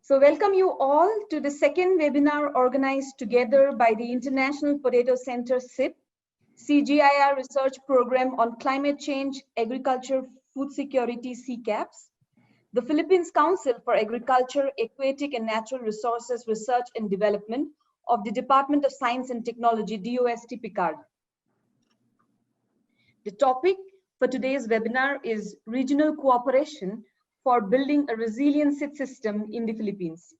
So welcome you all to the second webinar organized together by the International Potato Center SIP, CGIAR Research Program on Climate Change, Agriculture, Food Security, CCAPS, the Philippines Council for Agriculture, Aquatic and Natural Resources Research and Development of the Department of Science and Technology, DOST Picard. The topic for today's webinar is regional cooperation for building a resilient seed system in the Philippines.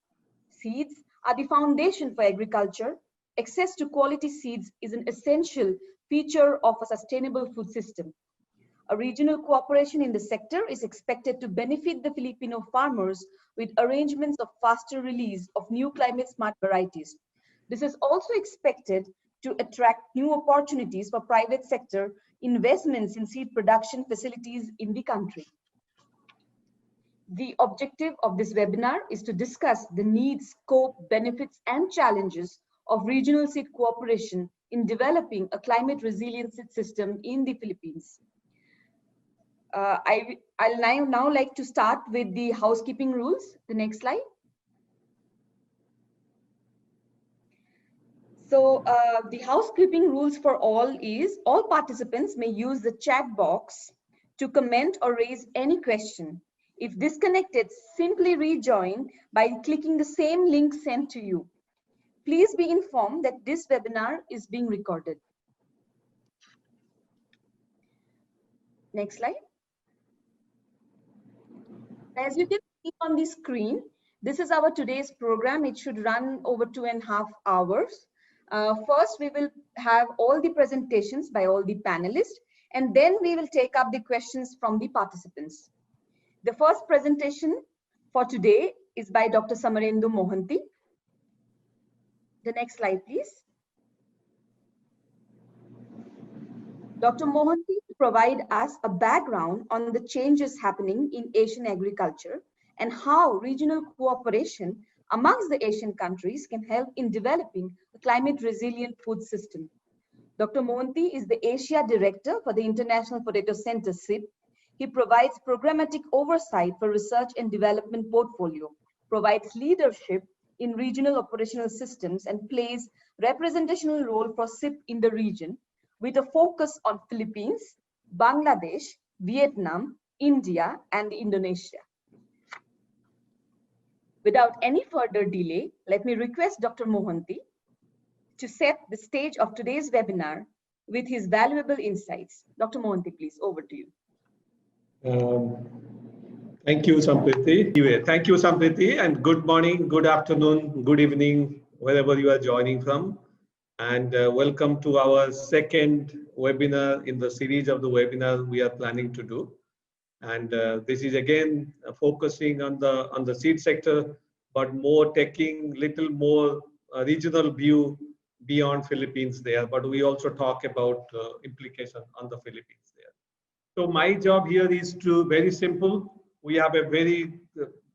Seeds are the foundation for agriculture. Access to quality seeds is an essential feature of a sustainable food system. A regional cooperation in the sector is expected to benefit the Filipino farmers with arrangements of faster release of new climate-smart varieties. This is also expected to attract new opportunities for private sector investments in seed production facilities in the country. The objective of this webinar is to discuss the needs, scope, benefits, and challenges of regional seed cooperation in developing a climate resilient seed system in the Philippines. I'll now like to start with the housekeeping rules. The next slide. So the housekeeping rules for all is all participants may use the chat box to comment or raise any question. If disconnected, simply rejoin by clicking the same link sent to you. Please be informed that this webinar is being recorded. Next slide. As you can see on the screen, this is our today's program. It should run over 2.5 hours. First, we will have all the presentations by all the panelists, and then we will take up the questions from the participants. The first presentation for today is by Dr. Samarendu Mohanty. The next slide, please. Dr. Mohanty will provide us a background on the changes happening in Asian agriculture and how regional cooperation amongst the Asian countries can help in developing a climate resilient food system. Dr. Mohanty is the Asia Director for the International Potato Center SIP. He provides programmatic oversight for research and development portfolio, provides leadership in regional operational systems, and plays representational role for SIP in the region with a focus on Philippines, Bangladesh, Vietnam, India, and Indonesia. Without any further delay, let me request Dr. Mohanty to set the stage of today's webinar with his valuable insights. Dr. Mohanty, please, over to you. Thank you, Sampriti. Anyway, thank you, Sampriti, and good morning, good afternoon, good evening, wherever you are joining from. And welcome to our second webinar in the series of the webinars we are planning to do. And this is again focusing on the seed sector, but more taking little more regional view beyond Philippines there. But we also talk about implication on the Philippines there. So my job here is to very simple. We have a very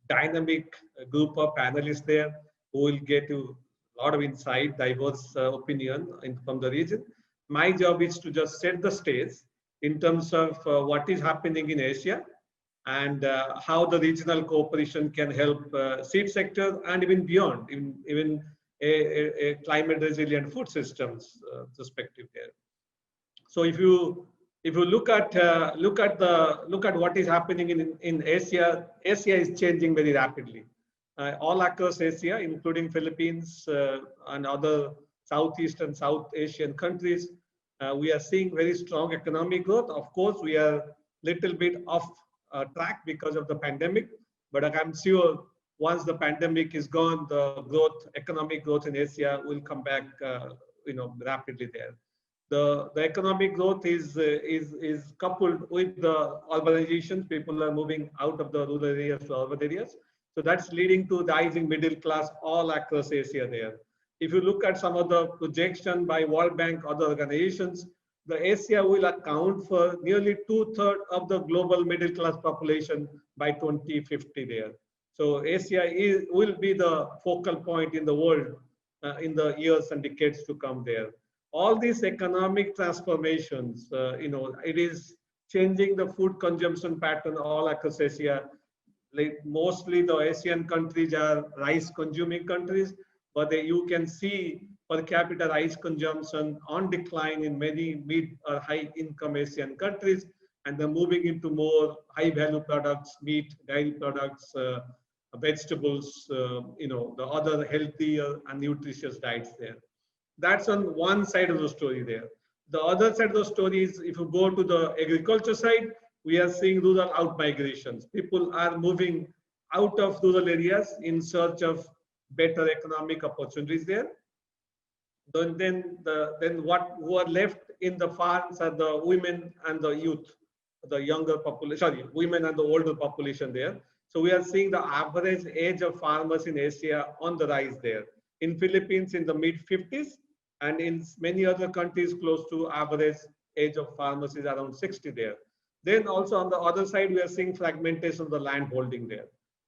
dynamic group of panelists there who will get you a lot of insight, diverse opinion from the region. My job is to just set the stage in terms of what is happening in Asia and how the regional cooperation can help seed sector and even beyond, even a climate resilient food systems perspective there. So if you look at what is happening in Asia, Asia is changing very rapidly. All across Asia, including Philippines and other Southeast and South Asian countries, we are seeing very strong economic growth. Of course, we are little bit off track because of the pandemic, but I'm sure once the pandemic is gone, the economic growth in Asia will come back, rapidly there. The economic growth is coupled with the urbanization. People are moving out of the rural areas to urban areas. So that's leading to rising middle class all across Asia there. If you look at some of the projection by World Bank, other organizations, the Asia will account for nearly 2/3 of the global middle class population by 2050 there. So Asia will be the focal point in the world in the years and decades to come there. All these economic transformations, it is changing the food consumption pattern all across Asia. like mostly the Asian countries are rice consuming countries, but you can see per capita rice consumption on decline in many mid or high income Asian countries, and they're moving into more high value products, meat, dairy products, vegetables, the other healthier and nutritious diets there. That's on one side of the story there. The other side of the story is if you go to the agriculture side, we are seeing rural out migrations. People are moving out of rural areas in search of better economic opportunities there. Then what who are left in the farms are the women and the youth, the younger population, sorry, women and the older population there. So we are seeing the average age of farmers in Asia on the rise there. In Philippines in the mid 50s, and in many other countries close to average age of farmers is around 60 there. Then also on the other side, we are seeing fragmentation of the land holding there,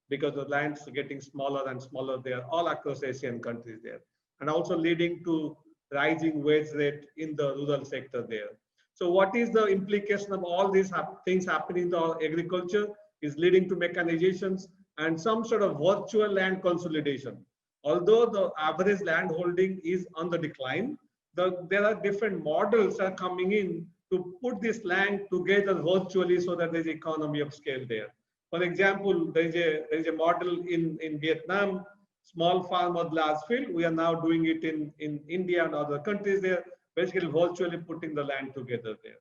because the lands are getting smaller and smaller there all across Asian countries there, and also leading to rising wage rate in the rural sector there. So what is the implication of all these things happening in the agriculture is leading to mechanizations and some sort of virtual land consolidation. Although the average land holding is on the decline, there are different models are coming in to put this land together virtually so that there's economy of scale there. For example, there is a model in Vietnam, small farm or large field. We are now doing it in India and other countries there, basically virtually putting the land together there.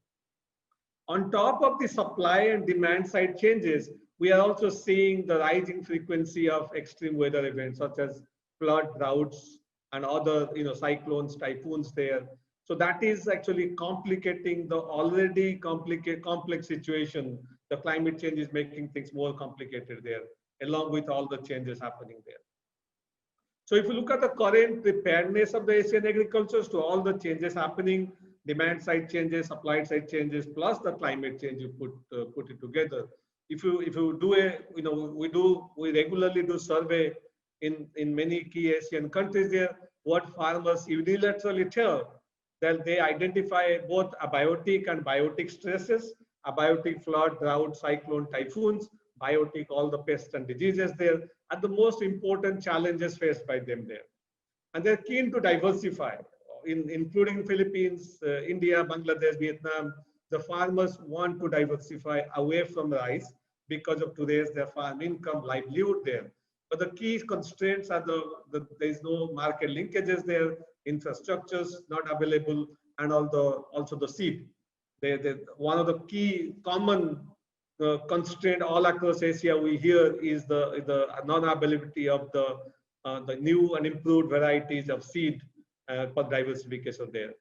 On top of the supply and demand side changes, we are also seeing the rising frequency of extreme weather events such as flood, droughts, and other cyclones, typhoons there. So that is actually complicating the already complex situation. The climate change is making things more complicated there, along with all the changes happening there. So if you look at the current preparedness of the Asian agricultures to all the changes happening, demand side changes, supply side changes, plus the climate change, you put it together. If you do we regularly do survey in many key Asian countries there, what farmers unilaterally tell that they identify both abiotic and biotic stresses, abiotic flood, drought, cyclone, typhoons, biotic, all the pests and diseases there, are the most important challenges faced by them there. And they're keen to diversify, including Philippines, India, Bangladesh, Vietnam. The farmers want to diversify away from rice because of today's their farm income, livelihood there. But the key constraints are there is no market linkages there, infrastructures not available, and also the seed. One of the key common constraint all across Asia we hear is the non-availability of the new and improved varieties of seed for diversification there.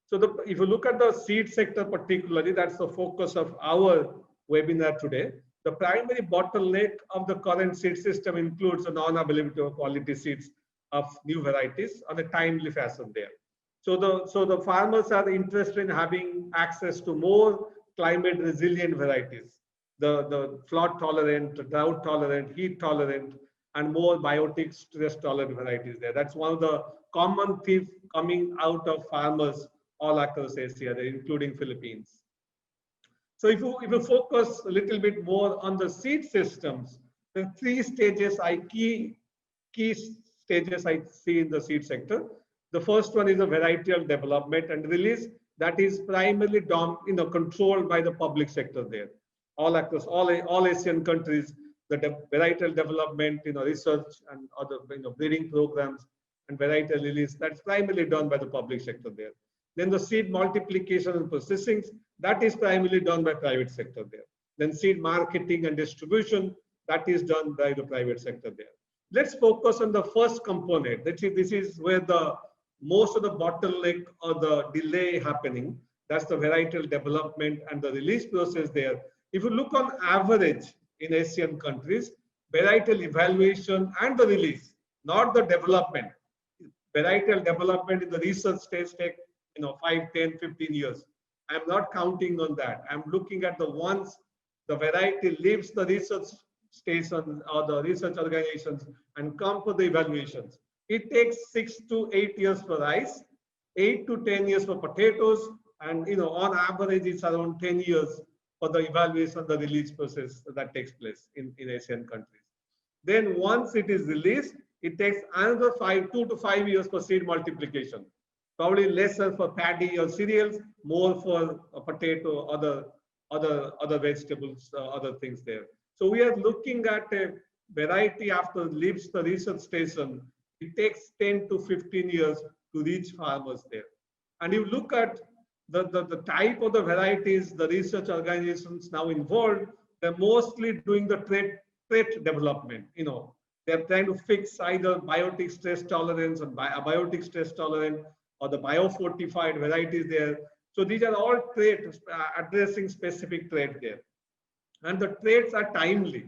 So if you look at the seed sector particularly, that's the focus of our webinar today. The primary bottleneck of the current seed system includes the non-availability of quality seeds of new varieties on a timely fashion there. So the farmers are interested in having access to more climate resilient varieties, the flood tolerant, drought tolerant, heat tolerant, and more biotic stress tolerant varieties there. That's one of the common themes coming out of farmers all across Asia, including Philippines. So if you focus a little bit more on the seed systems, the three stages key stages I see in the seed sector. The first one is the varietal development and release. That is primarily controlled by the public sector there. All across all Asian countries, the varietal development, research and other breeding programs and varietal release, that's primarily done by the public sector there. Then the seed multiplication and processing, that is primarily done by private sector there. Then seed marketing and distribution, that is done by the private sector there. Let's focus on the first component. This is where most of the bottleneck or the delay happening. That's the varietal development and the release process there. If you look on average in Asian countries, varietal evaluation and the release, not the development. Varietal development in the research stage take 5, 10, 15 years. I'm not counting on that. I'm looking at the ones the variety leaves the research station or the research organizations and come for the evaluations. It takes 6 to 8 years for rice, 8 to 10 years for potatoes, and on average it's around 10 years for the evaluation, the release process that takes place in Asian countries. Then once it is released, it takes another 2 to 5 years for seed multiplication. Probably lesser for paddy or cereals, more for potato, other vegetables, other things there. So we are looking at a variety after it leaves the research station. It takes 10 to 15 years to reach farmers there. And you look at the type of the varieties, the research organizations now involved, they're mostly doing the trait development. They're trying to fix either biotic stress tolerance or abiotic stress tolerant or the biofortified varieties there. So these are all traits addressing specific trait there. And the traits are timely.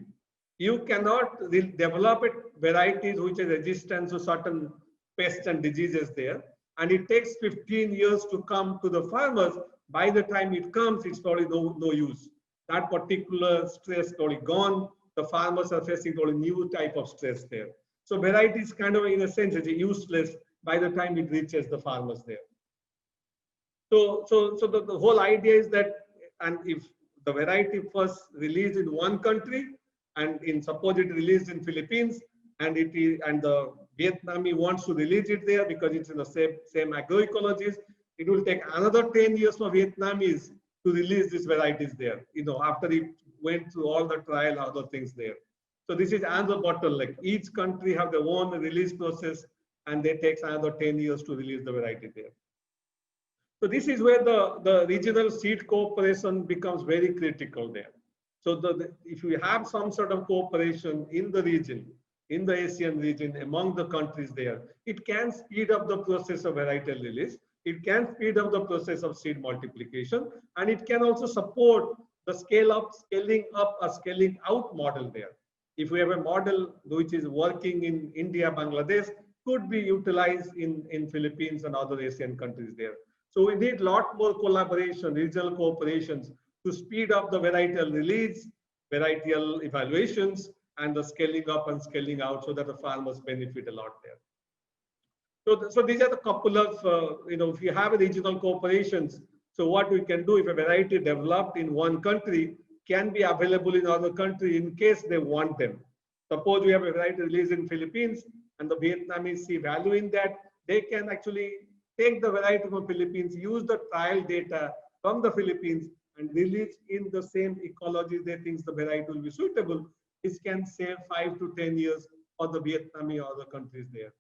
You cannot develop varieties which are resistant to certain pests and diseases there. And it takes 15 years to come to the farmers. By the time it comes, it's probably no use. That particular stress probably gone. The farmers are facing probably new type of stress there. So variety is kind of, in a sense, it's useless by the time it reaches the farmers there. So the whole idea is that, and if the variety first released in one country, and suppose it released in Philippines, and the Vietnamese wants to release it there because it's in the same agroecologies, it will take another 10 years for Vietnamese to release these varieties there, after it went through all the trial, other things there. So this is another bottleneck. Each country have their own release process, and it takes another 10 years to release the variety there. So this is where the regional seed cooperation becomes very critical there. So if we have some sort of cooperation in the region, in the Asian region, among the countries there, it can speed up the process of varietal release. It can speed up the process of seed multiplication, and it can also support the scaling up or scaling out model there. If we have a model which is working in India, Bangladesh, could be utilized in Philippines and other Asian countries there. So we need a lot more collaboration, regional cooperations to speed up the varietal release, varietal evaluations, and the scaling up and scaling out so that the farmers benefit a lot there. So these are the couple of, if you have a regional cooperations, so what we can do if a variety developed in one country can be available in other country in case they want them. Suppose we have a variety released in Philippines and the Vietnamese see value in that, they can actually take the variety from Philippines, use the trial data from the Philippines and release in the same ecology they think the variety will be suitable. This can save 5 to 10 years for the Vietnamese or other countries there.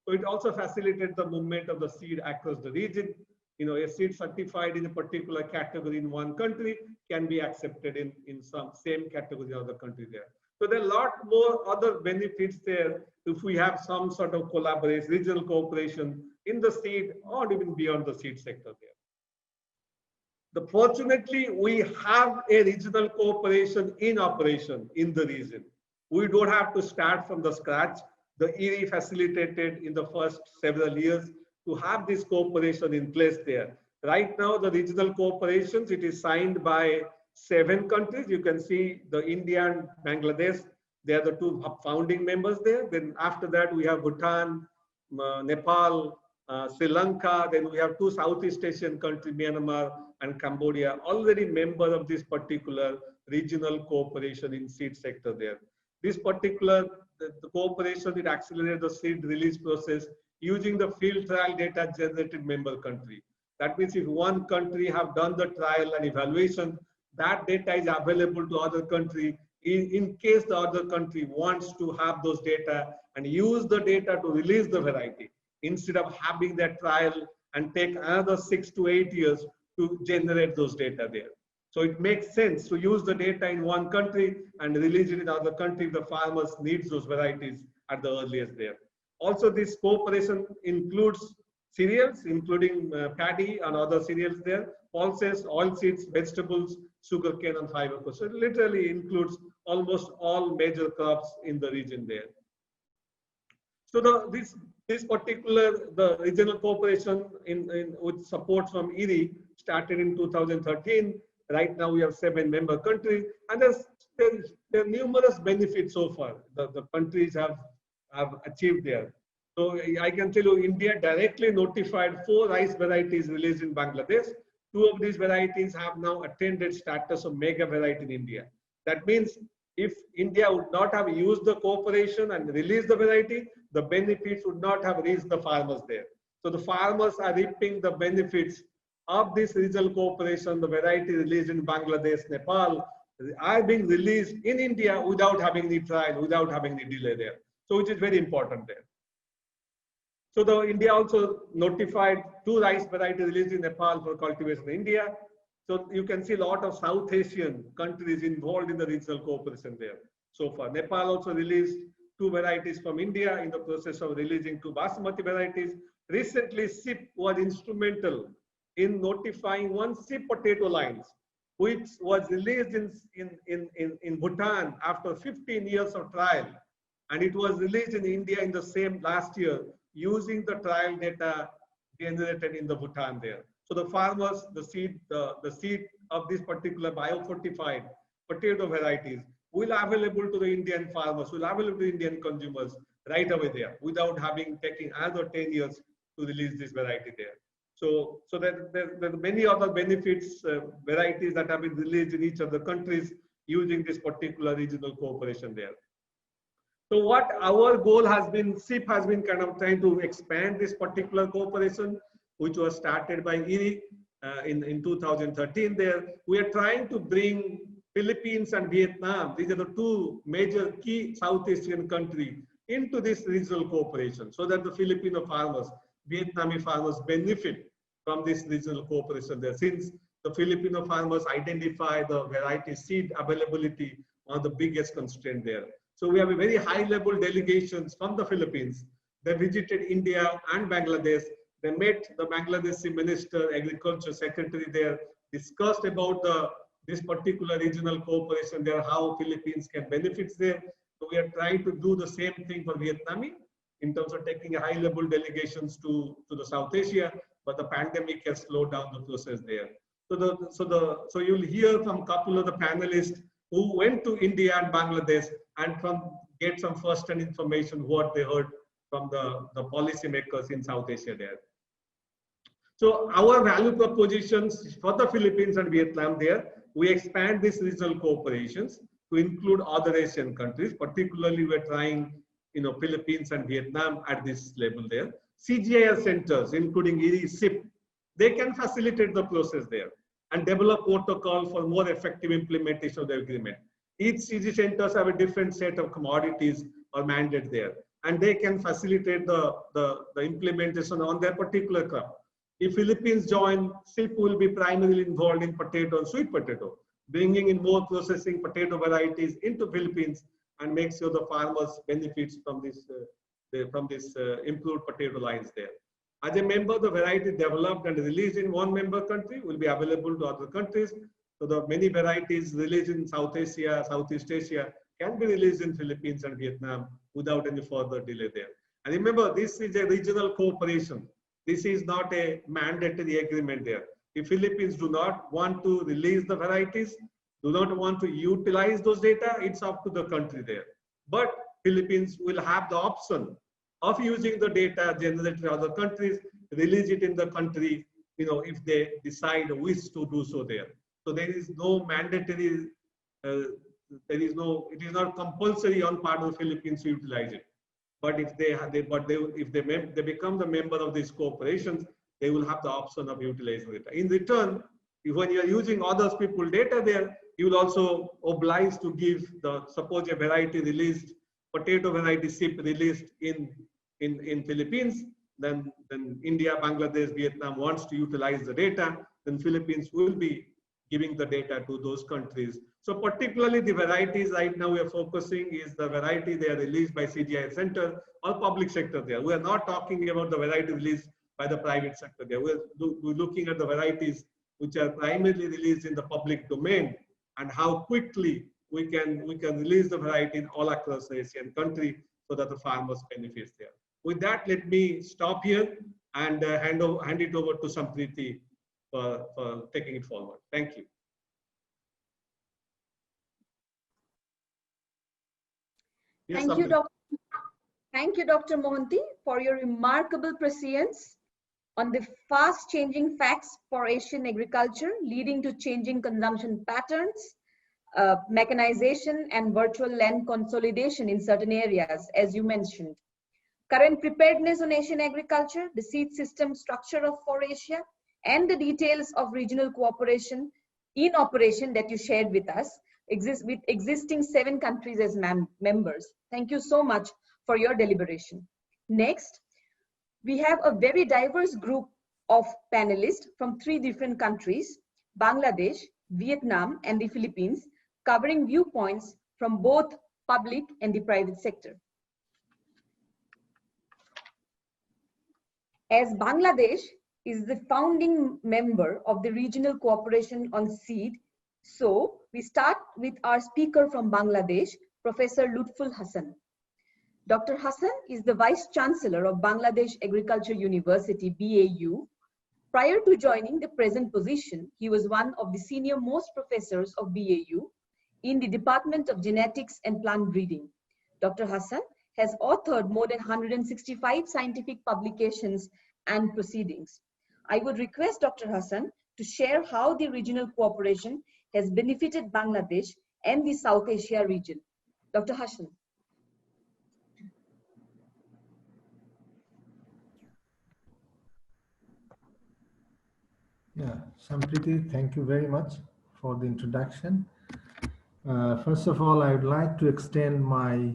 So it also facilitates the movement of the seed across the region. A seed certified in a particular category in one country can be accepted in some same category in other country there. So there are a lot more other benefits there if we have some sort of collaboration, regional cooperation in the seed or even beyond the seed sector there. Fortunately, we have a regional cooperation in operation in the region. We don't have to start from the scratch. The ERI facilitated in the first several years to have this cooperation in place there. Right now, the regional cooperations, it is signed by 7 countries. You can see the India and Bangladesh, they are the 2 founding members there. Then after that, we have Bhutan, Nepal, Sri Lanka. Then we have 2 Southeast Asian countries, Myanmar and Cambodia, already member of this particular regional cooperation in seed sector there. This particular the cooperation, it accelerates the seed release process using the field trial data generated member country. That means if one country have done the trial and evaluation, that data is available to other country in case the other country wants to have those data and use the data to release the variety instead of having that trial and take another 6 to 8 years to generate those data there. So it makes sense to use the data in one country and release it in other country if the farmers need those varieties at the earliest there. Also, this cooperation includes cereals, including paddy and other cereals there, pulses, oilseeds, vegetables, sugarcane and fiber. So it literally includes almost all major crops in the region there. So this particular, the regional cooperation with support from ERI started in 2013. Right now we have 7 member countries, and there are numerous benefits so far the countries have achieved there. So I can tell you India directly notified 4 rice varieties released in Bangladesh. Two of these varieties have now attained status of mega variety in India. That means if India would not have used the cooperation and released the variety, the benefits would not have reached the farmers there. So the farmers are reaping the benefits of this regional cooperation. The variety released in Bangladesh, Nepal are being released in India without having any trial, without having any delay there. So which is very important there. So the India also notified 2 rice varieties released in Nepal for cultivation in India. So you can see a lot of South Asian countries involved in the regional cooperation there so far. Nepal also released 2 varieties from India in the process of releasing 2 basmati varieties. Recently, SIP was instrumental in notifying 1 SIP potato lines, which was released in Bhutan after 15 years of trial. And it was released in India in the same last year using the trial data generated in the Bhutan there. So the farmers, the seed of this particular biofortified potato varieties will available to the Indian farmers, will available to Indian consumers right away there without having taken another 10 years to release this variety there. So there are many other benefits, varieties that have been released in each of the countries using this particular regional cooperation there. So what our goal has been, SIP has been kind of trying to expand this particular cooperation, which was started by IRI in 2013 there. We are trying to bring Philippines and Vietnam, these are the 2 major key South Asian countries, into this regional cooperation so that the Filipino farmers, Vietnamese farmers benefit from this regional cooperation there. Since the Filipino farmers identify the variety seed availability on the biggest constraint there. So we have a very high level delegations from the Philippines. They visited India and Bangladesh. They met the Bangladeshi Minister, Agriculture Secretary there, discussed about this particular regional cooperation there, how Philippines can benefit there. So we are trying to do the same thing for Vietnam in terms of taking a high level delegations to the South Asia, but the pandemic has slowed down the process there. So you'll hear from a couple of the panelists who went to India and Bangladesh and get some first-hand information what they heard from the policymakers in South Asia there. So our value propositions for the Philippines and Vietnam there, we expand these regional cooperations to include other Asian countries. Particularly, we're trying, Philippines and Vietnam at this level there. CGIS centers, including IRI, SIP, they can facilitate the process there and develop protocol for more effective implementation of the agreement. Each CG centers have a different set of commodities or mandate there, and they can facilitate the implementation on their particular crop. If Philippines join, SIP will be primarily involved in potato and sweet potato, bringing in more processing potato varieties into Philippines and make sure the farmers benefits from this improved potato lines there. As a member, the variety developed and released in one member country will be available to other countries. So the many varieties released in South Asia, Southeast Asia can be released in Philippines and Vietnam without any further delay there. And remember, this is a regional cooperation. This is not a mandatory agreement there. If Philippines do not want to release the varieties, do not want to utilize those data, it's up to the country there. But Philippines will have the option of using the data generated in other countries, release it in the country, if they decide or wish to do so there. So there is no mandatory, it is not compulsory on part of the Philippines to utilize it. But if they become the member of these corporations, they will have the option of utilizing it. In return, when you are using other people's data there, you will also oblige to give suppose a variety released, potato variety SIP released in Philippines, then India, Bangladesh, Vietnam wants to utilize the data, then Philippines will be giving the data to those countries. So particularly the varieties right now we are focusing is the variety they are released by CGI center or public sector there. We are not talking about the variety released by the private sector there. We're looking at the varieties which are primarily released in the public domain and how quickly we can release the variety in all across the Asian country so that the farmers benefit there. With that, let me stop here and hand it over to Sampriti for taking it forward. Thank you. Yes, thank you, Dr. Mohanty, for your remarkable prescience on the fast changing facts for Asian agriculture, leading to changing consumption patterns, mechanization and virtual land consolidation in certain areas, as you mentioned. Current preparedness on Asian agriculture, the seed system structure of for Asia, and the details of regional cooperation in operation that you shared with us, with existing 7 countries as members. Thank you so much for your deliberation. Next, we have a very diverse group of panelists from 3 different countries, Bangladesh, Vietnam, and the Philippines, covering viewpoints from both public and the private sector. As Bangladesh is the founding member of the Regional Cooperation on Seed, so we start with our speaker from Bangladesh, Professor Lutful Hassan. Dr. Hassan is the Vice Chancellor of Bangladesh Agriculture University, BAU. Prior to joining the present position, he was one of the senior most professors of BAU in the Department of Genetics and Plant Breeding. Dr. Hassan has authored more than 165 scientific publications and proceedings. I would request Dr. Hassan to share how the regional cooperation has benefited Bangladesh and the South Asia region. Dr. Hassan. Yeah, Sampriti, thank you very much for the introduction. First of all, I would like to extend my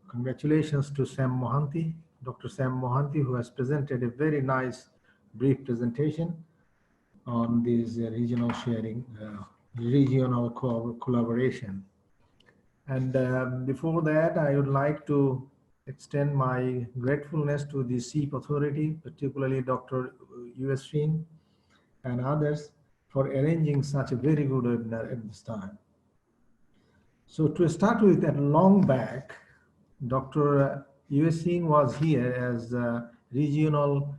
congratulations to Sam Mohanty, Dr. Sam Mohanty, who has presented a very nice brief presentation on this regional sharing, regional collaboration. And before that, I would like to extend my gratefulness to the SEEP Authority, particularly Dr. U.S. Shin and others for arranging such a very good webinar at this time. So to start with, at long back, Dr. U.S. Singh was here as regional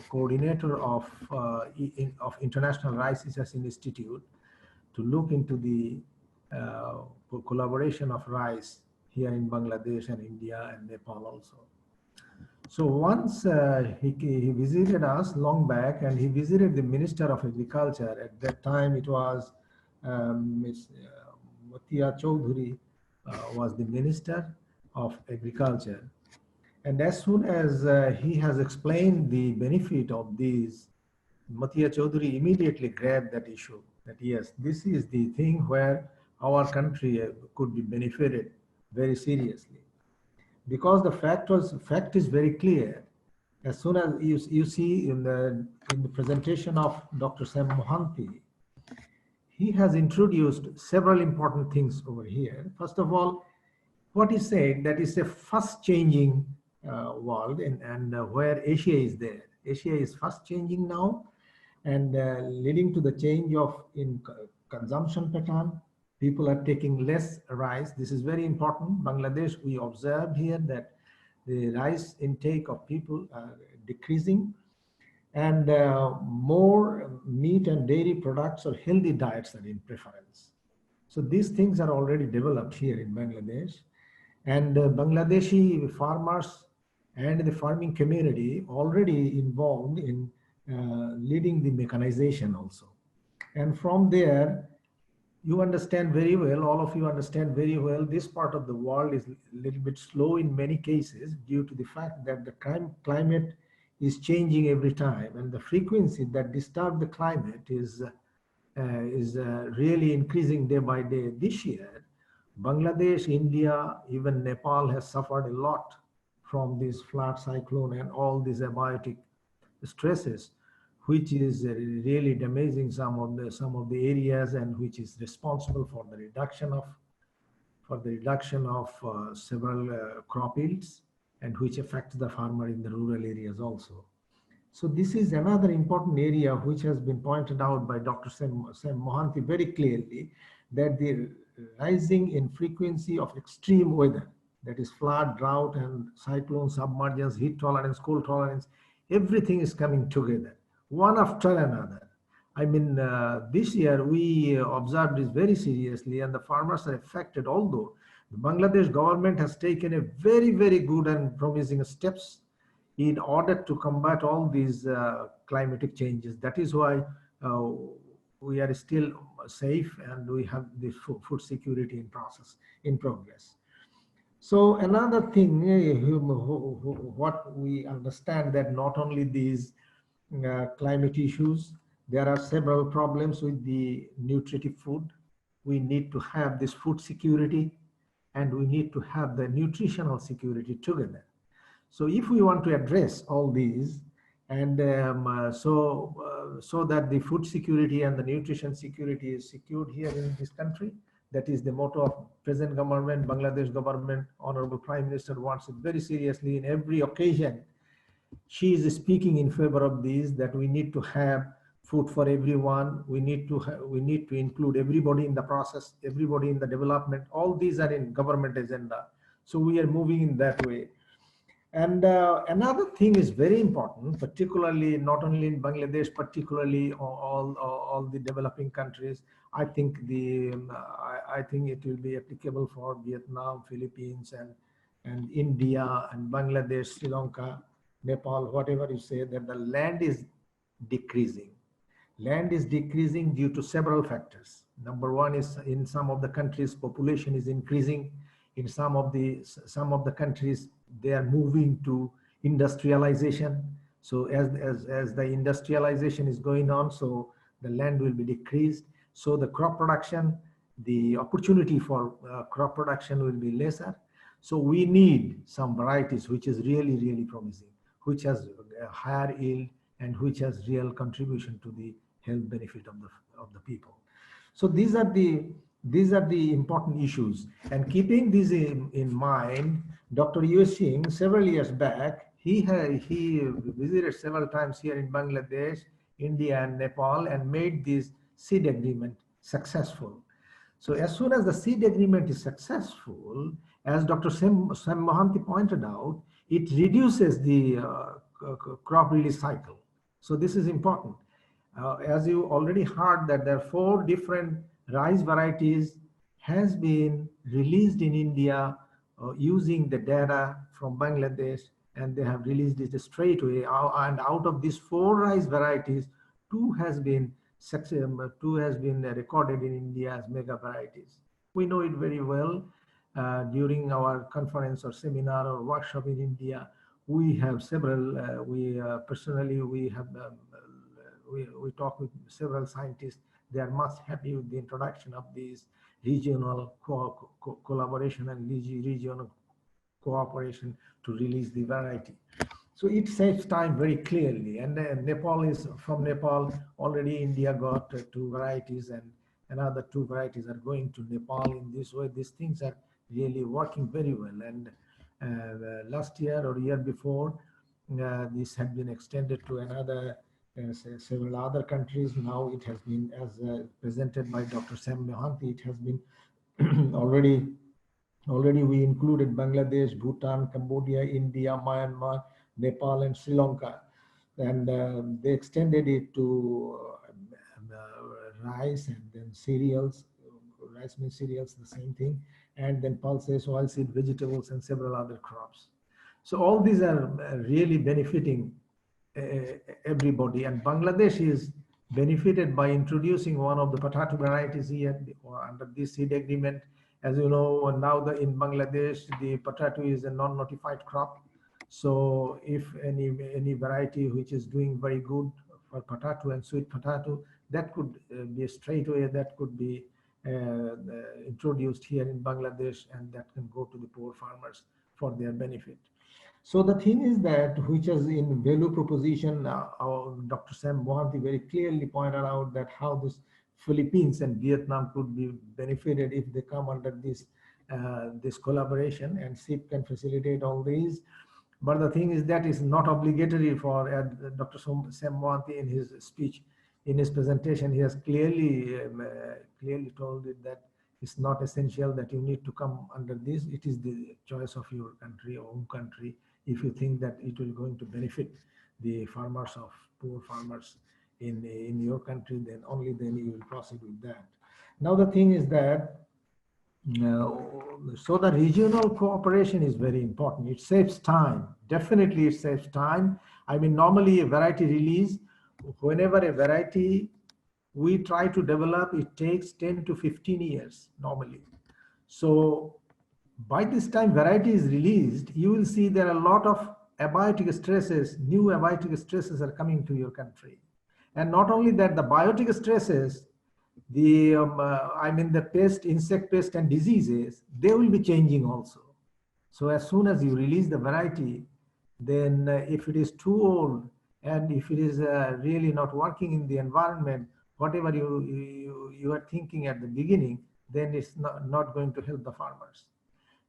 coordinator of International Rice Research Institute to look into the collaboration of rice here in Bangladesh and India and Nepal also. So once he visited us long back, and he visited the Minister of Agriculture. At that time it was Ms. Matia Chowdhury was the Minister of Agriculture. And as soon as he has explained the benefit of these, Matia Chowdhury immediately grabbed that issue, that yes, this is the thing where our country could be benefited very seriously. Because the fact is very clear. As soon as you see in the presentation of Dr. Sam Mohanty, he has introduced several important things over here. First of all, what he said, that is a fast changing world, and where Asia is there. Asia is fast changing now, and leading to the change of in consumption pattern. People are taking less rice. This is very important. Bangladesh, we observed here that the rice intake of people are decreasing, and more meat and dairy products or healthy diets are in preference. So these things are already developed here in Bangladesh, and Bangladeshi farmers and the farming community already involved in leading the mechanization also. And from there, you understand very well, all of you understand very well, this part of the world is a little bit slow in many cases due to the fact that the climate is changing every time, and the frequency that disturb the climate is really increasing day by day. This year, Bangladesh, India, even Nepal has suffered a lot from this flood, cyclone, and all these abiotic stresses, which is really damaging some of the areas, and which is responsible for the reduction of several crop yields, and which affects the farmer in the rural areas also. So this is another important area which has been pointed out by Dr. Sam Mohanty very clearly, that the rising in frequency of extreme weather, that is flood, drought, and cyclone, submergence, heat tolerance, cold tolerance, everything is coming together, one after another. I mean, this year we observed this very seriously, and the farmers are affected, although The Bangladesh government has taken a very, very good and promising steps in order to combat all these climatic changes. That is why we are still safe and we have the food security in progress. So another thing, what we understand that not only these climate issues, there are several problems with the nutritive food. We need to have this food security and we need to have the nutritional security together. So if we want to address all these and so that the food security and the nutrition security is secured here in this country, that is the motto of present government, Bangladesh government. Honorable Prime Minister wants it very seriously in every occasion. She is speaking in favor of these, that we need to have food for everyone. We need to include everybody in the process, everybody in the development. All these are in government agenda. So we are moving in that way. And another thing is very important, particularly not only in Bangladesh, particularly all the developing countries. I think I think it will be applicable for Vietnam, Philippines, and India, and Bangladesh, Sri Lanka, Nepal, whatever you say, that the land is decreasing. Land is decreasing due to several factors. Number one is in some of the countries, population is increasing. In some of the countries, they are moving to industrialization. So as the industrialization is going on, so the land will be decreased. So the crop production, the opportunity for crop production will be lesser. So we need some varieties which is really, really promising, which has a higher yield and which has real contribution to the health benefit of the people. So these are the important issues. And keeping these in mind, Dr. Yu Singh, several years back, he visited several times here in Bangladesh, India, and Nepal, and made this seed agreement successful. So as soon as the seed agreement is successful, as Dr. Sam Mohanty pointed out, it reduces the crop release cycle. So this is important. As you already heard, that there are 4 different rice varieties has been released in India using the data from Bangladesh, and they have released it straight away. And out of these 4 rice varieties, 2 has been recorded in India as mega varieties. We know it very well. During our conference or seminar or workshop in India, we have several. Personally, we talk with several scientists. They are much happy with the introduction of these regional collaboration and regional cooperation to release the variety. So it saves time very clearly. And from Nepal, already India got 2 varieties, and another 2 varieties are going to Nepal. In this way, these things are really working very well. And last year or year before, this had been extended to another several other countries. Now it has been, as presented by Dr. Sam Mohanty, it has been already we included Bangladesh, Bhutan, Cambodia, India, Myanmar, Nepal, and Sri Lanka. And they extended it to rice and then cereals. Rice means cereals, the same thing. And then pulses, oilseed, vegetables, and several other crops. So all these are really benefiting everybody. And Bangladesh is benefited by introducing one of the potato varieties here under this seed agreement. As you know, now in Bangladesh, the potato is a non-notified crop. So if any variety which is doing very good for potato and sweet potato, that could be straight away, that could be introduced here in Bangladesh, and that can go to the poor farmers for their benefit. So the thing is that, which is in value proposition, Dr. Sam Mohanty very clearly pointed out that how this Philippines and Vietnam could be benefited if they come under this collaboration, and SIP can facilitate all these. But the thing is that is not obligatory for Dr. Sam Mohanty in his speech, in his presentation. He has clearly told it that it's not essential that you need to come under this. It is the choice of your country, own country. If you think that it will going to benefit the farmers of poor farmers in your country, then only then you will proceed with that. Now the thing is that So the regional cooperation is very important. It saves time. Definitely it saves time. I mean, normally a variety release, whenever a variety we try to develop, it takes 10 to 15 years normally. So by this time variety is released, you will see there are a lot of abiotic stresses, new abiotic stresses are coming to your country. And not only that, the biotic stresses, the I mean the pest, insect pest and diseases, they will be changing also. So as soon as you release the variety, then if it is too old and if it is really not working in the environment, whatever you are thinking at the beginning, then it's not going to help the farmers.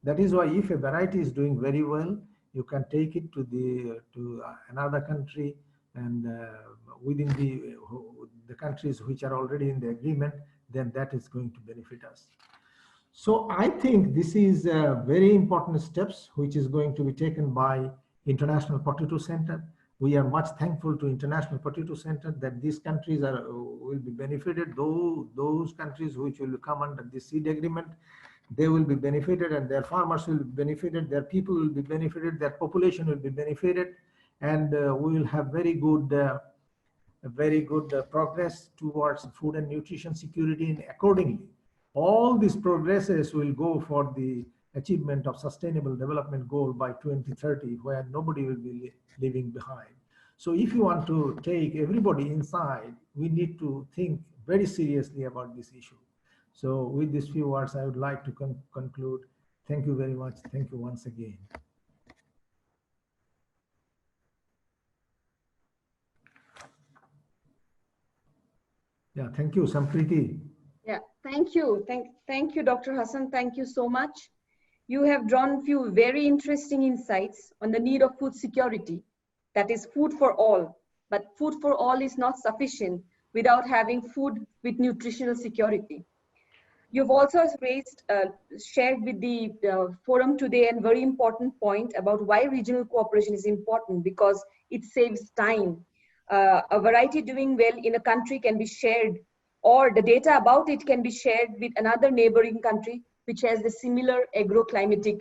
That is why if a variety is doing very well, you can take it to another country, and within the countries which are already in the agreement, then that is going to benefit us. So I think this is very important steps which is going to be taken by International Potato Center. We are much thankful to International Potato Center that these countries will be benefited. Those countries which will come under this seed agreement, they will be benefited, and their farmers will be benefited, their people will be benefited, their population will be benefited, and we will have very good progress towards food and nutrition security. And accordingly, all these progresses will go for the achievement of sustainable development goal by 2030, where nobody will be leaving behind. So if you want to take everybody inside, we need to think very seriously about this issue. So with these few words, I would like to conclude. Thank you very much. Thank you once again. Yeah, thank you, Sampriti. Yeah, thank you. Thank you, Dr. Hassan. Thank you so much. You have drawn few very interesting insights on the need of food security. That is food for all. But food for all is not sufficient without having food with nutritional security. You've also shared with the forum today a very important point about why regional cooperation is important, because it saves time. A variety doing well in a country can be shared, or the data about it can be shared with another neighboring country which has the similar agroclimatic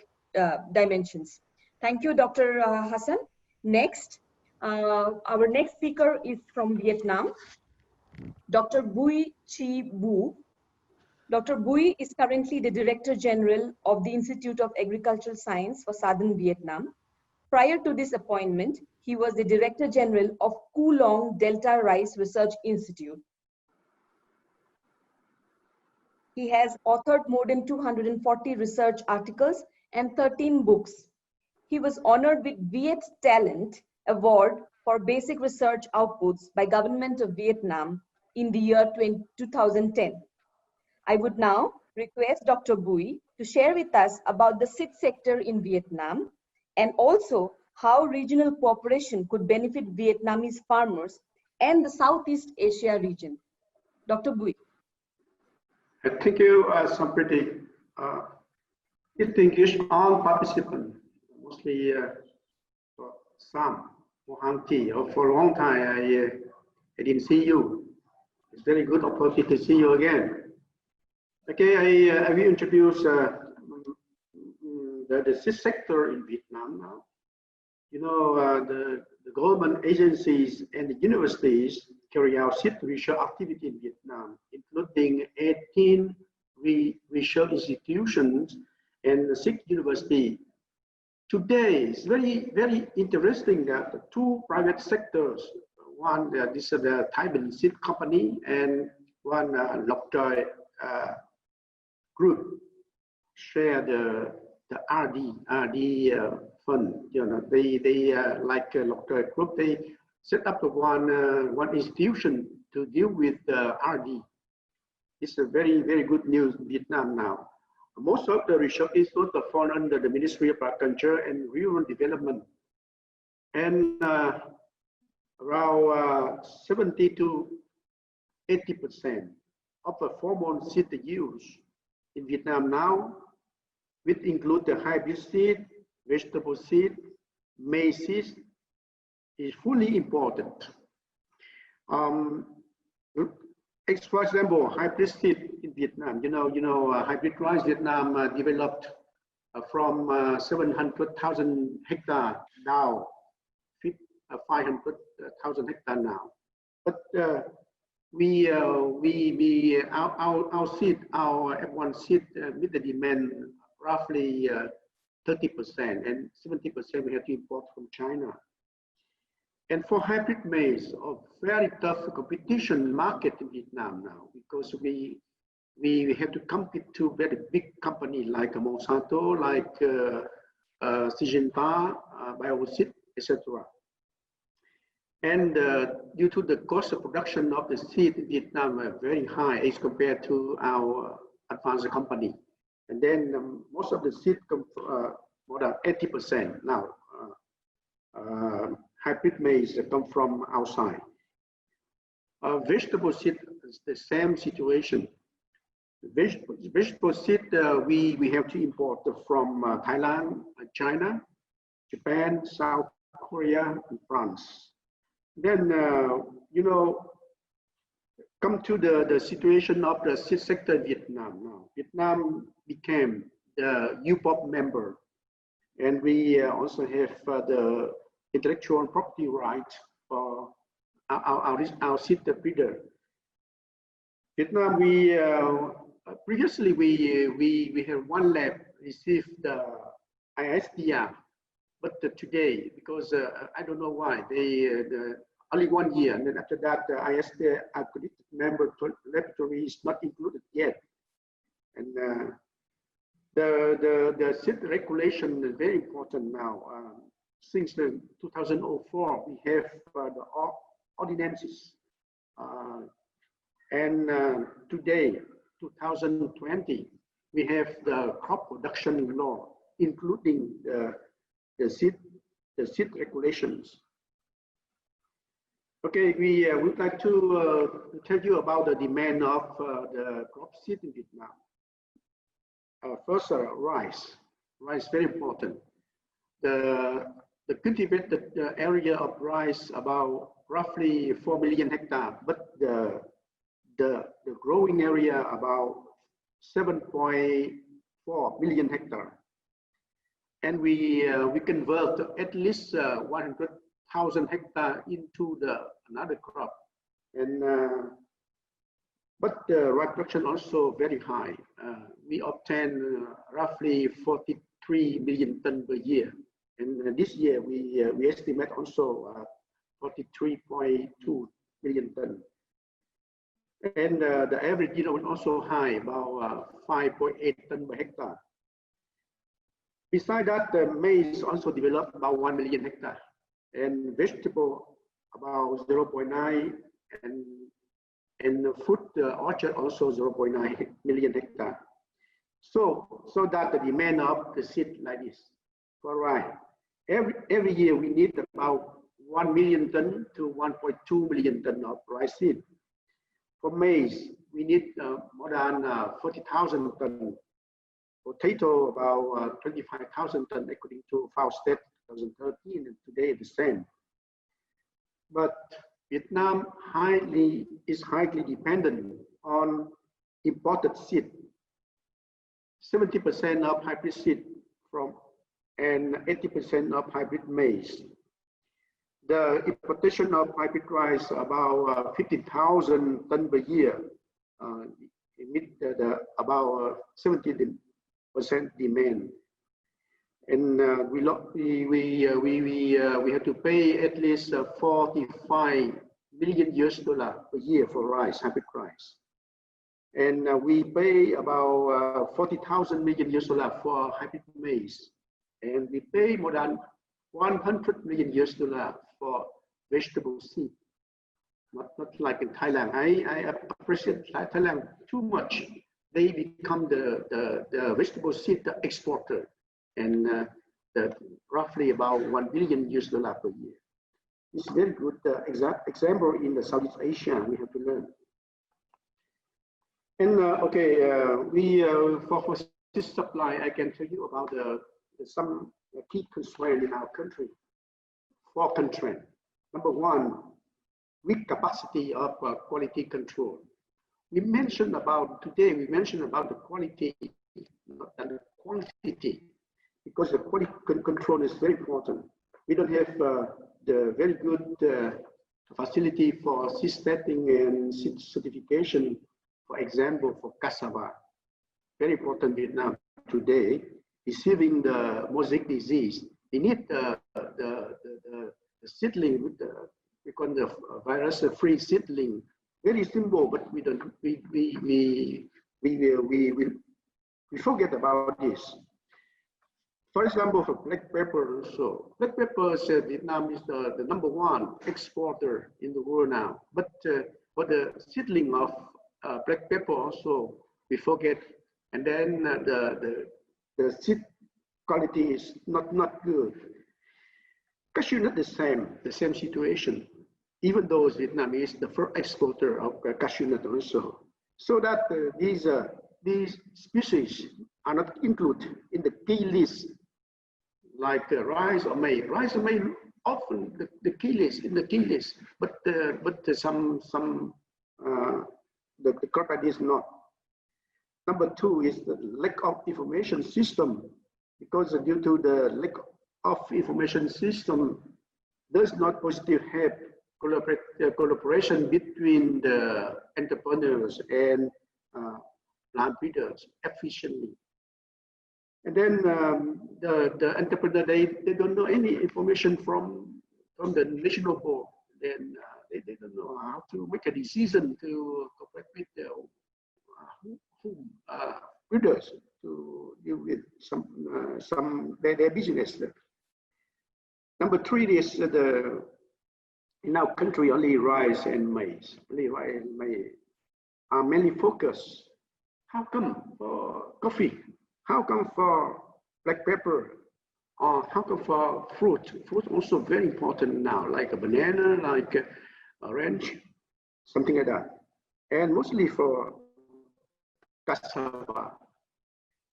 dimensions. Thank you, Dr. Hassan. Next, our next speaker is from Vietnam, Dr. Bui Chi Bu. Dr. Bui is currently the Director General of the Institute of Agricultural Science for Southern Vietnam. Prior to this appointment, he was the Director General of Cu Long Delta Rice Research Institute. He has authored more than 240 research articles and 13 books. He was honored with Viet Talent Award for basic research outputs by Government of Vietnam in the year 2010. I would now request Dr. Bui to share with us about the seed sector in Vietnam and also how regional cooperation could benefit Vietnamese farmers and the Southeast Asia region. Dr. Bui. Thank you, Sampriti. Distinguished all participants, mostly Sam, Mohanty. For a long time, I didn't see you. It's very good opportunity to see you again. Okay, I will introduce the seed sector in Vietnam now. You know, the government agencies and the universities carry out seed research activity in Vietnam, including 18 research institutions and 6 universities. Today, it's very, very interesting that the 2 private sectors, one, this is the Thai Binh Seed Company, and one Lok Choy group share the RD fund. You know, they like Lok Choy group, they set up one institution to deal with RD. It's a very, very good news in Vietnam now. Most of the research institutes fall under the Ministry of Agriculture and Rural Development, and around 70 to 80% of the formal seed use in Vietnam now, which include the hybrid seed, vegetable seed, maize seed, is fully imported. For example, hybrid seed in Vietnam. Hybrid rice Vietnam developed from 700,000 hectare down 500,000 hectare now. But our seed, our F1 seed meet the demand roughly 30%, and 70% we have to import from China. And for hybrid maize, a very tough competition market in Vietnam now, because we have to compete to very big companies like Monsanto, like Syngenta, Bioseed, etc. And due to the cost of production of the seed in Vietnam are very high as compared to our advanced company. And then most of the seed come from more than 80% now. Hybrid maize come from outside. Vegetable seed is the same situation. Vegetable seed we have to import from Thailand, China, Japan, South Korea, and France. Then come to the situation of the seed sector in Vietnam now. Vietnam became the UPOP member, and we also have the intellectual property right for our seed breeder. Vietnam, previously we have one lab received the ISDR, but today, because I don't know why, only 1 year, and then after that the ISDR accredited member laboratory is not included yet. And the seed regulation is very important now. Since 2004, we have the ordinances, and today, 2020, we have the crop production law, including the seed regulations. Okay, we would like to tell you about the demand of the crop seed in Vietnam. First, rice. Rice very important. The cultivated area of rice about roughly 4 million hectares, but the growing area about 7.4 million hectares. And we convert at least 100,000 hectares into another crop. And but the rice production also very high. We obtain roughly 43 million tons per year. And this year we estimate also 43.2 million tons. And the average yield also high, about 5.8 tons per hectare. Besides that, the maize also developed about 1 million hectares, and vegetable about 0.9, and the fruit orchard also 0.9 million hectares. So that the demand of the seed like this for rice. Every year we need about 1 million ton to 1.2 million ton of rice seed. For maize, we need more than 40,000 tons. Potato about 25,000 tons according to FAO State 2013, and today the same. But Vietnam is highly dependent on imported seed. 70% of hybrid seed and 80% of hybrid maize. The importation of hybrid rice about 50,000 tons per year. Meet about 70% demand, and we have to pay at least 45 million US dollars per year for rice, hybrid rice, and we pay about 40,000 million US dollars for hybrid maize, and we pay more than 100 million US dollars for vegetable seed. Not like in Thailand. I appreciate Thailand too much. They become the vegetable seed exporter, and roughly about 1 billion US dollars per year. It's very good example in the Southeast Asia we have to learn. And for seed supply, I can tell you about some key constraints in our country. 4 constraints. Number 1, weak capacity of quality control. we mentioned about today, we mentioned about the quality, not the quantity, because the quality control is very important. We don't have the very good facility for seed testing and seed certification, for example, for cassava. Very important in Vietnam today, receiving the mosaic disease. We need the seedling with the, we call the virus-free seedling. Very simple, but we don't we forget about this. For example, for black pepper also. Black pepper, Vietnam is the #1 exporter in the world now. But for the seedling of black pepper also, we forget. And then the seed quality is not good. Cashew nut the same situation. Even though Vietnam is the first exporter of cashew nut also. So that these species are not included in the key list, like rice or maize. Rice or maize often the key list, in the key list, but some the crop is not. Number 2 is the lack of information system, because due to the lack of information system, there's not positive help collaboration between the entrepreneurs and plant breeders efficiently. And then the entrepreneur, they don't know any information from the national board. Then they don't know how to make a decision to cooperate with the breeders to deal with some their business. Number 3 is in our country only rice and maize. Only rice and maize are mainly focused. How come for coffee? How come for black pepper? Or how come for fruit? Fruit also very important now, like a banana, like a orange, something like that. And mostly for cassava.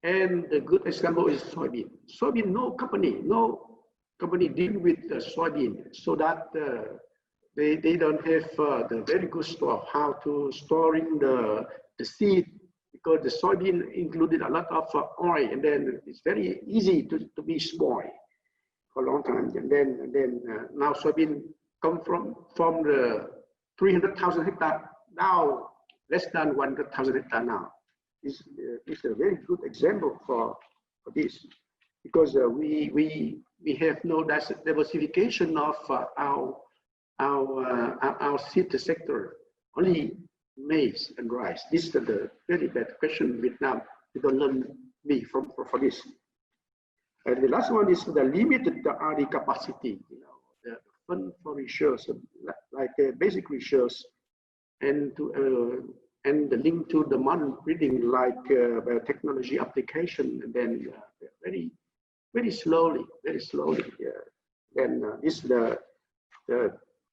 And the good example is soybean. Soybean, no company deal with soybean, so that they don't have the very good store, how to storing the seed, because the soybean included a lot of oil, and then it's very easy to be spoiled for a long time. And then now soybean come from the 300,000 hectare, now less than 100,000 hectare now. This is a very good example for this, because we have no diversification of our seed sector, only maize and rice. This is the very bad question in Vietnam. We don't learn me for this. And the last one is the limited R&D capacity. You know, the fund for research, like basic research, and the link to the modern breeding, like biotechnology application, and then very slowly. Then this is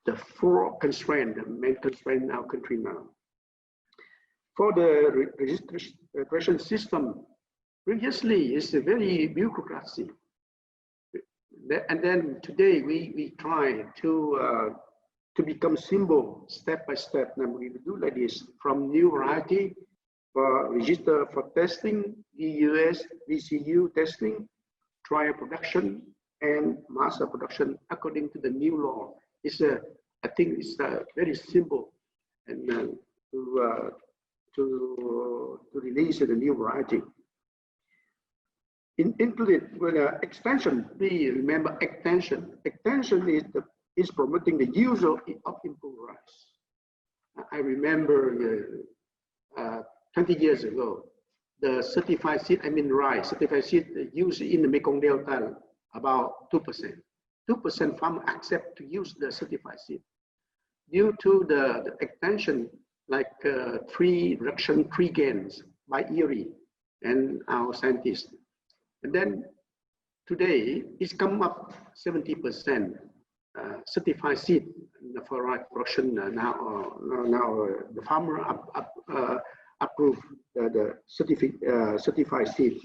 the 4 constraints, the main constraint in our country now. For the registration system, previously it's a very bureaucracy, and then today we try to become simple, step by step. Now we do like this: from new variety for register for testing, EUS, VCU testing, trial production, and mass production according to the new law. I think it's very simple, and to release the new variety. Included with extension. Please remember extension. Extension is promoting the use of improved rice. I remember 20 years ago, the certified seed, rice, certified seed used in the Mekong Delta about 2%. 2% farmers accept to use the certified seed. Due to the extension, like reduction tree gains by Erie and our scientists. And then today it's come up 70% certified seed for rice production. Now the farmer approve the certified seed.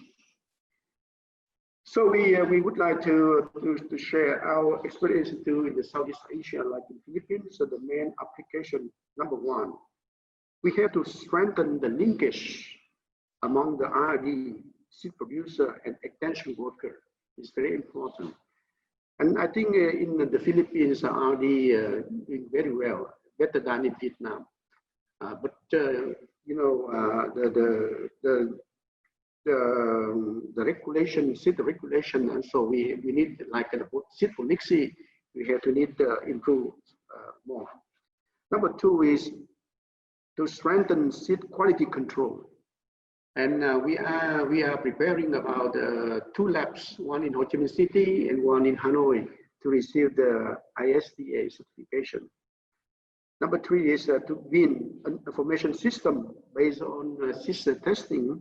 So we would like to share our experience too in the Southeast Asia, like in Philippines. So the main application, number 1, we have to strengthen the linkage among the R&D, seed producer, and extension worker. It's very important. And I think in the Philippines, R&D doing very well, better than in Vietnam. But you know, the regulation, seed regulation, and so we need like a seed policy. We have to need to improve more. Number two is to strengthen seed quality control. And we are preparing about 2 labs, one in Ho Chi Minh City and one in Hanoi, to receive the ISDA certification. Number 3 is to build an information system based on seed testing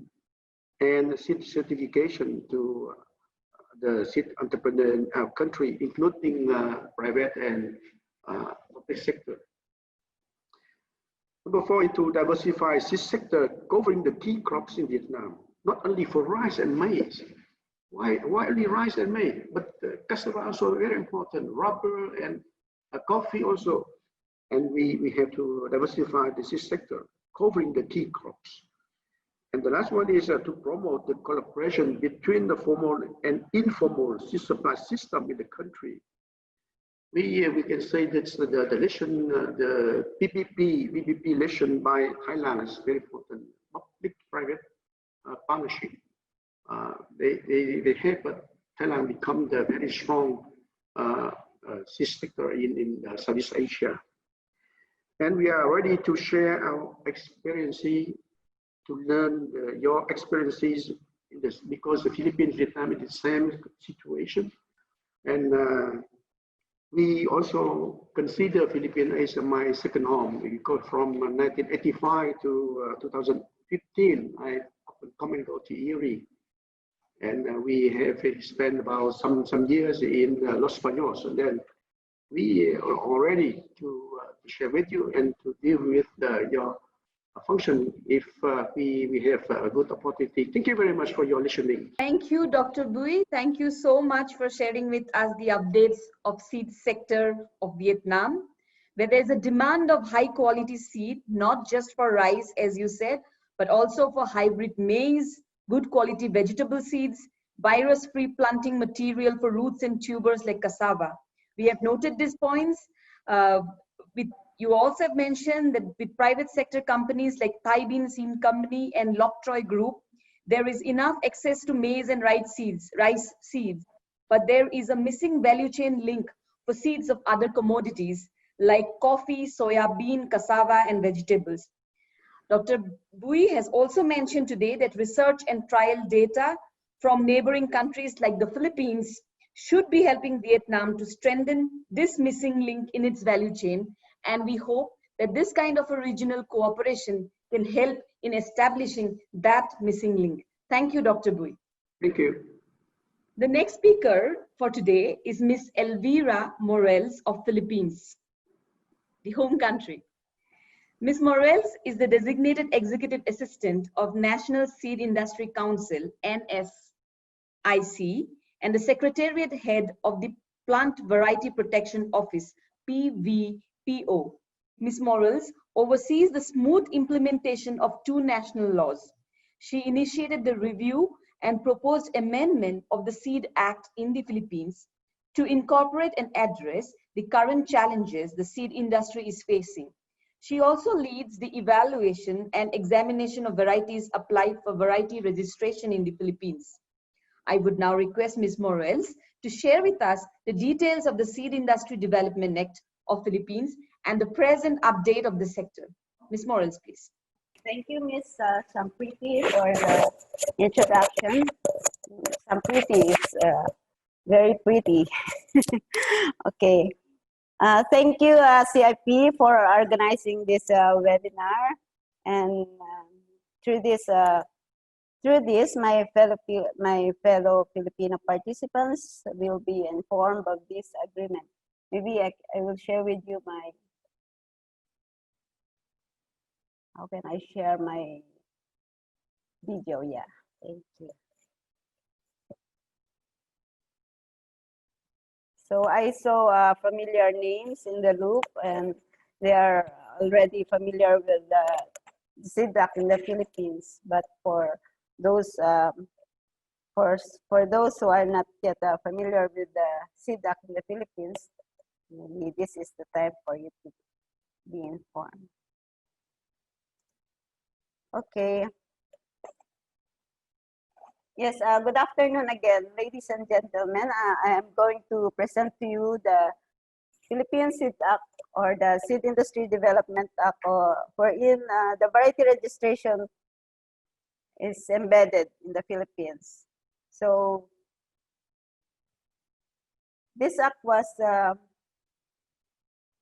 and seed certification to the seed entrepreneur country, including private and public sector. Number 4 is to diversify seed sector covering the key crops in Vietnam, not only for rice and maize. Why only rice and maize? But cassava also very important, rubber and coffee also. And we have to diversify the seed sector covering the key crops. And the last one is to promote the collaboration between the formal and informal seed supply system in the country. We can say that's the lesson, the PPP lesson by Thailand is very important. Public-private partnership. They help Thailand become the very strong seed sector in Southeast Asia. And we are ready to share our experience, to learn your experiences in this, because the Philippines, Vietnam is the same situation. And we also consider Philippines as my second home, because from 1985 to 2015, I come and go to Erie. And we have spent about some years in Los Baños, and then we are ready to share with you and to deal with your function if we have a good opportunity. Thank you very much for your listening. Thank you, Dr. Bui. Thank you so much for sharing with us the updates of seed sector of Vietnam, where there's a demand of high quality seed, not just for rice, as you said, but also for hybrid maize, good quality vegetable seeds, virus-free planting material for roots and tubers like cassava. We have noted these points. You also have mentioned that with private sector companies like Thai Bean Seed Company and Loktroy Group, there is enough access to maize and rice seeds, but there is a missing value chain link for seeds of other commodities like coffee, soya bean, cassava, and vegetables. Dr. Bui has also mentioned today that research and trial data from neighboring countries like the Philippines should be helping Vietnam to strengthen this missing link in its value chain. And we hope that this kind of a regional cooperation can help in establishing that missing link. Thank you, Dr. Bui. Thank you. The next speaker for today is Ms. Elvira Morales of Philippines, the home country. Ms. Morales is the designated executive assistant of National Seed Industry Council, NSIC, and the secretariat head of the Plant Variety Protection Office, PVPO. Ms. Morales oversees the smooth implementation of 2 national laws. She initiated the review and proposed amendment of the Seed Act in the Philippines to incorporate and address the current challenges the seed industry is facing. She also leads the evaluation and examination of varieties applied for variety registration in the Philippines. I would now request Ms. Morales to share with us the details of the Seed Industry Development Act of Philippines and the present update of the sector. Ms. Morales, please. Thank you, Ms. Sampriti, for the introduction. Sampriti is very pretty. Okay. Thank you, CIP, for organizing this webinar. And through this, my fellow Filipino participants will be informed of this agreement. Maybe I will share with you my. How can I share my video? Yeah, thank you. So I saw familiar names in the loop, and they are already familiar with SEDAC in the Philippines. But for those for those who are not yet familiar with the SEDAC in the Philippines, maybe this is the time for you to be informed. Okay. Yes, good afternoon again, ladies and gentlemen. I am going to present to you the Philippine Seed Act, or the Seed Industry Development Act, wherein the variety registration is embedded in the Philippines. So this act was the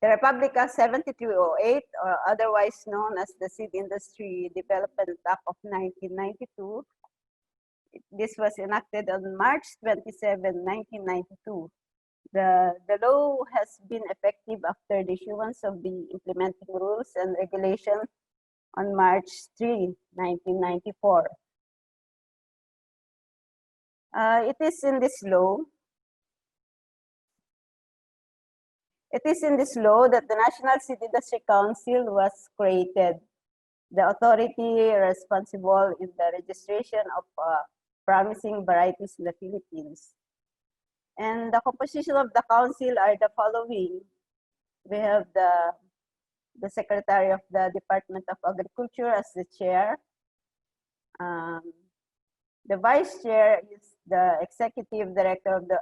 Republic Act 7308, or otherwise known as the Seed Industry Development Act of 1992. This was enacted on March 27, 1992. The law has been effective after the issuance of the implementing rules and regulations on March 3, 1994. It is in this law that the National Seed Industry Council was created, the authority responsible in the registration of promising varieties in the Philippines. And the composition of the council are the following. We have the Secretary of the Department of Agriculture as the chair. The vice chair is the executive director of the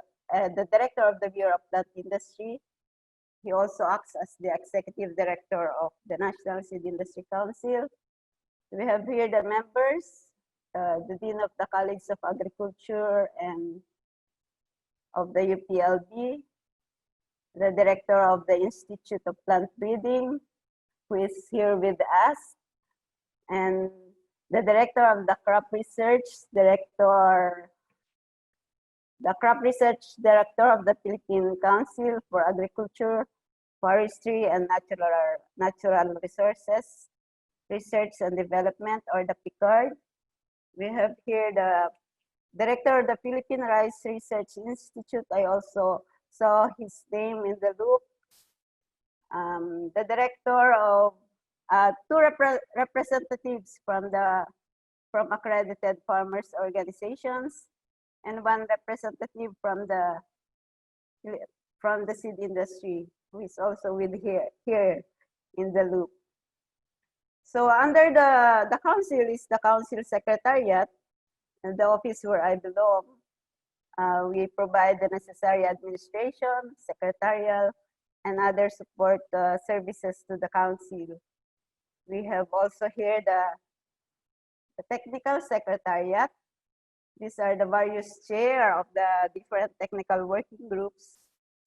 director of the Bureau of Plant Industry. He also acts as the executive director of the National Seed Industry Council. We have here the members, the Dean of the College of Agriculture and of the UPLB, the Director of the Institute of Plant Breeding, who is here with us, and the Director of the Crop Research Director, the Crop Research Director of the Philippine Council for Agriculture, Forestry, and Natural Resources, Research and Development, or the PICARD. We have here the Director of the Philippine Rice Research Institute. I also saw his name in the loop. The director of two representatives from accredited farmers organizations, and one representative from the seed industry, who is also with here in the loop. So under the council is the council secretariat, and the office where I belong. We provide the necessary administration, secretarial, and other support services to the council. We have also here the technical secretariat. These are the various chair of the different technical working groups.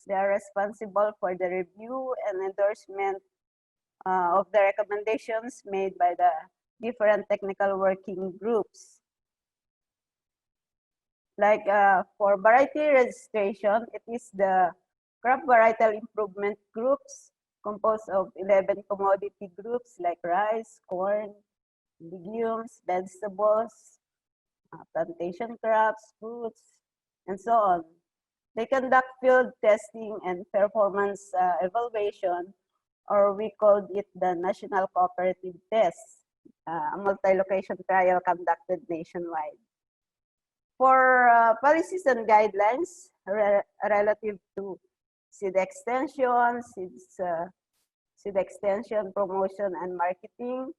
They are responsible for the review and endorsement of the recommendations made by the different technical working groups. Like for variety registration, it is the crop varietal improvement groups composed of 11 commodity groups like rice, corn, legumes, vegetables, plantation crops, fruits, and so on. They conduct field testing and performance evaluation, or we called it the National Cooperative Test, a multi-location trial conducted nationwide. For policies and guidelines relative to seed extension, seed extension, promotion and marketing,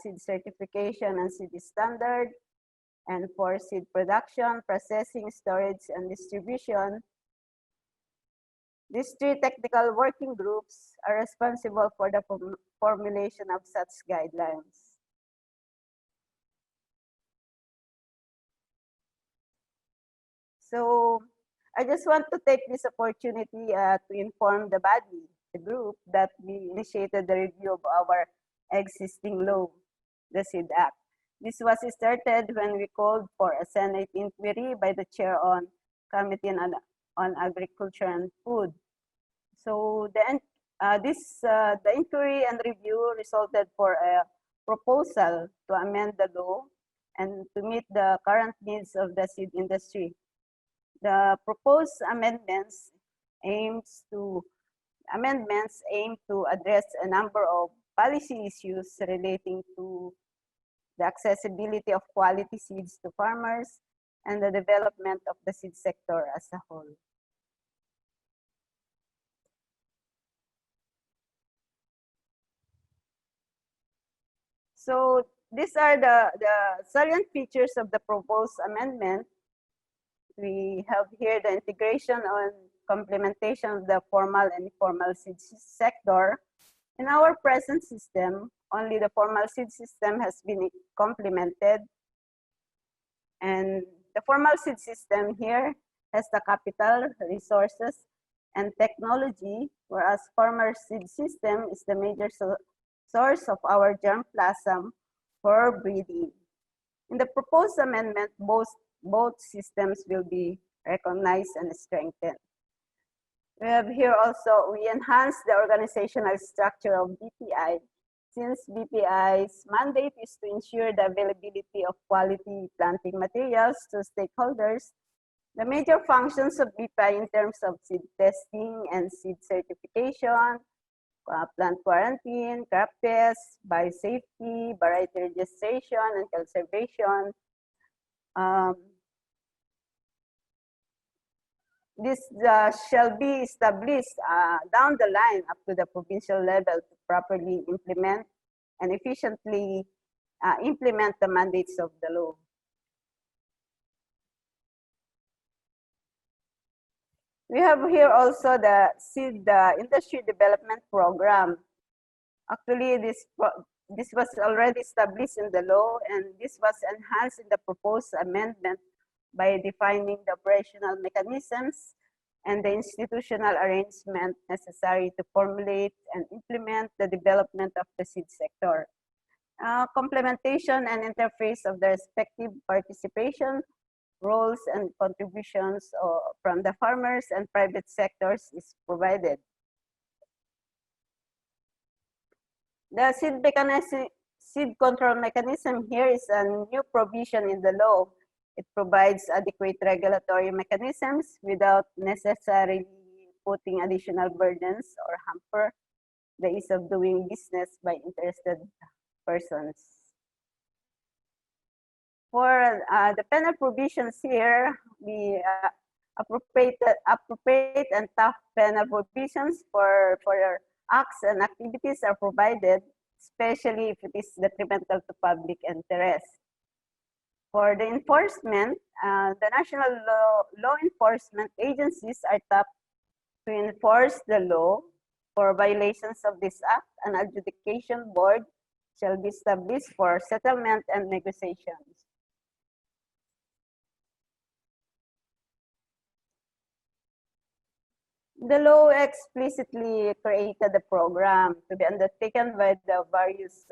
seed certification and seed standard, and for seed production, processing, storage, and distribution, these three technical working groups are responsible for the formulation of such guidelines. So I just want to take this opportunity to inform the body, the group, that we initiated the review of our existing law, the SEED Act. This was started when we called for a Senate inquiry by the chair on Committee on Agriculture and Food. So the inquiry and review resulted for a proposal to amend the law and to meet the current needs of the seed industry. The proposed amendments aim to address a number of policy issues relating to the accessibility of quality seeds to farmers and the development of the seed sector as a whole. So these are the salient features of the proposed amendment. We have here the integration on complementation of the formal and informal seed sector. In our present system, only the formal seed system has been complemented. And the formal seed system here has the capital, resources, and technology, whereas farmer seed system is the major source of our germplasm for breeding. In the proposed amendment, both systems will be recognized and strengthened. We have here also, we enhance the organizational structure of BPI, since BPI's mandate is to ensure the availability of quality planting materials to stakeholders. The major functions of BPI in terms of seed testing and seed certification, plant quarantine, crop tests, biosafety, variety registration, and conservation. This shall be established down the line up to the provincial level to properly implement and efficiently implement the mandates of the law. We have here also the seed industry development program. Actually, this was already established in the law, and this was enhanced in the proposed amendment by defining the operational mechanisms and the institutional arrangement necessary to formulate and implement the development of the seed sector. Complementation and interface of the respective participation, roles, and contributions from the farmers and private sectors is provided. The seed control mechanism here is a new provision in the law. It provides adequate regulatory mechanisms without necessarily putting additional burdens or hamper the ease of doing business by interested persons. For the penal provisions here, we appropriate and tough penal provisions for acts and activities are provided, especially if it is detrimental to public interest. For the enforcement, the national law enforcement agencies are tapped to enforce the law. For violations of this act, an adjudication board shall be established for settlement and negotiations. The law explicitly created the program to be undertaken by the various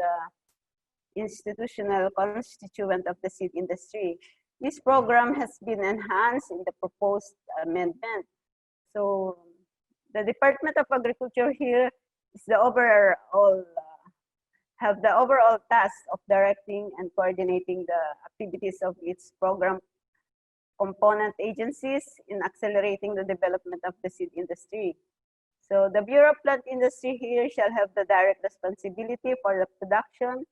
institutional constituent of the seed industry. This program has been enhanced in the proposed amendment. So the Department of Agriculture here is the overall, have the overall task of directing and coordinating the activities of its program component agencies in accelerating the development of the seed industry. So the Bureau of Plant Industry here shall have the direct responsibility for the production,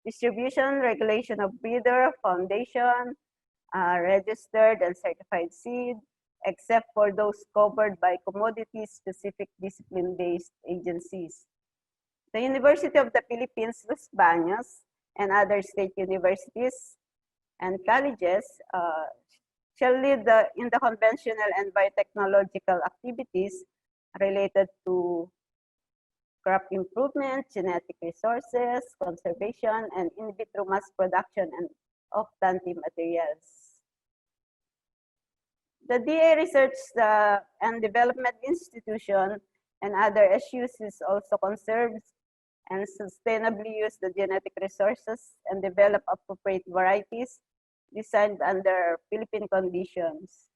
distribution, regulation of breeder, foundation, registered and certified seed, except for those covered by commodity-specific discipline-based agencies. The University of the Philippines, Los Baños, and other state universities and colleges shall lead in the conventional and biotechnological activities related to crop improvement, genetic resources, conservation, and in vitro mass production of planting materials. The DA Research and Development Institution and other issues is also conserves and sustainably use the genetic resources and develop appropriate varieties designed under Philippine conditions.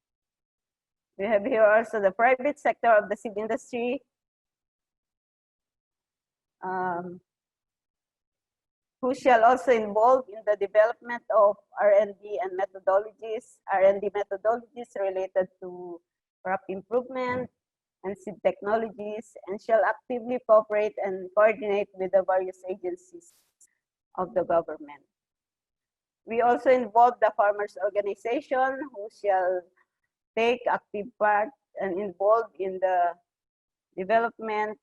We have here also the private sector of the seed industry, who shall also involve in the development of R&D and methodologies, R&D methodologies related to crop improvement, and seed technologies, and shall actively cooperate and coordinate with the various agencies of the government. We also involve the farmers' organization, who shall take active part and involved in the development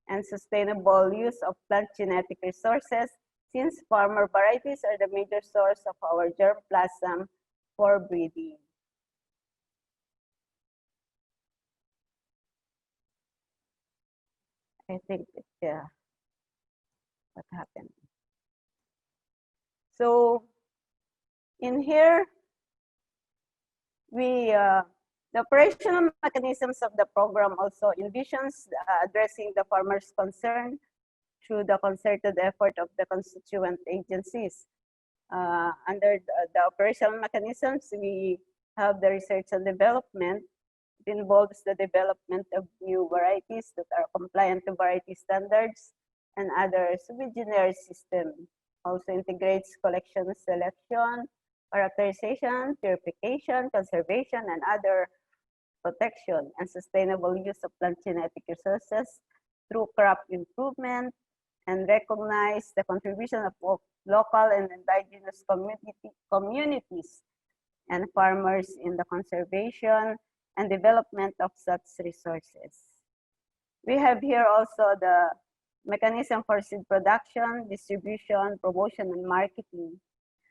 and sustainable use of plant genetic resources, since farmer varieties are the major source of our germplasm for breeding. I think what happened. So in here, the operational mechanisms of the program also envisions addressing the farmers' concern through the concerted effort of the constituent agencies. Under the operational mechanisms, we have the research and development. It involves the development of new varieties that are compliant to variety standards and other sub-generis system. Also integrates collection, selection, characterization, purification, conservation, and other protection and sustainable use of plant genetic resources through crop improvement, and recognize the contribution of local and indigenous communities and farmers in the conservation and development of such resources. We have here also the mechanism for seed production, distribution, promotion, and marketing.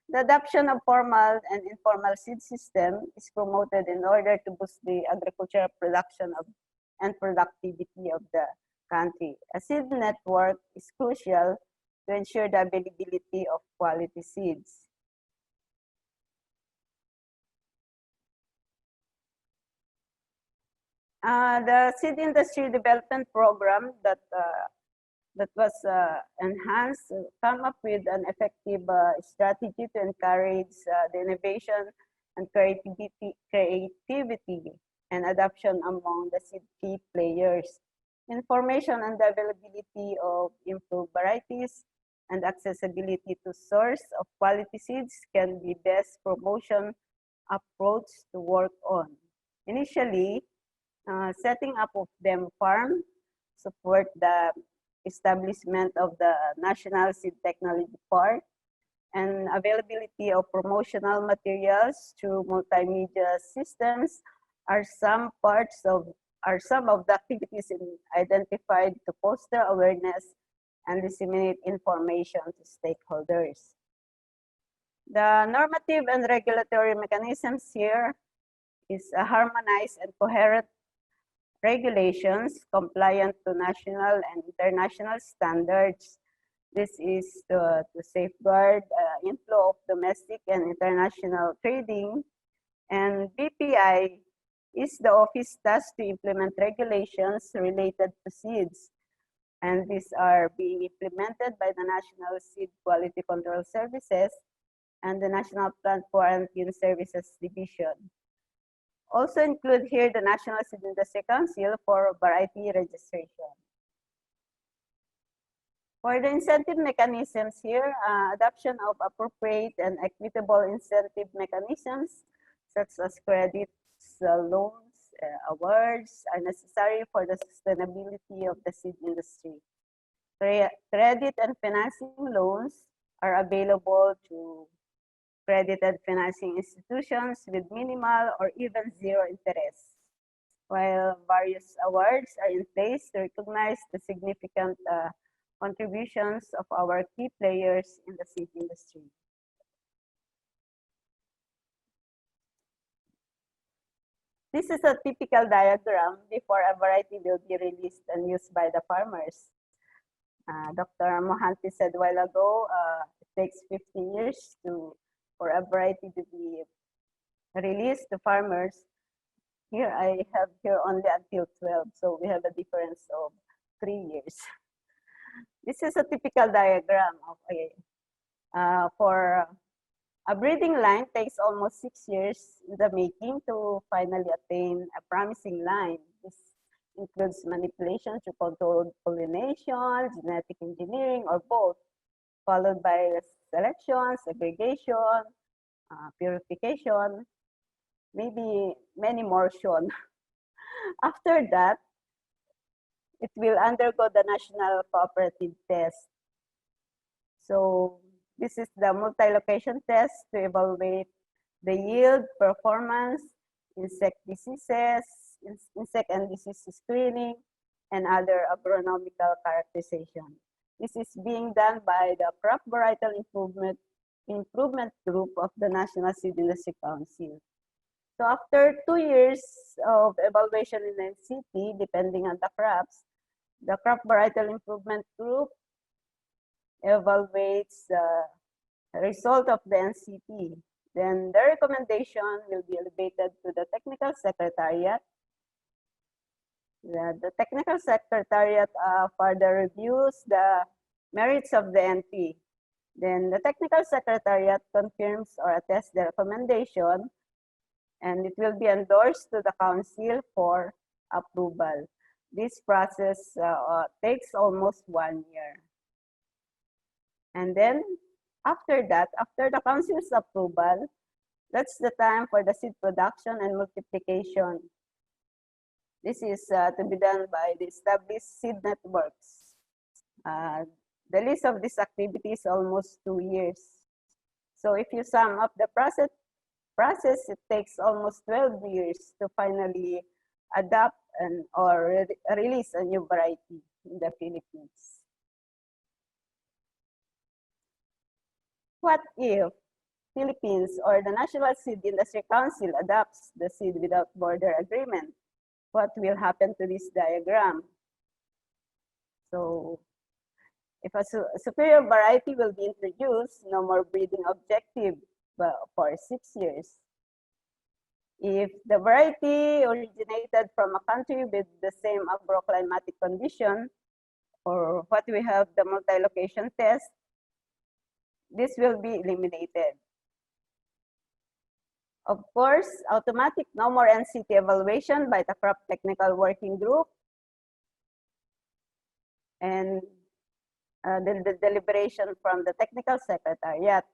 The adoption of formal and informal seed system is promoted in order to boost the agricultural production and productivity of the country. A seed network is crucial to ensure the availability of quality seeds. The seed industry development program that was enhanced come up with an effective strategy to encourage the innovation and creativity and adoption among the seed key players. Information on the availability of improved varieties and accessibility to source of quality seeds can be best promotion approach to work on. Initially, setting up of them farm support the establishment of the National Seed Technology Park, and availability of promotional materials through multimedia systems are some of the activities identified to foster awareness and disseminate information to stakeholders. The normative and regulatory mechanisms here is a harmonized and coherent regulations compliant to national and international standards. This is to safeguard inflow of domestic and international trading. And BPI is the office tasked to implement regulations related to seeds. And these are being implemented by the National Seed Quality Control Services and the National Plant Quarantine Services Division. Also include here the National Seed Industry Council for variety registration. For the incentive mechanisms here, adoption of appropriate and equitable incentive mechanisms such as credits, loans, awards are necessary for the sustainability of the seed industry. Credit and financing loans are available to credited financing institutions with minimal or even zero interest, while various awards are in place to recognize the significant contributions of our key players in the seed industry. This is a typical diagram before a variety will be released and used by the farmers. Dr. Mohanty said a while ago, it takes 15 years for a variety to be released to farmers. Here I have here only until 12, so we have a difference of 3 years. This is a typical diagram of for a breeding line takes almost 6 years in the making to finally attain a promising line. This includes manipulation to controlled pollination, genetic engineering, or both, followed by selection, segregation, purification, maybe many more shown. After that, it will undergo the national cooperative test. So this is the multi-location test to evaluate the yield, performance, insect diseases, insect and disease screening, and other agronomical characterization. This is being done by the crop varietal improvement group of the National Seed Industry Council. So after 2 years of evaluation in NCT, depending on the crops, the crop varietal improvement group evaluates the result of the NCT. Then the recommendation will be elevated to the technical secretariat. The technical secretariat further reviews the merits of the NP. Then the technical secretariat confirms or attests the recommendation, and it will be endorsed to the council for approval. This process takes almost 1 year. And then after that, after the council's approval, that's the time for the seed production and multiplication. This is to be done by the established seed networks. The list of this activity is almost 2 years. So if you sum up the process, it takes almost 12 years to finally adopt or release a new variety in the Philippines. What if Philippines or the National Seed Industry Council adopts the Seed Without Border Agreement? What will happen to this diagram? So if a superior variety will be introduced, no more breeding objective for 6 years. If the variety originated from a country with the same agroclimatic condition, or what we have the multi-location test, this will be eliminated. Of course, automatic no more NCT evaluation by the crop technical working group, and the deliberation from the technical secretariat.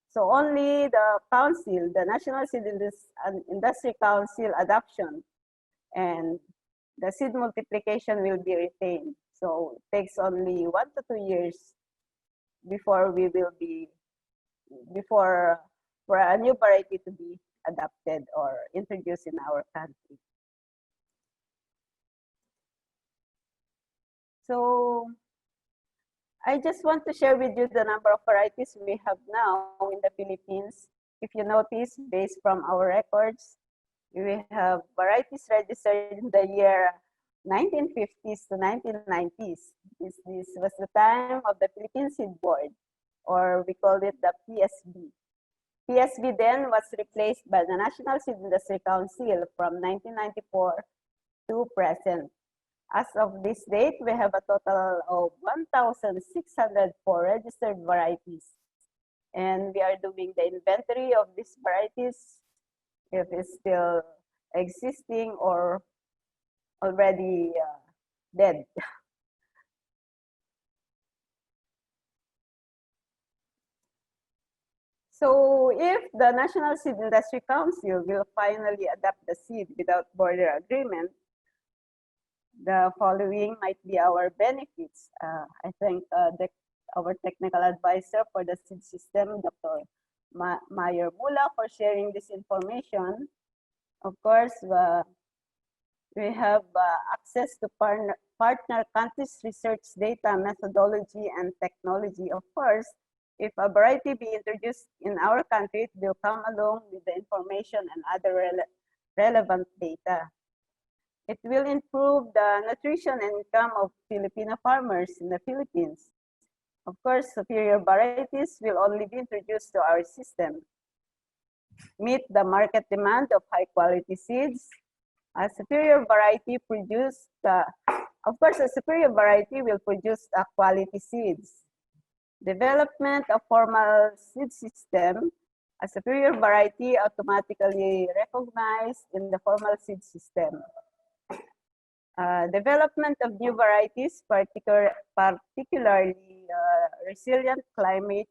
So only the council, the National Seed Industry Council adoption and the seed multiplication will be retained. So it takes only 1 to 2 years before we will be, for a new variety to be adopted or introduced in our country. So I just want to share with you the number of varieties we have now in the Philippines. If you notice, based from our records, we have varieties registered in the year 1950s to 1990s. This was the time of the Philippine Seed Board, or we call it the PSB. PSB then was replaced by the National Seed Industry Council from 1994 to present. As of this date, we have a total of 1,604 registered varieties. And we are doing the inventory of these varieties, if it's still existing or already dead. So if the National Seed Industry Council will finally adopt the seed without border agreement, the following might be our benefits. I thank our technical advisor for the seed system, Dr. Mayer Mula, for sharing this information. Of course, we have access to partner countries' research data, methodology, and technology. Of course, if a variety be introduced in our country, it will come along with the information and other relevant data. It will improve the nutrition and income of Filipino farmers in the Philippines. Of course, superior varieties will only be introduced to our system. Meet the market demand of high quality seeds. A superior variety produced, of course, a superior variety will produce quality seeds. Development of formal seed system. A superior variety automatically recognized in the formal seed system. Development of new varieties, particularly resilient climate,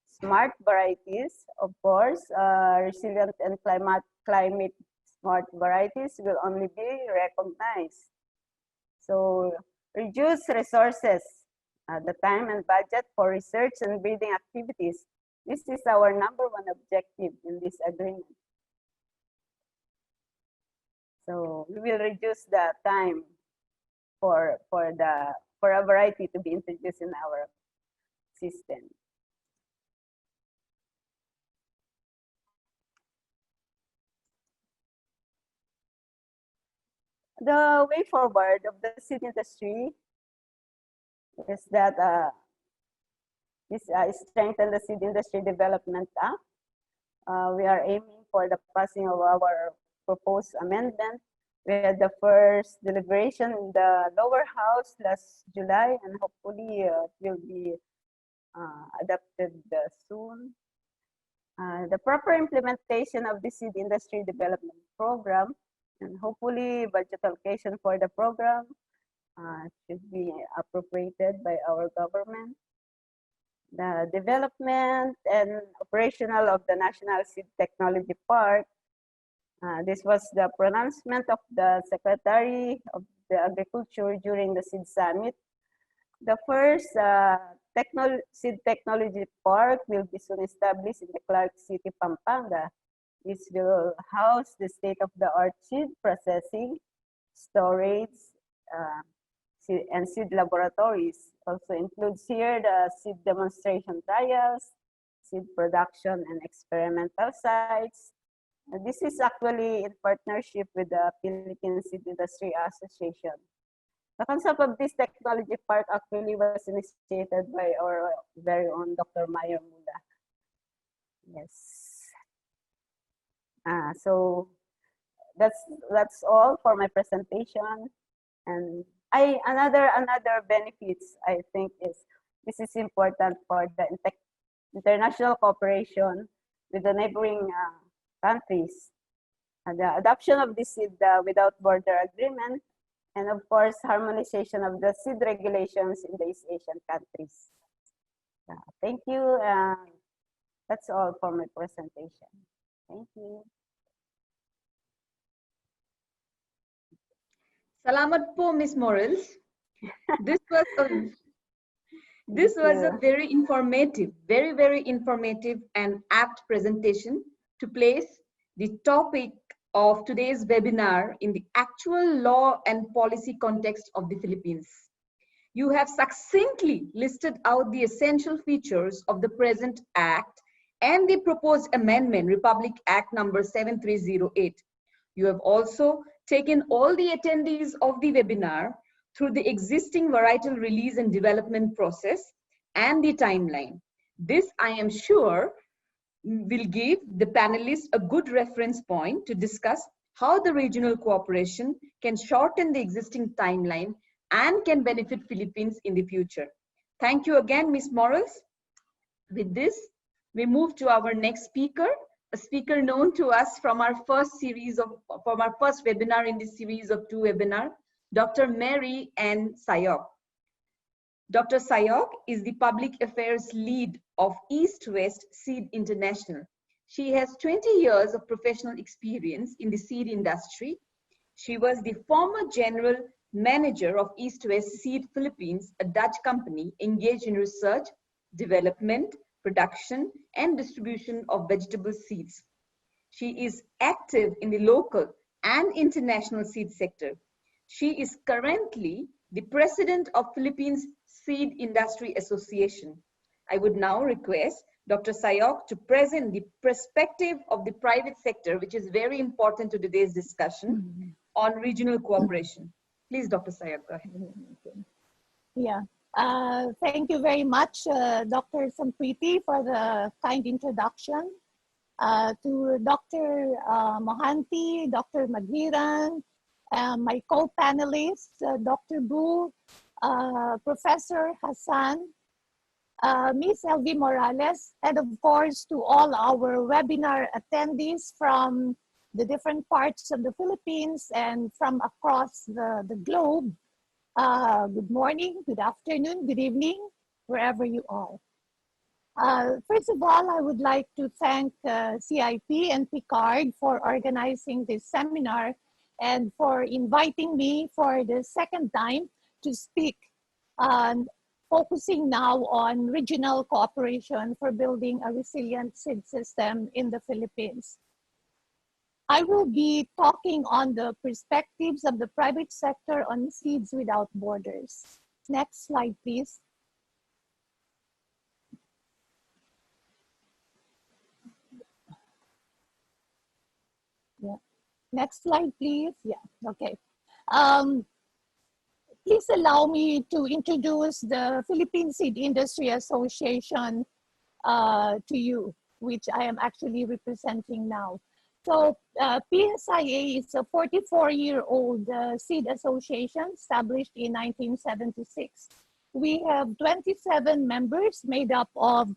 smart varieties, of course, resilient and climate smart varieties will only be recognized. So reduce resources, the time and budget for research and breeding activities. This is our #1 objective in this agreement. So we will reduce the time for a variety to be introduced in our system. The way forward of the seed industry is that strengthen the Seed Industry Development Act. We are aiming for the passing of our proposed amendment. We had the first deliberation in the lower house last July, and hopefully it will be adopted soon. The proper implementation of the Seed Industry Development Program, and hopefully budget allocation for the program should be appropriated by our government. The development and operational of the National Seed Technology Park. This was the pronouncement of the Secretary of the Agriculture during the Seed Summit. The first Seed Technology Park will be soon established in the Clark City, Pampanga. This will house the state-of-the-art seed processing, storage, and seed laboratories. Also includes here the seed demonstration trials, seed production and experimental sites. And this is actually in partnership with the Philippine Seed Industry Association. The concept of this technology park actually was initiated by our very own Dr. Mayer Mula. Yes. So that's all for my presentation. And another benefits I think is this is important for the international cooperation with the neighboring countries. And the adoption of this seed without border agreement, and of course harmonization of the seed regulations in the East Asian countries. Thank you. That's all for my presentation. Thank you. Salamat po, Ms. Morales. This was a very informative, very informative and apt presentation to place the topic of today's webinar in the actual law and policy context of the Philippines. You have succinctly listed out the essential features of the present Act and the proposed amendment, Republic Act number 7308. You have also taken all the attendees of the webinar through the existing varietal release and development process and the timeline. This, I am sure, will give the panelists a good reference point to discuss how the regional cooperation can shorten the existing timeline and can benefit Philippines in the future. Thank you again, Ms. Morales. With this, we move to our next speaker, a speaker known to us from our first webinar in this series of 2 webinars, Dr. Mary N. Sayok. Dr. Sayok is the public affairs lead of East West Seed International. She has 20 years of professional experience in the seed industry. She was the former general manager of East West Seed Philippines, a Dutch company engaged in research, development, production, and distribution of vegetable seeds. She is active in the local and international seed sector. She is currently the president of Philippines Seed Industry Association. I would now request Dr. Sayok to present the perspective of the private sector, which is very important to today's discussion on regional cooperation. Please, Dr. Sayok, go ahead. Yeah. Thank you very much, Dr. Sampriti, for the kind introduction. To Dr. Mohanty, Dr. Maghiran, my co-panelists, Dr. Bu, Professor Hassan, Ms. Elvie Morales, and of course to all our webinar attendees from the different parts of the Philippines and from across the globe. Good morning, good afternoon, good evening, wherever you are. First of all, I would like to thank CIP and Picard for organizing this seminar and for inviting me for the second time to speak, focusing now on regional cooperation for building a resilient seed system in the Philippines. I will be talking on the perspectives of the private sector on seeds without borders. Next slide, please. Yeah. Next slide, please. Yeah, okay. Please allow me to introduce the Philippine Seed Industry Association to you, which I am actually representing now. So PSIA is a 44-year-old seed association established in 1976. We have 27 members made up of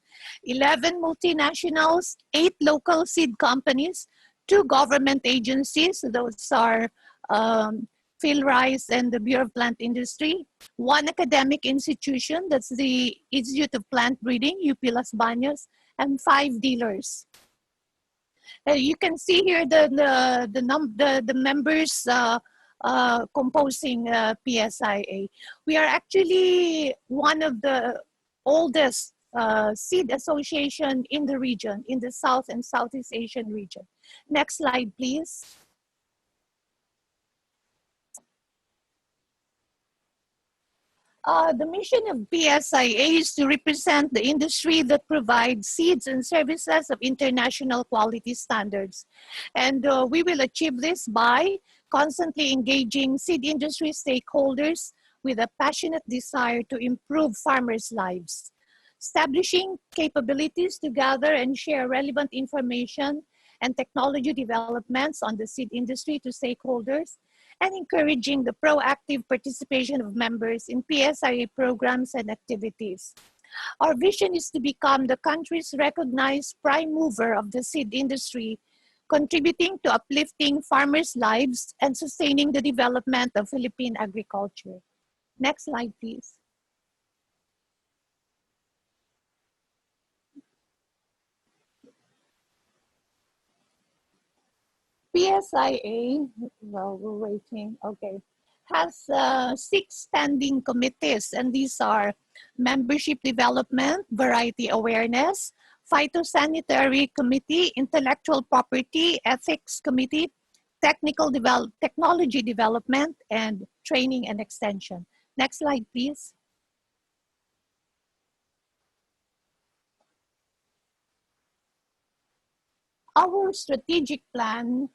11 multinationals, 8 local seed companies, 2 government agencies, those are PhilRice and the Bureau of Plant Industry, 1 academic institution, that's the Institute of Plant Breeding, UP Las Bañas, and 5 dealers. You can see here the members composing PSIA. We are actually one of the oldest seed association in the region, in the South and Southeast Asian region. Next slide, please. The mission of PSIA is to represent the industry that provides seeds and services of international quality standards. And we will achieve this by constantly engaging seed industry stakeholders with a passionate desire to improve farmers' lives, establishing capabilities to gather and share relevant information and technology developments on the seed industry to stakeholders, and encouraging the proactive participation of members in PSIA programs and activities. Our vision is to become the country's recognized prime mover of the seed industry, contributing to uplifting farmers' lives and sustaining the development of Philippine agriculture. Next slide, please. PSIA, well, we're waiting, okay, has 6 standing committees, and these are membership development, variety awareness, phytosanitary committee, intellectual property, ethics committee, technology development, and training and extension. Next slide, please. Our strategic plan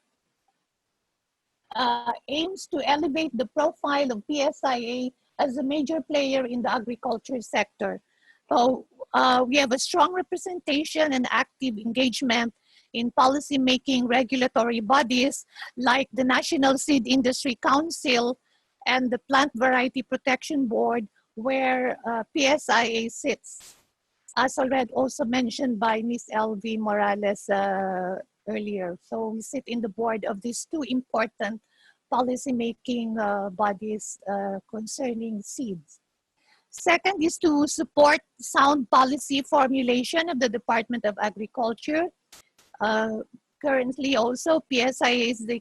aims to elevate the profile of PSIA as a major player in the agriculture sector. We have a strong representation and active engagement in policy-making regulatory bodies like the National Seed Industry Council and the Plant Variety Protection Board, where PSIA sits, as already also mentioned by Ms. L.V. Morales earlier. So we sit in the board of these 2 important policy-making bodies concerning seeds. Second is to support sound policy formulation of the Department of Agriculture. Currently also, PSIA is the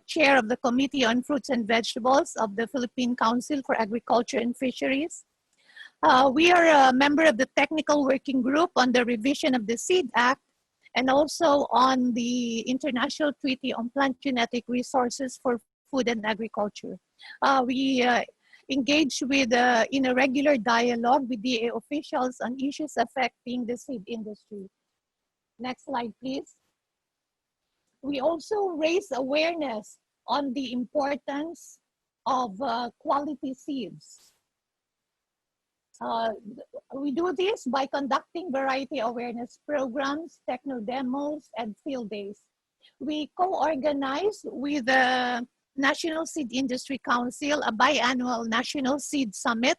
chair of the Committee on Fruits and Vegetables of the Philippine Council for Agriculture and Fisheries. We are a member of the Technical Working Group on the revision of the Seed Act and also on the International Treaty on Plant Genetic Resources for Food and Agriculture. We engage with, in a regular dialogue with DA officials on issues affecting the seed industry. Next slide, please. We also raise awareness on the importance of quality seeds. We do this by conducting variety awareness programs, techno demos, and field days. We co-organize with the National Seed Industry Council a biannual National Seed Summit.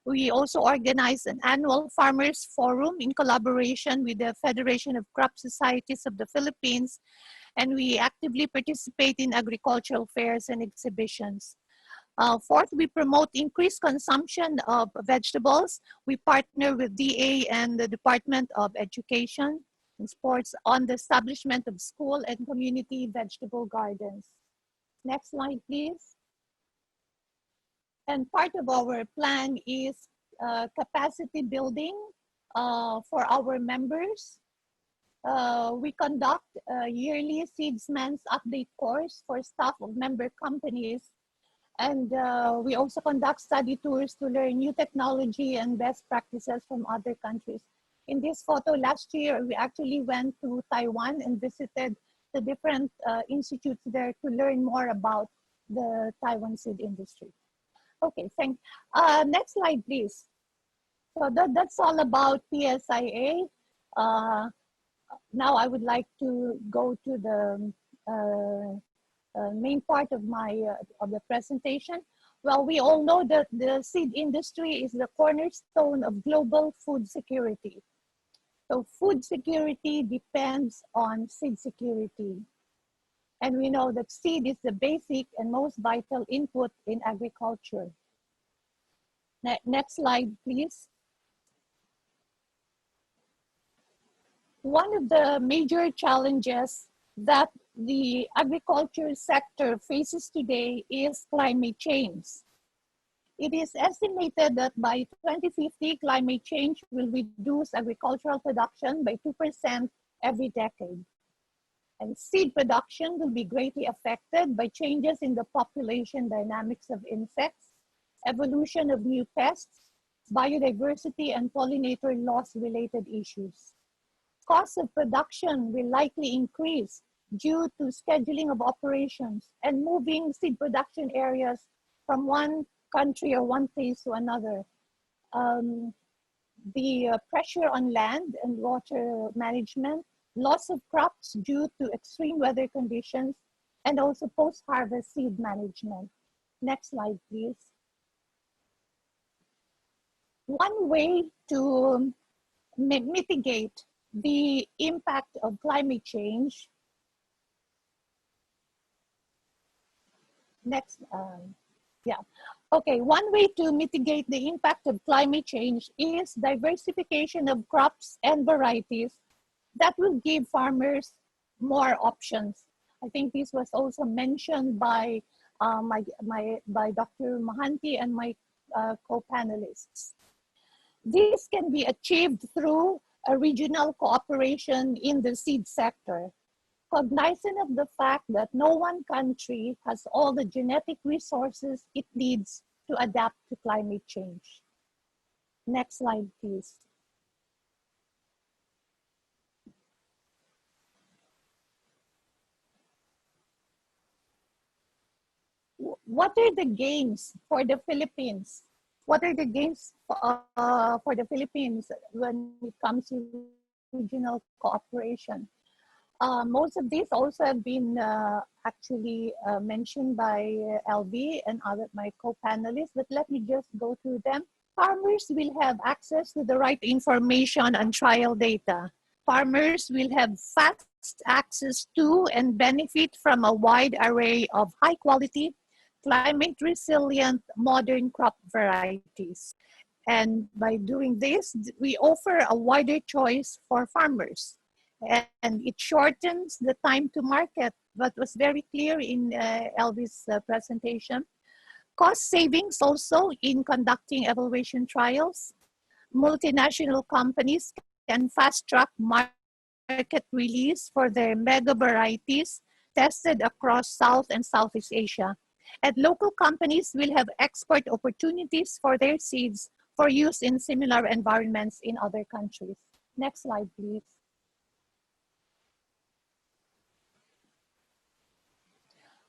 We also organize an annual Farmers Forum in collaboration with the Federation of Crop Societies of the Philippines, and we actively participate in agricultural fairs and exhibitions. Fourth, we promote increased consumption of vegetables. We partner with DA and the Department of Education and Sports on the establishment of school and community vegetable gardens. Next slide, please. And part of our plan is capacity building for our members. We conduct a yearly Seedsman's Update course for staff of member companies. And we also conduct study tours to learn new technology and best practices from other countries. In this photo, last year, we actually went to Taiwan and visited the different institutes there to learn more about the Taiwan seed industry. Okay, thanks. Next slide, please. So that's all about PSIA. Now I would like to go to the main part of the presentation. Well, we all know that the seed industry is the cornerstone of global food security. So food security depends on seed security. And we know that seed is the basic and most vital input in agriculture. Next slide, please. One of the major challenges that the agriculture sector faces today is climate change. It is estimated that by 2050, climate change will reduce agricultural production by 2% every decade. And seed production will be greatly affected by changes in the population dynamics of insects, evolution of new pests, biodiversity, and pollinator loss-related issues. Costs of production will likely increase due to scheduling of operations and moving seed production areas from one country or one place to another. The pressure on land and water management, loss of crops due to extreme weather conditions, and also post-harvest seed management. Next slide, please. One way to mitigate the impact of climate change. Next, one way to mitigate the impact of climate change is diversification of crops and varieties that will give farmers more options. I think this was also mentioned by by Dr. Mohanty and my co-panelists. This can be achieved through a regional cooperation in the seed sector, cognizant of the fact that no one country has all the genetic resources it needs to adapt to climate change. Next slide, please. What are the gains for the Philippines? What are the gains for the Philippines when it comes to regional cooperation? Most of these also have been actually mentioned by LV and my co-panelists, but let me just go through them. Farmers will have access to the right information and trial data. Farmers will have fast access to and benefit from a wide array of high quality, climate resilient, modern crop varieties. And by doing this, we offer a wider choice for farmers. And it shortens the time to market, but was very clear in Elvis' presentation. Cost savings also in conducting evaluation trials. Multinational companies can fast-track market release for their mega varieties tested across South and Southeast Asia. And local companies will have export opportunities for their seeds for use in similar environments in other countries. Next slide, please.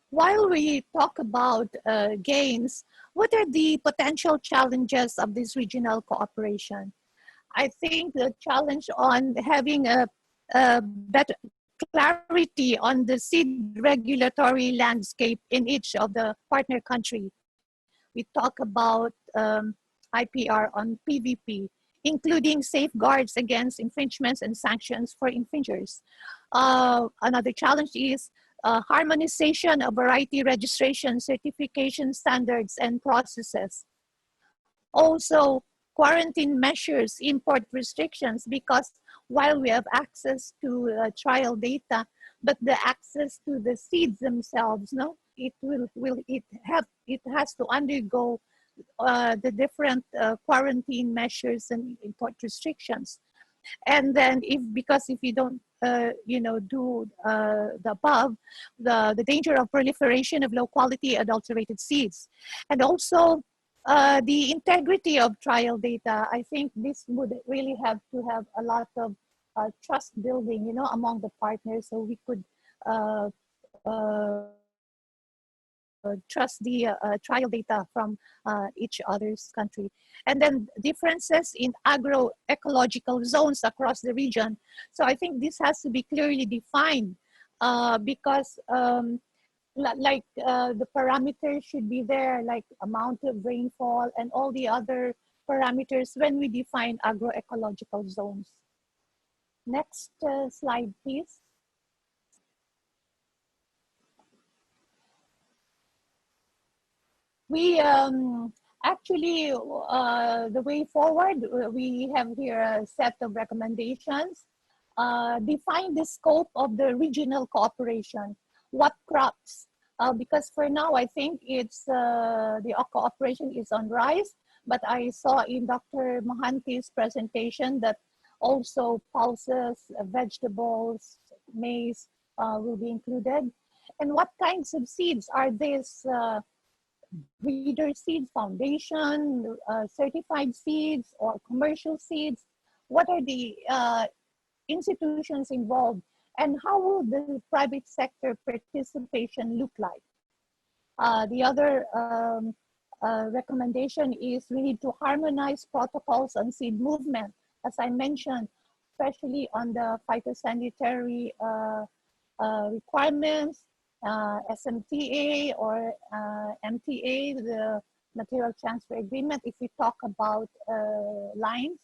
While we talk about gains, what are the potential challenges of this regional cooperation? I think the challenge on having a better clarity on the seed regulatory landscape in each of the partner countries. We talk about IPR on PVP, including safeguards against infringements and sanctions for infringers. Another challenge is harmonization of variety registration, certification standards, and processes. Also, quarantine measures, import restrictions, because while we have access to trial data, but the access to the seeds themselves, no, it has to undergo the different quarantine measures and import restrictions. And then because if you don't do the above, the danger of proliferation of low quality adulterated seeds. And also the integrity of trial data. I think this would really have to have a lot of trust building, among the partners, so we could trust the trial data from each other's country. And then differences in agroecological zones across the region. So I think this has to be clearly defined because the parameters should be there, like amount of rainfall and all the other parameters when we define agroecological zones. Next slide, please. We actually, the way forward, we have here a set of recommendations. Define the scope of the regional cooperation. What crops? Because for now, I think it's the cooperation is on rice, but I saw in Dr. Mohanty's presentation that also pulses, vegetables, maize will be included. And what kinds of seeds are these? Breeder seeds, foundation, certified seeds, or commercial seeds? What are the institutions involved, and how will the private sector participation look like? The other recommendation is we need to harmonize protocols on seed movement, as I mentioned, especially on the phytosanitary requirements, SMTA or MTA, the material transfer agreement, if we talk about lines.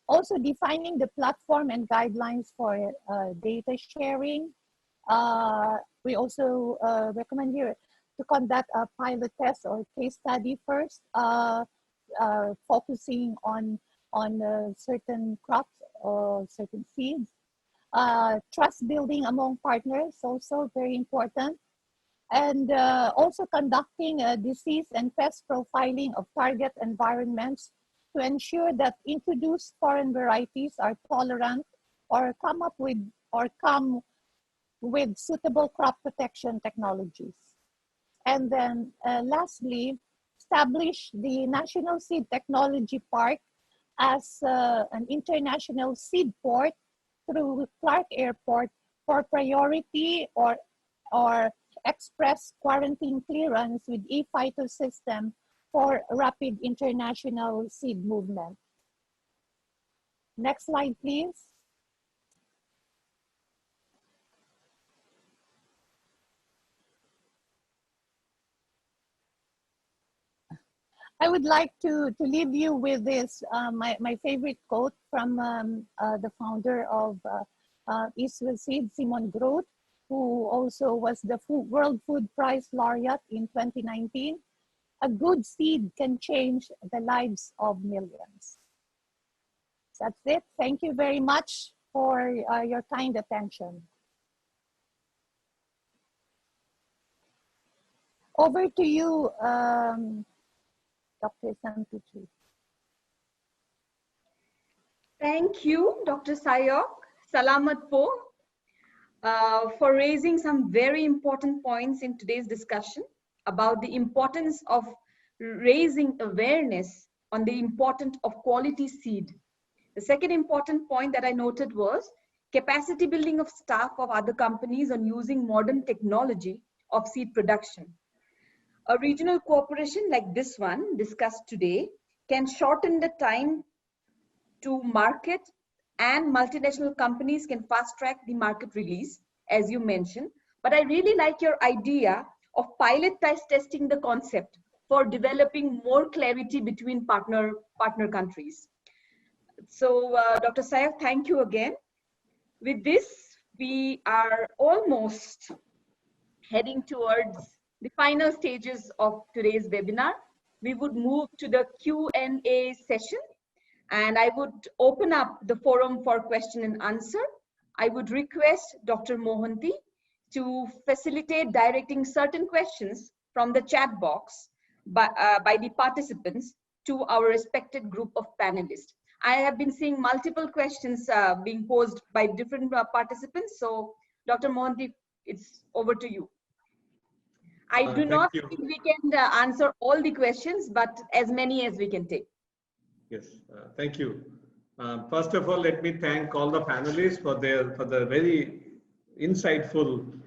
Also defining the platform and guidelines for data sharing. We also recommend here to conduct a pilot test or case study first, focusing on certain crops or certain seeds. Trust building among partners, also very important. And also conducting a disease and pest profiling of target environments to ensure that introduced foreign varieties are tolerant or come with suitable crop protection technologies. And then lastly, establish the National Seed Technology Park as an international seed port through Clark Airport for priority or express quarantine clearance with e-phyto system for rapid international seed movement. Next slide, please. I would like to leave you with this, my favorite quote from the founder of East West Seed, Simon Groot, who also was the World Food Prize laureate in 2019. A good seed can change the lives of millions. That's it. Thank you very much for your kind attention. Over to you, Dr. Santucci. Thank you, Dr. Sayok. Salamat po, for raising some very important points in today's discussion about the importance of raising awareness on the importance of quality seed. The second important point that I noted was capacity building of staff of other companies on using modern technology of seed production. A regional cooperation like this one discussed today can shorten the time to market, and multinational companies can fast track the market release, as you mentioned. But I really like your idea of pilot testing the concept for developing more clarity between partner countries. So Dr. Sayok, thank you again. With this, we are almost heading towards the final stages of today's webinar. We would move to the Q&A session, and I would open up the forum for question and answer. I would request Dr. Mohanty to facilitate directing certain questions from the chat box by the participants to our respected group of panelists. I have been seeing multiple questions being posed by different participants. So Dr. Mohanty, it's over to you. I do not think we can answer all the questions, but as many as we can take. Yes, thank you. First of all, let me thank all the panelists for the very insightful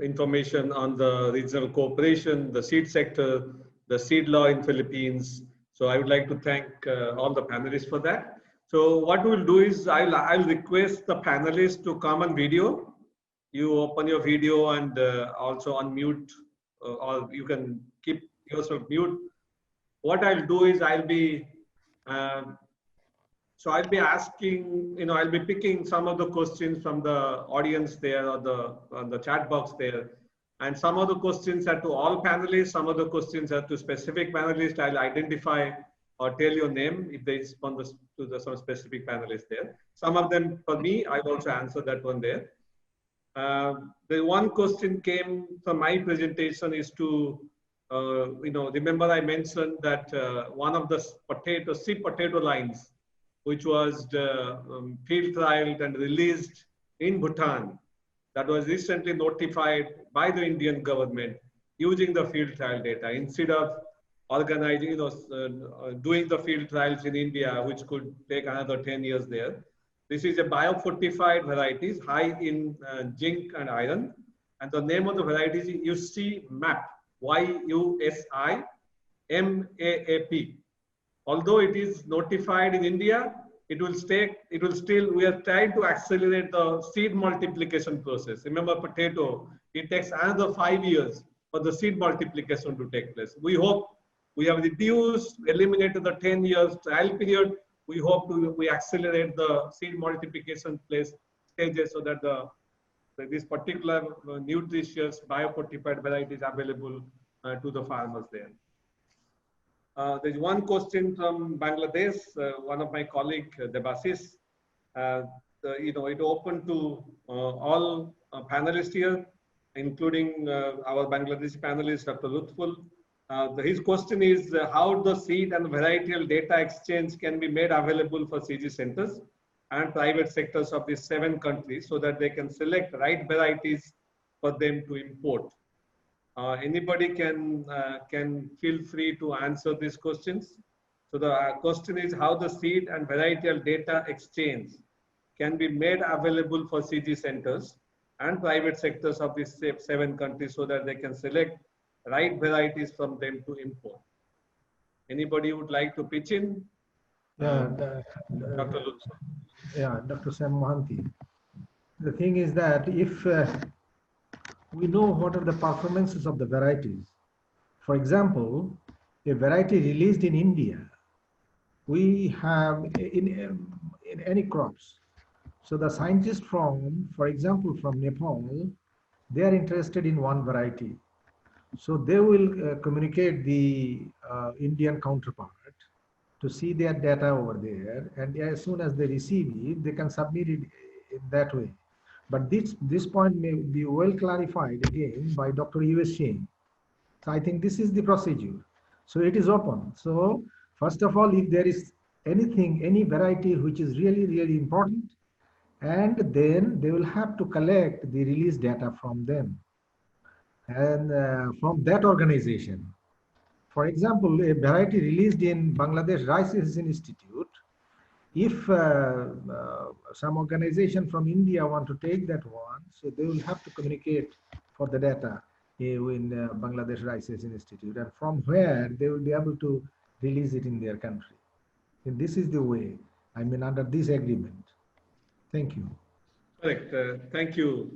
information on the regional cooperation, the seed sector, the seed law in Philippines. So I would like to thank all the panelists for that. So what we'll do is I'll request the panelists to come on video. You open your video and also unmute, or you can keep yourself mute. What I'll do is I'll be asking, I'll be picking some of the questions from the audience there or the chat box there. And some of the questions are to all panelists, some of the questions are to specific panelists. I'll identify or tell your name if they respond to some specific panelists there. Some of them for me, I've also answered that one there. The one question came from my presentation is to, remember I mentioned that one of the seed potato lines, which was field trialed and released in Bhutan, that was recently notified by the Indian government using the field trial data instead of organizing, doing the field trials in India, which could take another 10 years there. This is a biofortified varieties high in zinc and iron. And the name of the variety is USIMAP, YUSIMAAP. Although it is notified in India, we are trying to accelerate the seed multiplication process. Remember potato, it takes another 5 years for the seed multiplication to take place. We hope we have eliminated the 10 years trial period. We hope we accelerate the seed multiplication stages so that this particular nutritious biofortified variety is available to the farmers there. There's one question from Bangladesh, one of my colleague, Debasis. It opened to all panelists here, including our Bangladeshi panelist, Dr. Lutful. His question is how the seed and varietal data exchange can be made available for CG centers and private sectors of these 7 countries so that they can select right varieties for them to import. Anybody can feel free to answer these questions. So the question is how the seed and varietal data exchange can be made available for CG centers and private sectors of these 7 countries so that they can select right varieties from them to import. Anybody would like to pitch in? Yeah, Dr. Lutz. Yeah, Dr. Sam Mohanty. The thing is that if we know what are the performances of the varieties, for example, a variety released in India, we have in any crops. So the scientists from, for example, from Nepal, they are interested in one variety. So they will communicate the Indian counterpart to see their data over there, and as soon as they receive it, they can submit it in that way. But this point may be well clarified again by Dr. U.S. Singh. So I think this is the procedure. So it is open. So first of all, if there is any variety which is really, really important, and then they will have to collect the release data from them and from that organization. For example, a variety released in Bangladesh Rice Institute, if some organization from India want to take that one, so they will have to communicate for the data in Bangladesh Rice Institute, and from where they will be able to release it in their country. And this is the way, I mean, under this agreement. Thank you. Correct. Thank you.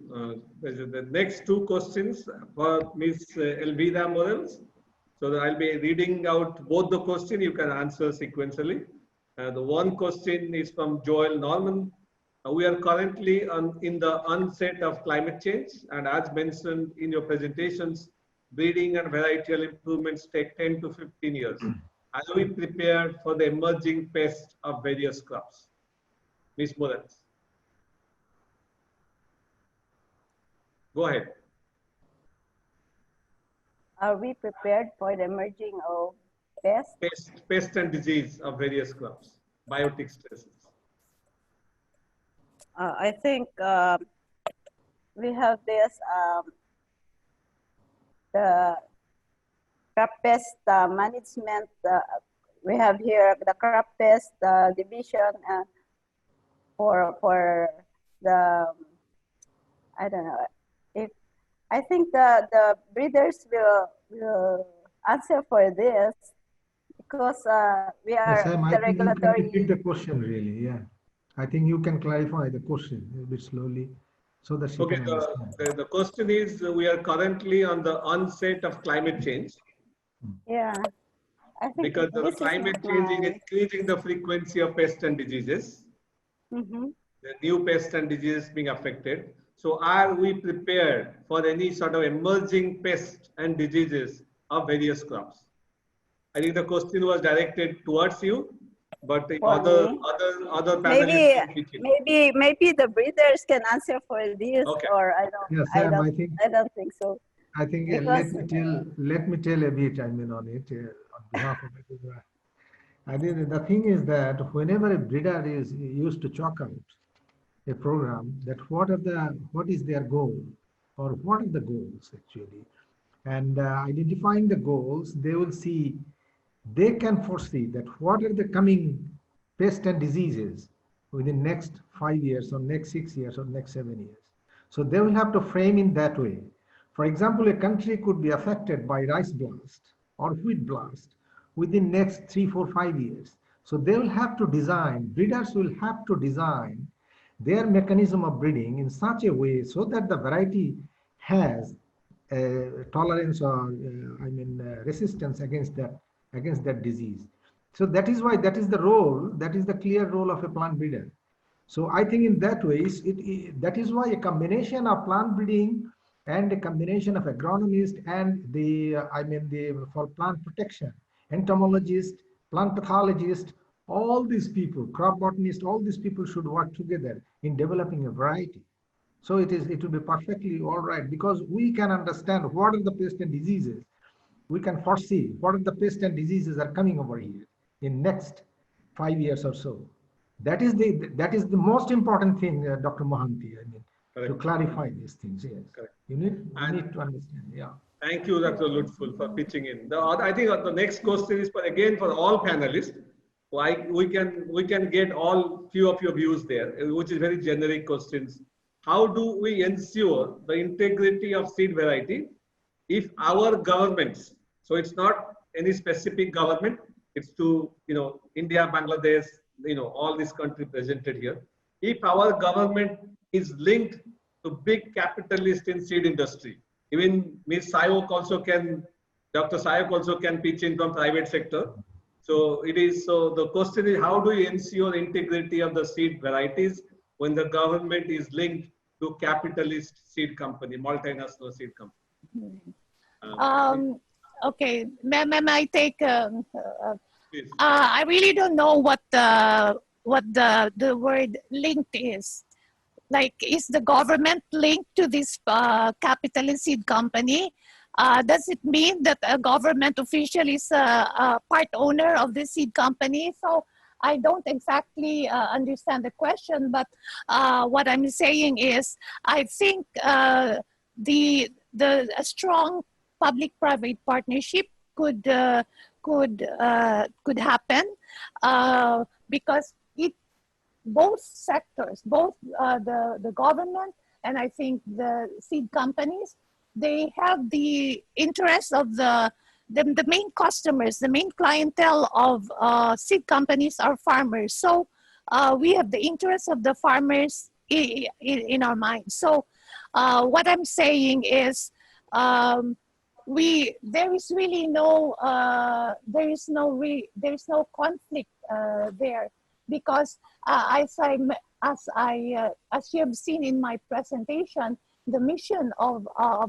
The next 2 questions for Ms. Elvira Morales. So I'll be reading out both the questions. You can answer sequentially. The one question is from Joel Norman. we are currently in the onset of climate change, and as mentioned in your presentations, breeding and varietal improvements take 10 to 15 years. Are we prepared for the emerging pests of various crops? Ms. Morales. Go ahead. Are we prepared for the emerging of pests? Pest and disease of various crops, biotic stresses. I think we have this, the crop pest management. We have here the crop pest division for the, I don't know, if I think the breeders will answer for this, because we are Sam, I the think you can regulatory. repeat the question really, yeah. I think you can clarify the question a bit slowly so that she Okay, can understand. the question is, we are currently on the onset of climate change. Yeah, I think Because the this climate is change is increasing the frequency of pests and diseases. Mm-hmm. The new pests and diseases being affected. So are we prepared for any sort of emerging pests and diseases of various crops? I think the question was directed towards you, but the other panelists can pitch in. Maybe the breeders can answer for this, Okay. or I don't. Yeah, Sam, I don't think so. I think Because, let me tell a bit. I mean, on it on behalf of everyone. I think the thing is that whenever a breeder is used to chalk out a program, that what is their goal, or what are the goals actually, and identifying the goals, they will see, they can foresee that what are the coming pests and diseases within next 5 years or next 6 years or next 7 years. So they will have to frame in that way. For example, a country could be affected by rice blast or wheat blast within next 3, 4, 5 years. So they will have to design, breeders will have to design their mechanism of breeding in such a way so that the variety has tolerance or resistance against that disease. So that is why that is the role, that is the clear role of a plant breeder. So I think in that way, that is why a combination of plant breeding and a combination of agronomist and for plant protection, entomologist, plant pathologist, all these people, crop botanist, all these people should work together in developing a variety. So it will be perfectly all right, because we can understand what are the pests and diseases. We can foresee what are the pests and diseases are coming over here in next 5 years or so. That is the most important thing, Dr. Mohanty. To clarify these things. Yes, correct. You need to understand. Yeah. Thank you, Dr. Lutful, for pitching in. I think the next question is for all panelists. We can get all few of your views there, which is very generic questions. How do we ensure the integrity of seed variety if our governments, so it's not any specific government, it's to India, Bangladesh, all this country presented here. If our government is linked to big capitalists in seed industry, even Ms. Sayok also can, Dr. Sayok also can pitch in from private sector. So the question is, how do you ensure integrity of the seed varieties when the government is linked to capitalist seed company, multinational seed company? Okay, may I take? I really don't know what the word linked is. Like, is the government linked to this capitalist seed company? Does it mean that a government official is a part owner of the seed company? So I don't exactly understand the question, but what I'm saying is, I think a strong public-private partnership could happen because both sectors, both the government and I think the seed companies, they have the interest of the main customers, the main clientele of seed companies are farmers. So we have the interest of the farmers in our minds. So what I'm saying is, there is really no conflict there. because as you have seen in my presentation, the mission of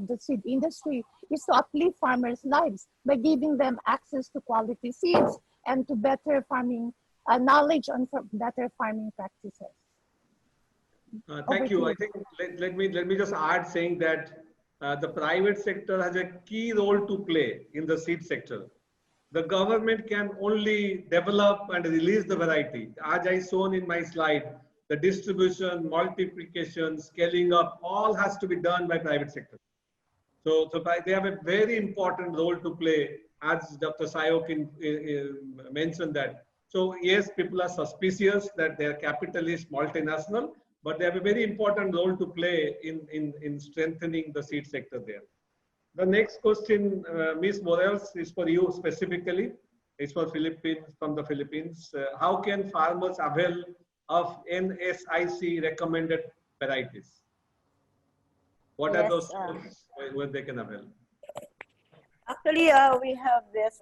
the seed industry is to uplift farmers' lives by giving them access to quality seeds and to better farming knowledge on better farming practices. Thank you. I think let me just add saying that the private sector has a key role to play in the seed sector. The government can only develop and release the variety. As I shown in my slide, the distribution, multiplication, scaling up, all has to be done by private sector. So they have a very important role to play, as Dr. Sayok mentioned that. So yes, people are suspicious that they are capitalist, multinational, but they have a very important role to play in strengthening the seed sector there. The next question, Ms. Morales, is for you specifically. It's for from the Philippines. How can farmers avail of NSIC recommended varieties? What are those tools where they can avail? Actually, we have this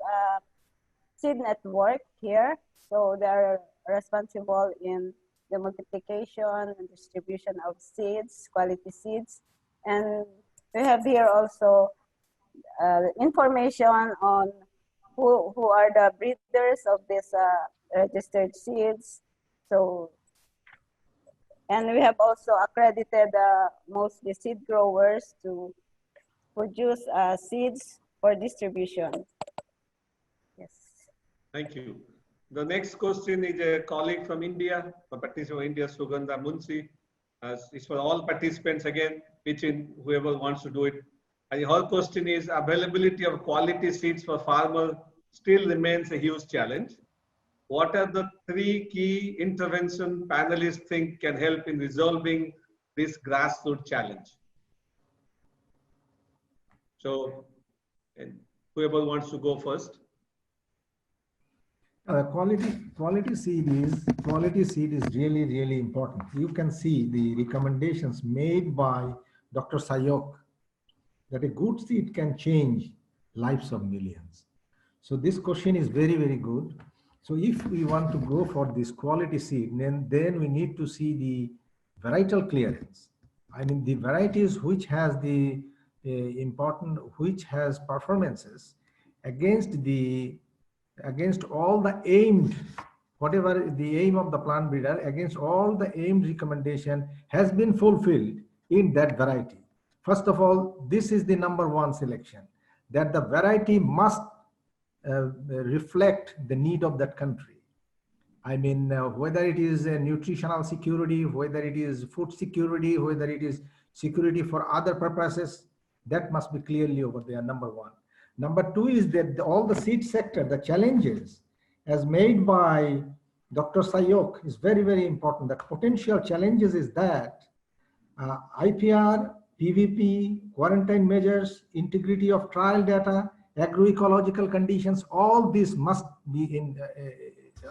seed network here. So they're responsible in the multiplication and distribution of seeds, quality seeds. And we have here also information on who are the breeders of these registered seeds. So, and we have also accredited mostly seed growers to produce seeds for distribution. Yes. Thank you. The next question is a colleague from India, a participant from India, Sugandha Munshi. It's for all participants again, pitch in whoever wants to do it. And her question is, availability of quality seeds for farmers still remains a huge challenge. What are the 3 key intervention panelists think can help in resolving this grassroots challenge? So, whoever wants to go first. Quality seed is really important. You can see the recommendations made by Dr. Sayok that a good seed can change lives of millions. So this question is very good. So if we want to go for this quality seed, then we need to see the varietal clearance. I mean the varieties which has the which has performances against all the aimed, whatever the aim of the plant breeder, against all the aimed recommendation has been fulfilled in that variety. First of all, this is the #1 selection, that the variety must reflect the need of that country. I mean, whether it is a nutritional security, whether it is food security, whether it is security for other purposes, that must be clearly over there, #1. #2 is that all the seed sector, the challenges as made by Dr. Sayok is very important. The potential challenges is that IPR, PVP, quarantine measures, integrity of trial data, agroecological conditions, all this must be in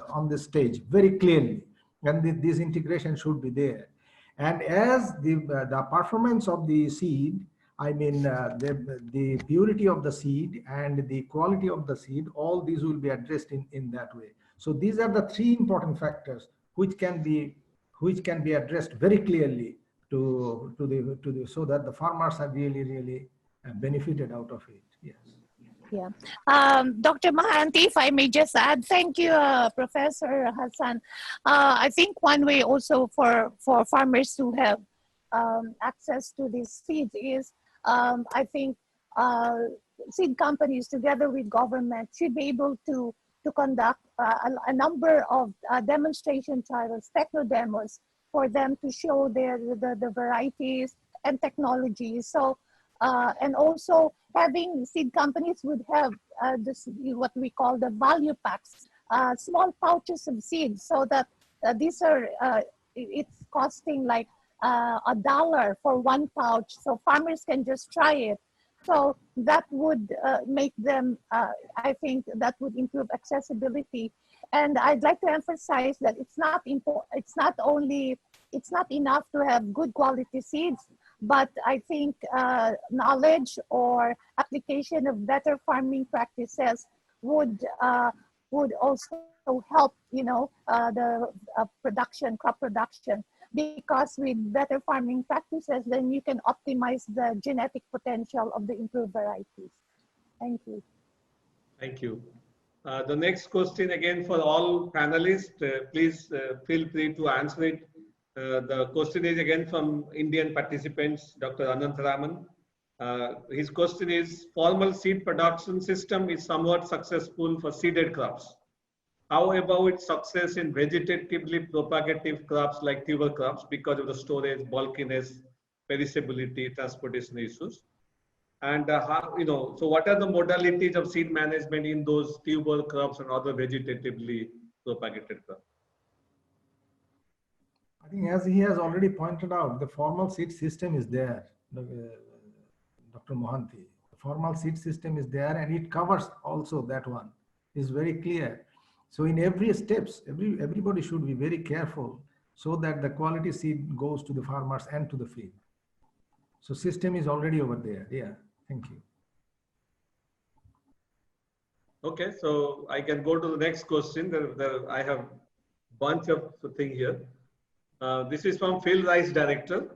on the stage very clearly, and this integration should be there. And as the performance of the seed, I mean the purity of the seed and the quality of the seed, all these will be addressed in that way. So these are the 3 important factors which can be addressed very clearly to the so that the farmers are really benefited out of it. Yes. Yeah. Dr. Mohanty, if I may just add, thank you, Professor Hassan. I think one way also for farmers to have access to these seeds is, I think seed companies together with government should be able to conduct a number of demonstration trials, techno demos, for them to show the varieties and technologies. So, and also having seed companies would have this, what we call the value packs, small pouches of seeds, so that these are, it's costing like $1 for 1 pouch, so farmers can just try it. So that would make them, I think that would improve accessibility. And I'd like to emphasize that it's not enough to have good quality seeds, but I think knowledge or application of better farming practices would would also help, the production, crop production, because with better farming practices, then you can optimize the genetic potential of the improved varieties. Thank you. Thank you. The next question again for all panelists, please feel free to answer it. The question is again from Indian participants, Dr. Anantharaman. His question is, formal seed production system is somewhat successful for seeded crops. How about its success in vegetatively propagative crops like tuber crops because of the storage, bulkiness, perishability, transportation issues? And how, so what are the modalities of seed management in those tuber crops and other vegetatively propagated crops? I think as he has already pointed out, the formal seed system is there, Dr. Mohanty. The formal seed system is there and it covers also that one. It's very clear. So in every steps, everybody should be very careful so that the quality seed goes to the farmers and to the field. So system is already over there. Yeah, thank you. Okay, so I can go to the next question. I have a bunch of things here. This is from Field Rice Director.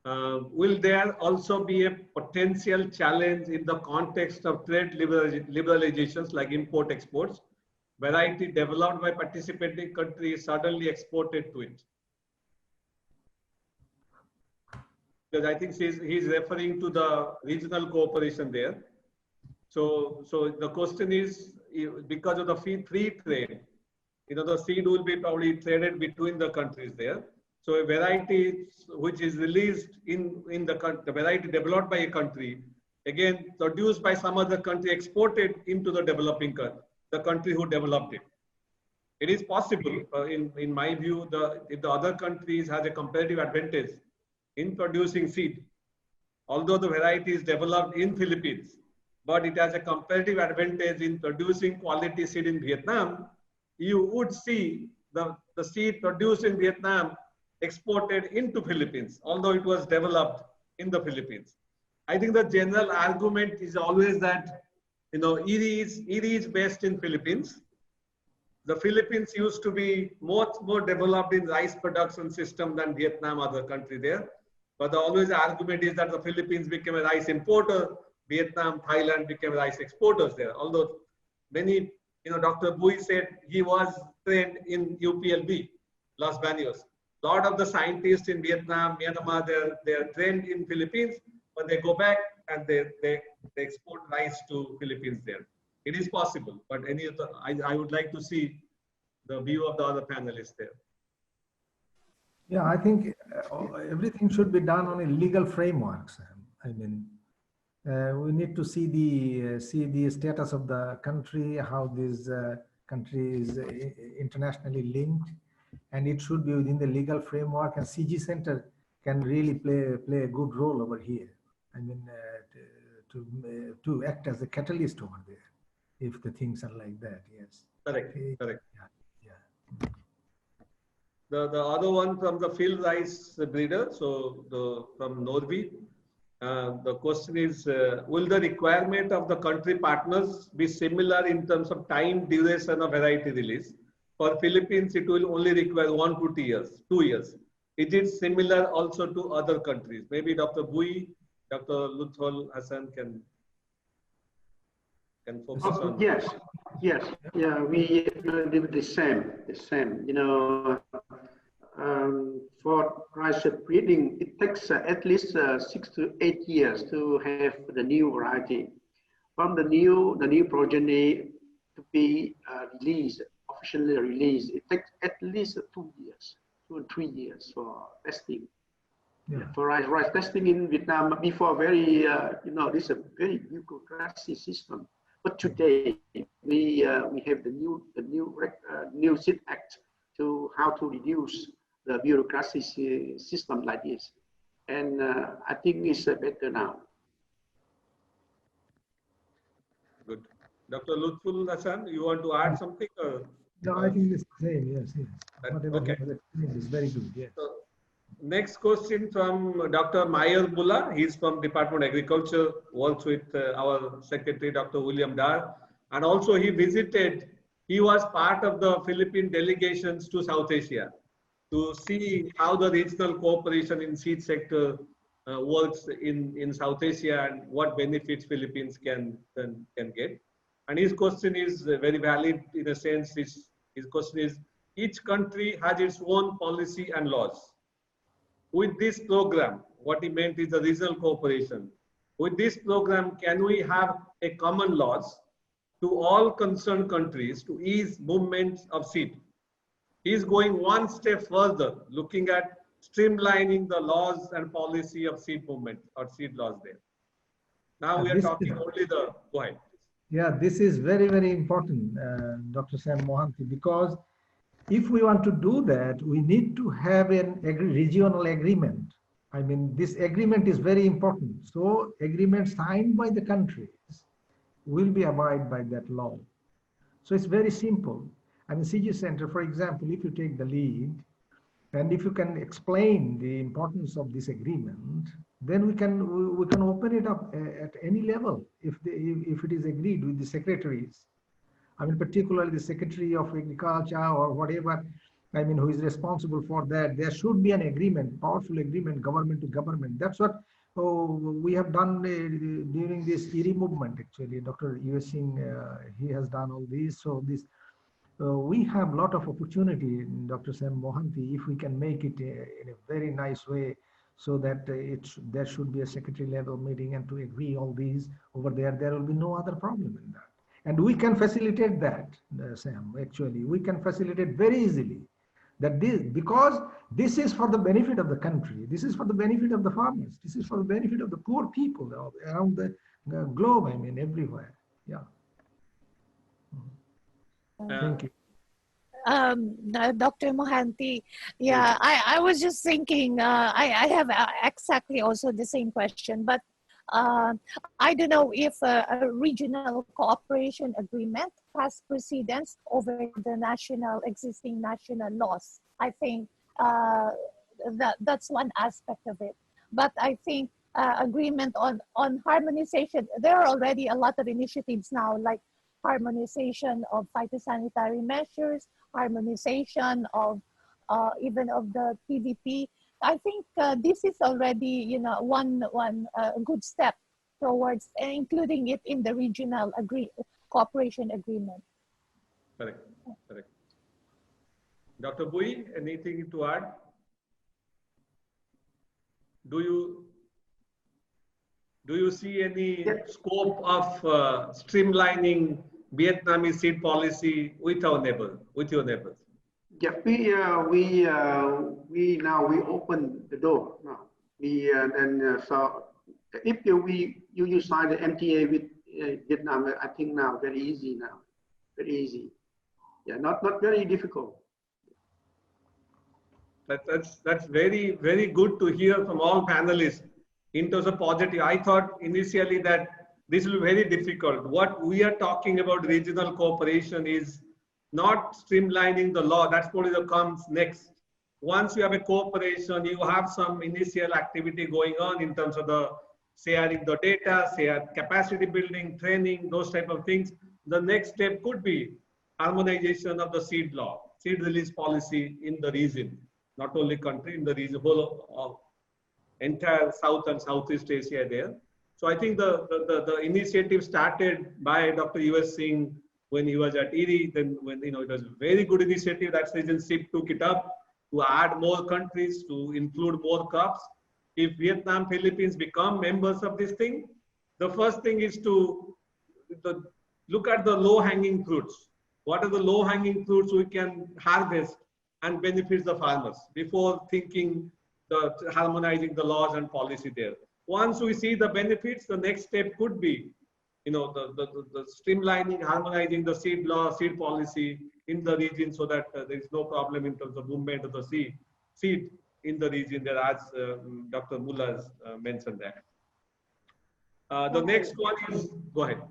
Will there also be a potential challenge in the context of trade liberalizations like import exports? Variety developed by participating countries suddenly exported to it. Because I think he's referring to the regional cooperation there. So the question is, because of the free trade, the seed will be probably traded between the countries there. So a variety which is released in the variety developed by a country, again produced by some other country, exported into the developing country, the country who developed it. It is possible, in my view, if the other countries has a competitive advantage in producing seed, although the variety is developed in Philippines, but it has a competitive advantage in producing quality seed in Vietnam, you would see the seed produced in Vietnam exported into Philippines, although it was developed in the Philippines. I think the general argument is always that ERI is based in Philippines. The Philippines used to be much more developed in rice production system than Vietnam, other country there. But always the argument is that the Philippines became a rice importer, Vietnam, Thailand became rice exporters there. Although many, Dr. Bui said he was trained in UPLB, Los Baños. A lot of the scientists in Vietnam, Myanmar, they're trained in Philippines, but they go back and they export rice to Philippines there. It is possible, but I would like to see the view of the other panelists there. Yeah, I think everything should be done on a legal framework, Sam. I mean, we need to see the status of the country, how this country is internationally linked, and it should be within the legal framework. And CG Center can really play a good role over here. I mean, to act as a catalyst over there, if the things are like that. Yes. Correct. Correct. Yeah. The other one from the field rice breeder, so from Norway, the question is, will the requirement of the country partners be similar in terms of time duration of variety release? For Philippines, it will only require 1 to 2 years. 2 years. Is it similar also to other countries? Maybe Dr. Bui, Dr. Luthol Hassan can focus on. Yes. Yeah, we do the same. For rice breeding, it takes at least 6 to 8 years to have the new variety. From the new progeny to be officially released, it takes at least 2 years, 2 or 3 years for testing. Yeah. For rice testing in Vietnam, before this is a very bureaucratic system. But today we have the new seed act to how to reduce the bureaucracy system like this, and I think it's better now. Good. Dr. Lutful Hassan, you want to add something? Or, no, I think it's the same. Yes. Whatever okay. Is very good. Yes. So, next question from Dr. Mayer Bulla. He's from Department of Agriculture, works with our Secretary, Dr. William Dar. And also he visited He was part of the Philippine delegations to South Asia to see how the regional cooperation in seed sector works in South Asia and what benefits Philippines can get. And his question is very valid in a sense. His question is, each country has its own policy and laws. With this program, what he meant is the regional cooperation. With this program, can we have a common laws to all concerned countries to ease movements of seed? He is going one step further, looking at streamlining the laws and policy of seed movement or seed laws there. Now we are talking only the, go ahead. Yeah, this is very, very important, Dr. Sam Mohanty, because if we want to do that, we need to have an regional agreement. I mean, this agreement is very important. So agreements signed by the countries will be abide by that law. So it's very simple. I mean, CG Center, for example, if you take the lead, and if you can explain the importance of this agreement, then we can open it up at any level if it is agreed with the secretaries. I mean, particularly the Secretary of Agriculture or whatever, I mean, who is responsible for that. There should be an agreement, powerful agreement, government to government. That's what we have done during this ERI movement, actually. Dr. U.S. Singh, he has done all this. So this, we have a lot of opportunity, Dr. Sam Mohanty, if we can make it in a very nice way, so that there should be a secretary level meeting and to agree all these over there. There will be no other problem in that. And we can facilitate that, Sam, actually. We can facilitate very easily that because this is for the benefit of the country. This is for the benefit of the farmers. This is for the benefit of the poor people around the globe, I mean, everywhere. Yeah. Thank you. Dr. Mohanty, yeah, I was just thinking, I have exactly also the same question, but I don't know if a regional cooperation agreement has precedence over the existing national laws. I think that's one aspect of it. But I think agreement on harmonization, there are already a lot of initiatives now, like harmonization of phytosanitary measures, harmonization of even of the PVP. I think this is already, one good step towards including it in the regional cooperation agreement. Correct. Correct. Dr. Bui, anything to add? Do you see any scope of streamlining Vietnamese seed policy with our neighbors, with your neighbors? Yeah, we open the door now. So if you sign the MTA with Vietnam, I think now very easy now, very easy. Yeah, not very difficult. That's very, very good to hear from all panelists in terms of positive. I thought initially that this will be very difficult. What we are talking about regional cooperation is not streamlining the law. That's probably what comes next. Once you have a cooperation, you have some initial activity going on in terms of the sharing the data, share capacity building, training, those type of things. The next step could be harmonization of the seed law, seed release policy in the region, not only country, in the region, whole of entire South and Southeast Asia there. So I think the initiative started by Dr. U.S. Singh when he was at ERI, then when it was a very good initiative, that citizenship took it up to add more countries, to include more crops. If Vietnam, Philippines become members of this thing, the first thing is to look at the low-hanging fruits. What are the low-hanging fruits we can harvest and benefit the farmers before thinking harmonizing the laws and policy there. Once we see the benefits, the next step could be the streamlining, harmonizing the seed law, seed policy in the region, so that there is no problem in terms of movement of the seed in the region there, as Dr. Muller has mentioned that. The next one is, go ahead.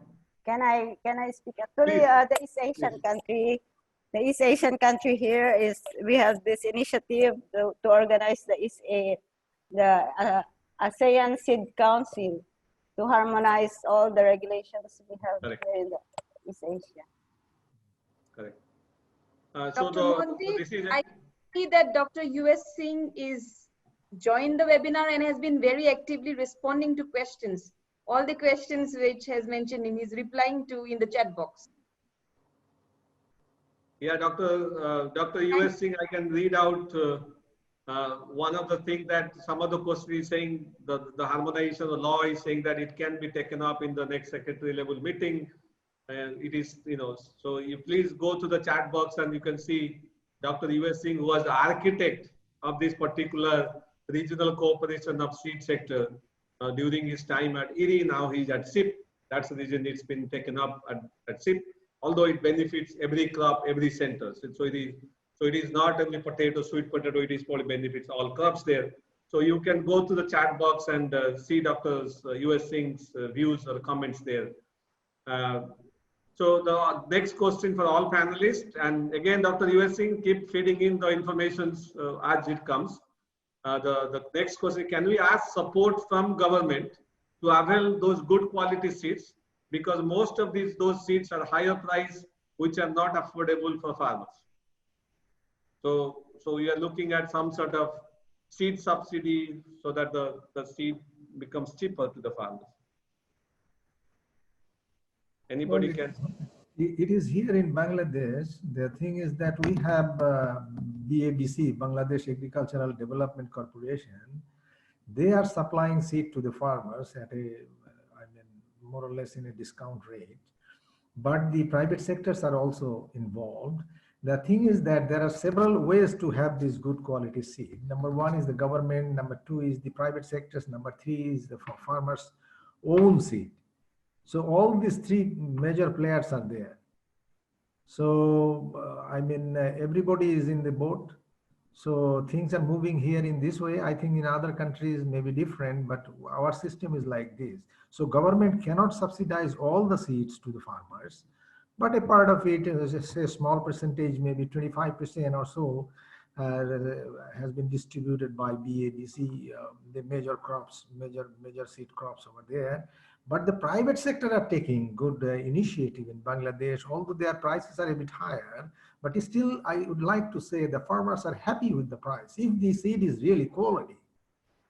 Can I speak? Actually, the East Asian country, the East Asian country here we have this initiative to organize the ASEAN Seed Council, to harmonize all the regulations we have here in the East Asia. correct. Dr. Mohanty, this is I see that Dr. US Singh is joined the webinar and has been very actively responding to questions. All the questions which has mentioned him, he's replying to in the chat box. yeah, Dr. US Singh, I can read out one of the things that some of the question is saying the harmonization of the law is saying that it can be taken up in the next secretary level meeting. And it is, so you please go to the chat box and you can see Dr. US Singh, who was the architect of this particular regional cooperation of seed sector during his time at IRI. Now he's at SIP. That's the reason it's been taken up at SIP, although it benefits every crop, every center. So it is not only potato, sweet potato, it is probably benefits all crops there. So you can go to the chat box and see Dr. US Singh's views or comments there. So the next question for all panelists, and again, Dr. US Singh, keep feeding in the information as it comes. The next question, can we ask support from government to avail those good quality seeds? Because most of those seeds are higher price, which are not affordable for farmers. So we are looking at some sort of seed subsidy so that the seed becomes cheaper to the farmers. Anybody can? It is here in Bangladesh. The thing is that we have BABC, Bangladesh Agricultural Development Corporation. They are supplying seed to the farmers at more or less in a discount rate. But the private sectors are also involved. The thing is that there are several ways to have this good quality seed. Number one is the government. Number two is the private sectors. Number three is the farmers' own seed. So all these three major players are there. So, everybody is in the boat. So things are moving here in this way. I think in other countries may be different, but our system is like this. So government cannot subsidize all the seeds to the farmers, but a part of it, a small percentage, maybe 25% or so, has been distributed by BABC, the major crops, major seed crops over there. But the private sector are taking good initiative in Bangladesh, although their prices are a bit higher. But still, I would like to say the farmers are happy with the price if the seed is really quality,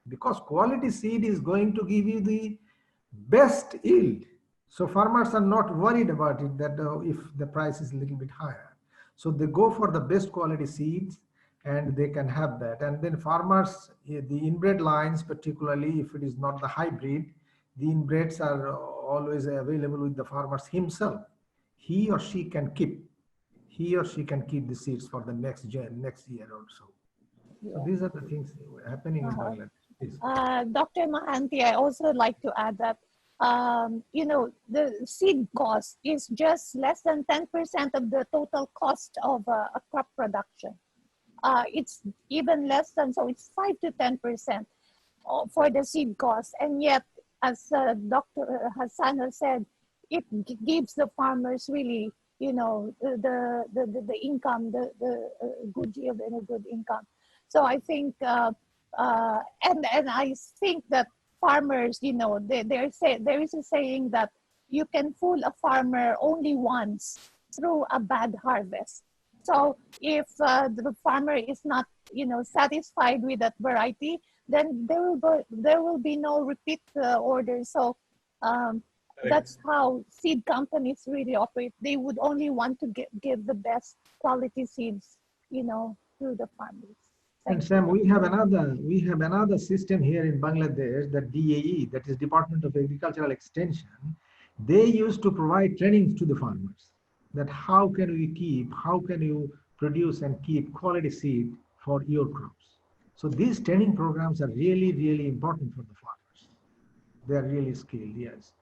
because quality seed is going to give you the best yield. So farmers are not worried about it that if the price is a little bit higher. So they go for the best quality seeds and they can have that. And then farmers, the inbred lines, particularly if it is not the hybrid, the inbreds are always available with the farmers himself. He or she can keep the seeds for the next year also. Yeah. So these are the things happening in Bangladesh. Dr. Mohanty, I also like to add that, the seed cost is just less than 10% of the total cost of a crop production. It's even less than, so it's 5 to 10% for the seed cost. And yet, as Dr. Hassan has said, it gives the farmers really, the income, the good yield and a good income. So I think, and I think that farmers, there is a saying that you can fool a farmer only once through a bad harvest. So if the farmer is not, satisfied with that variety, then there will be no repeat orders. So that's how seed companies really operate. They would only want to give the best quality seeds, to the farmers. And Sam, we have another system here in Bangladesh, the DAE, that is Department of Agricultural Extension. They used to provide trainings to the farmers that how can you produce and keep quality seed for your crops. So these training programs are really, really important for the farmers. They are really skilled, yes.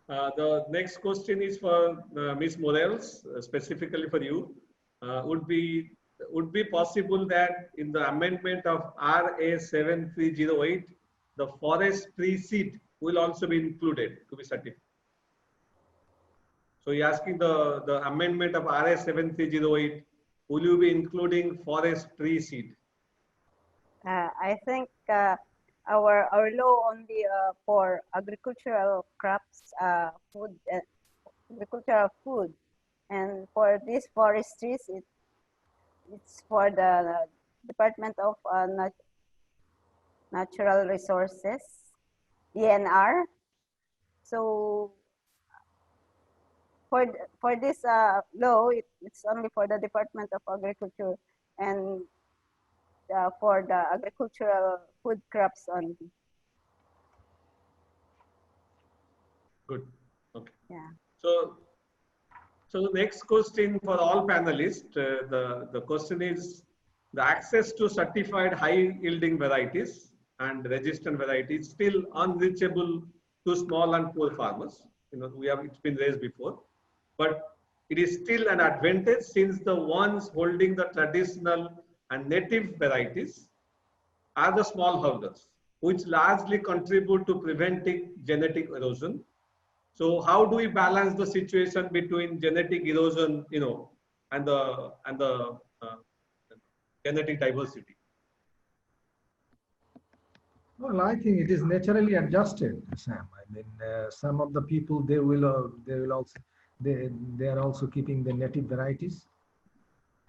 The next question is for Ms. Morales, specifically for you. Would be possible that in the amendment of RA 7308, the forest tree seed will also be included to be certified? So you're asking the amendment of RA 7308, will you be including forest tree seed? I think our law only for agricultural crops, agricultural food And for these forestries, it's for the Department of Natural Resources, DNR. So for this law, it's only for the Department of Agriculture and for the agricultural food crops only. Good. Okay. Yeah. So the next question for all panelists, the question is the access to certified high yielding varieties and resistant varieties still unreachable to small and poor farmers. It's been raised before, but it is still an advantage since the ones holding the traditional and native varieties are the smallholders, which largely contribute to preventing genetic erosion. So how do we balance the situation between genetic erosion, and the genetic diversity? Well, I think it is naturally adjusted, Sam. I mean, some of the people they will also they are also keeping the native varieties,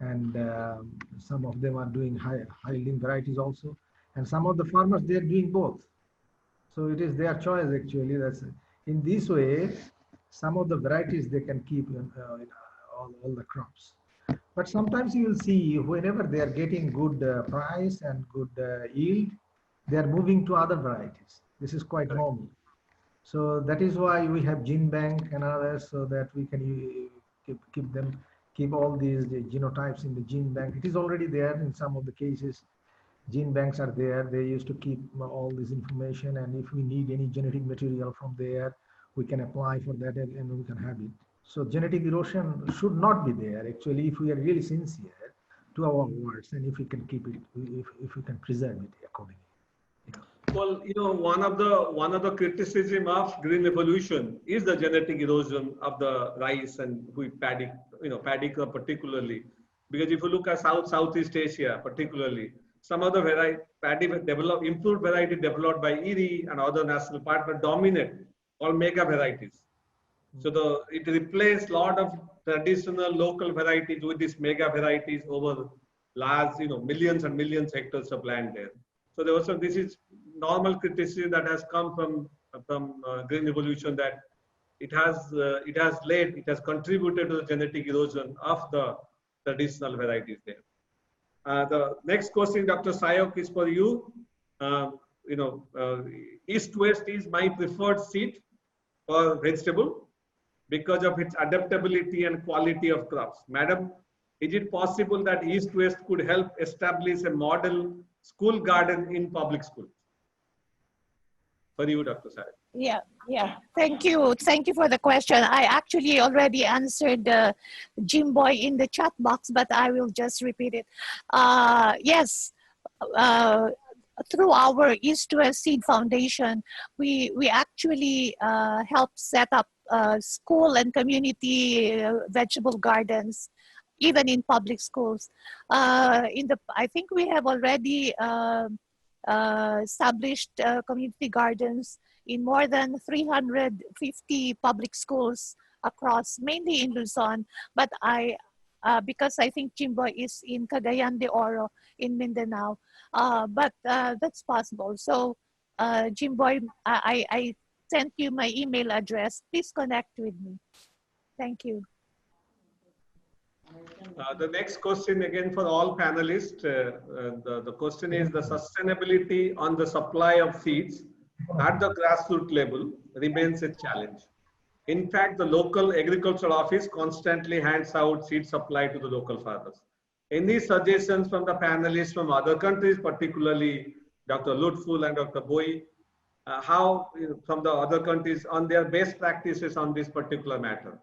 and some of them are doing high yielding varieties also, and some of the farmers they are doing both. So it is their choice actually. That's in this way, some of the varieties they can keep all the crops. But sometimes you will see whenever they are getting good price and good yield, they are moving to other varieties. This is quite normal. So that is why we have gene bank and others, so that we can keep all these genotypes in the gene bank. It is already there in some of the cases. Gene banks are there. They used to keep all this information, and if we need any genetic material from there, we can apply for that and we can have it. So genetic erosion should not be there actually if we are really sincere to our words, and if we can keep it, if we can preserve it accordingly. Well, one of the criticism of green revolution is the genetic erosion of the rice and wheat paddy, paddy crop particularly, because if you look at Southeast Asia particularly, some of the improved variety developed by IRI and other national partners dominate all mega varieties. So it replaced a lot of traditional local varieties with these mega varieties over large, millions and millions hectares of land there. So this is normal criticism that has come from green revolution, that it has contributed to the genetic erosion of the traditional varieties there. The next question, Dr. Sayok, is for you. East-West is my preferred seed for vegetable because of its adaptability and quality of crops. Madam, is it possible that East-West could help establish a model school garden in public schools? For you, Dr. Sayok. Yeah. Thank you for the question. I actually already answered Jim Boy in the chat box, but I will just repeat it. Yes, through our East-West Seed Foundation, we actually help set up school and community vegetable gardens, even in public schools. I think we have already established community gardens in more than 350 public schools across, mainly in Luzon. But because I think Jimboy is in Cagayan de Oro in Mindanao, but that's possible. So Jimboy, I sent you my email address. Please connect with me. Thank you. The next question again for all panelists. The question is the sustainability on the supply of seeds at the grassroots level remains a challenge. In fact, the local agricultural office constantly hands out seed supply to the local farmers. Any suggestions from the panelists from other countries, particularly Dr. Lutful and Dr. Boy, how from the other countries on their best practices on this particular matter?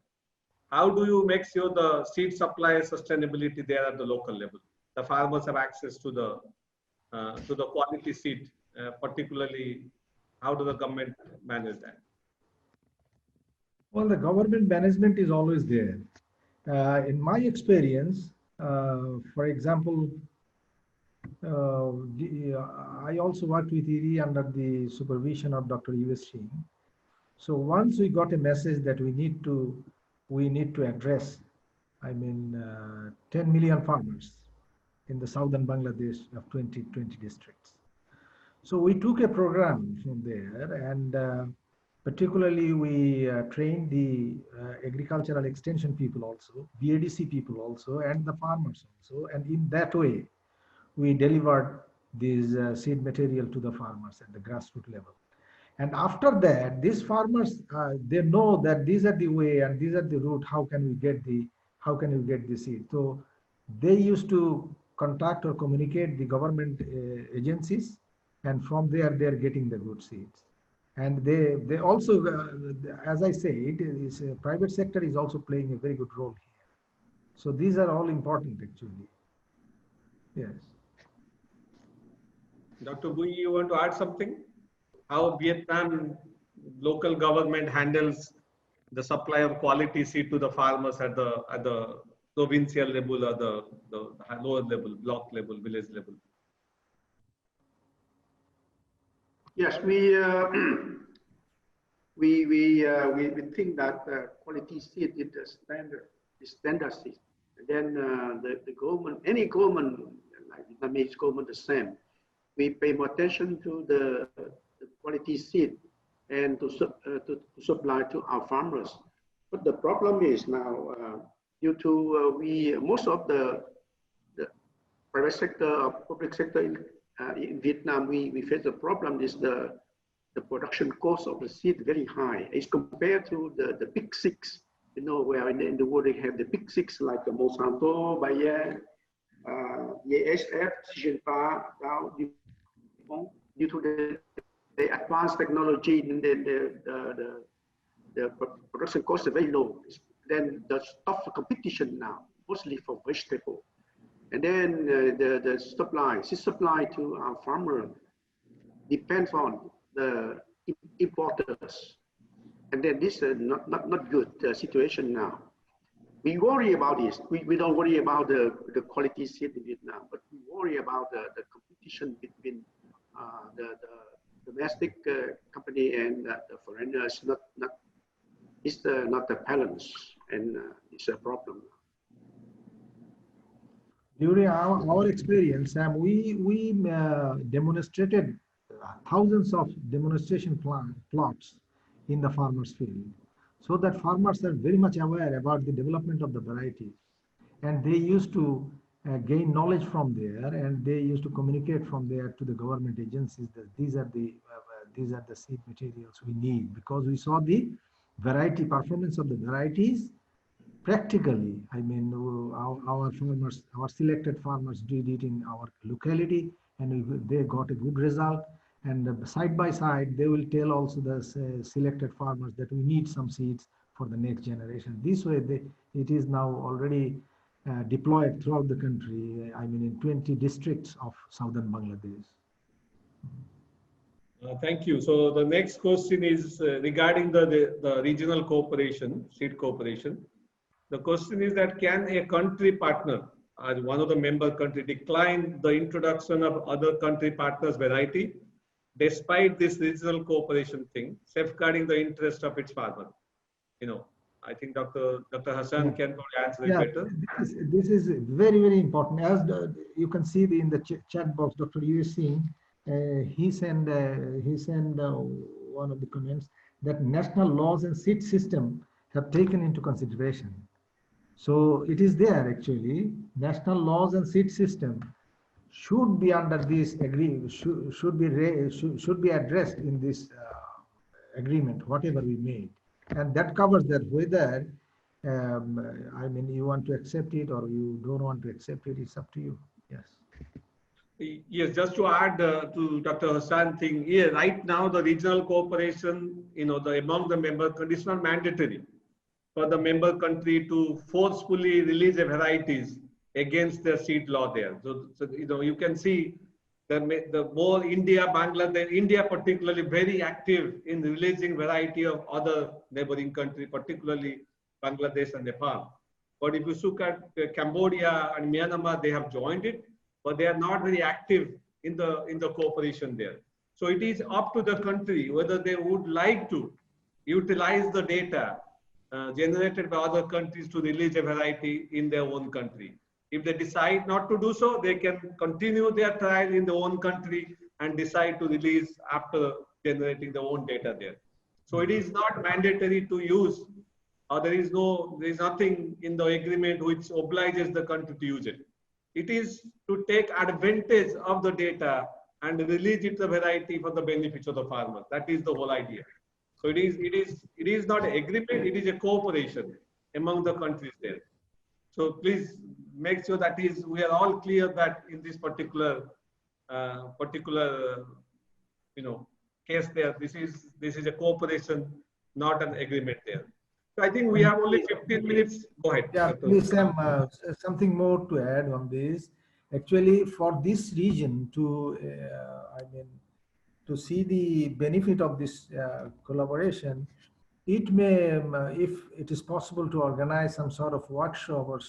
How do you make sure the seed supply sustainability there at the local level? The farmers have access to the quality seed, particularly how does the government manage that? Well, the government management is always there. In my experience, for example, I also worked with IRI under the supervision of Dr. U.S. Singh. So once we got a message that we need to address 10 million farmers in the southern Bangladesh of 20 districts. So we took a program from there, and particularly we trained the agricultural extension people also, BADC people also, and the farmers also. And in that way, we delivered this seed material to the farmers at the grassroots level. And after that, these farmers, they know that these are the way and these are the route. How can we get the seed? So they used to contact or communicate the government agencies, and from there they are getting the good seeds. And they also, as I said, private sector is also playing a very good role here. So these are all important actually. Yes. Dr. Bui, you want to add something? How Vietnam local government handles the supply of quality seed to the farmers at the provincial level or the lower level, block level, village level? Yes, we think that quality seed is the standard seed. And then the government, any government, like Vietnamese government, the same. We pay more attention to the quality seed and to supply to our farmers. But the problem is now, due to most of the private sector or public sector in Vietnam, we face the problem is the production cost of the seed very high. It's compared to the big six, you know, where in the world they have the big six like Monsanto, Bayer, BASF, Syngenta. Now, due to the advanced technology, in the production cost is very low. Then the tough competition now, mostly for vegetable. And then the seed supply to our farmer depends on the importers. And then this is not good situation now. We worry about this. We don't worry about the quality seed in Vietnam, but we worry about the competition between the domestic company and the foreigners. It's not the balance, and it's a problem. During our experience, Sam, we demonstrated thousands of demonstration plots in the farmers' field, so that farmers are very much aware about the development of the varieties, and they used to gain knowledge from there, and they used to communicate from there to the government agencies that these are the seed materials we need, because we saw the variety performance of the varieties practically. I mean, our farmers, our selected farmers did it in our locality, and they got a good result. And side by side, they will tell also the selected farmers that we need some seeds for the next generation. This way, it is now already deployed throughout the country. I mean, in 20 districts of southern Bangladesh. Thank you. So the next question is regarding the regional cooperation, seed cooperation. The question is that can a country partner, as one of the member country, decline the introduction of other country partners' variety, despite this regional cooperation thing, safeguarding the interest of its farmer? You know, I think Dr. Hassan can probably answer it better. This is very, very important. As you can see in the chat box, Dr. Yu Singh, he sent one of the comments that national laws and seed system have taken into consideration. So it is there actually. National laws and seed system should be under this agreement, should be addressed in this agreement, whatever we made, and that covers that. Whether I mean, you want to accept it or you don't want to accept it, it's up to you. Yes. Yes, just to add to Dr. Hassan thing, yeah, right now the regional cooperation, you know, among the member countries, is not mandatory for the member country to forcefully release the varieties against the seed law there. So you know, you can see the more India, Bangladesh, India particularly very active in releasing variety of other neighboring countries, particularly Bangladesh and Nepal. But if you look at Cambodia and Myanmar, they have joined it, but they are not very active in the cooperation there. So it is up to the country whether they would like to utilize the data generated by other countries to release a variety in their own country. If they decide not to do so, they can continue their trial in their own country and decide to release after generating their own data there. So it is not mandatory to use, or there is nothing in the agreement which obliges the country to use it. It is to take advantage of the data and release it the variety for the benefits of the farmers. That is the whole idea. So it is not an agreement, it is a cooperation among the countries there. So please make sure that we are all clear that in this particular case there, this is a cooperation, not an agreement there. So I think we have only 15 minutes. Go ahead. Yeah, please, Sam, something more to add on this. Actually, for this region to, to see the benefit of this collaboration, it may, if it is possible to organize some sort of workshop or,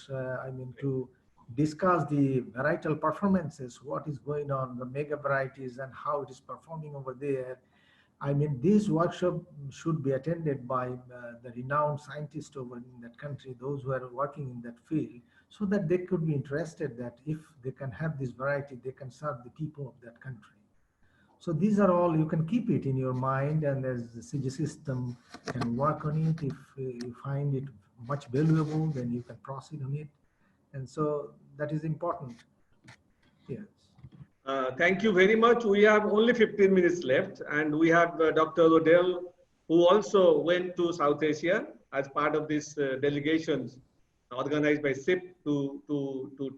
to discuss the varietal performances, what is going on, the mega varieties and how it is performing over there. This workshop should be attended by the renowned scientists over in that country, those who are working in that field, so that they could be interested that if they can have this variety, they can serve the people of that country. So these are all, you can keep it in your mind, and as the CG system can work on it. If you find it much valuable, then you can proceed on it. And so that is important. Yes. Thank you very much. We have only 15 minutes left, and we have Dr. Odell, who also went to South Asia as part of this delegations organized by SIP to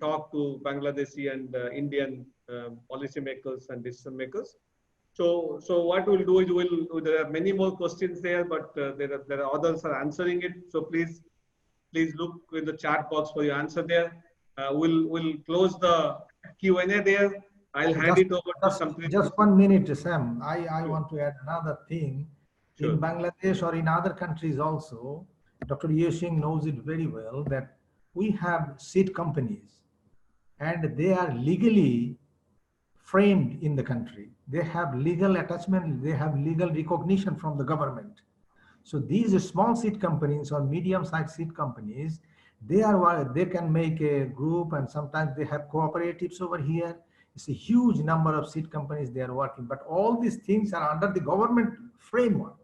talk to Bangladeshi and Indian policymakers and decision makers. So what we'll do is there are many more questions there, but there are others are answering it. So please look in the chat box for your answer there. We'll close the Q&A there. I'll hand it over to something. Just 1 minute, Sam. I want to add another thing. Sure. In Bangladesh or in other countries also, Dr. Yeshing knows it very well that we have seed companies and they are legally framed in the country. They have legal attachment, they have legal recognition from the government. So these small seed companies or medium-sized seed companies, they can make a group, and sometimes they have cooperatives over here. It's a huge number of seed companies they are working, but all these things are under the government framework.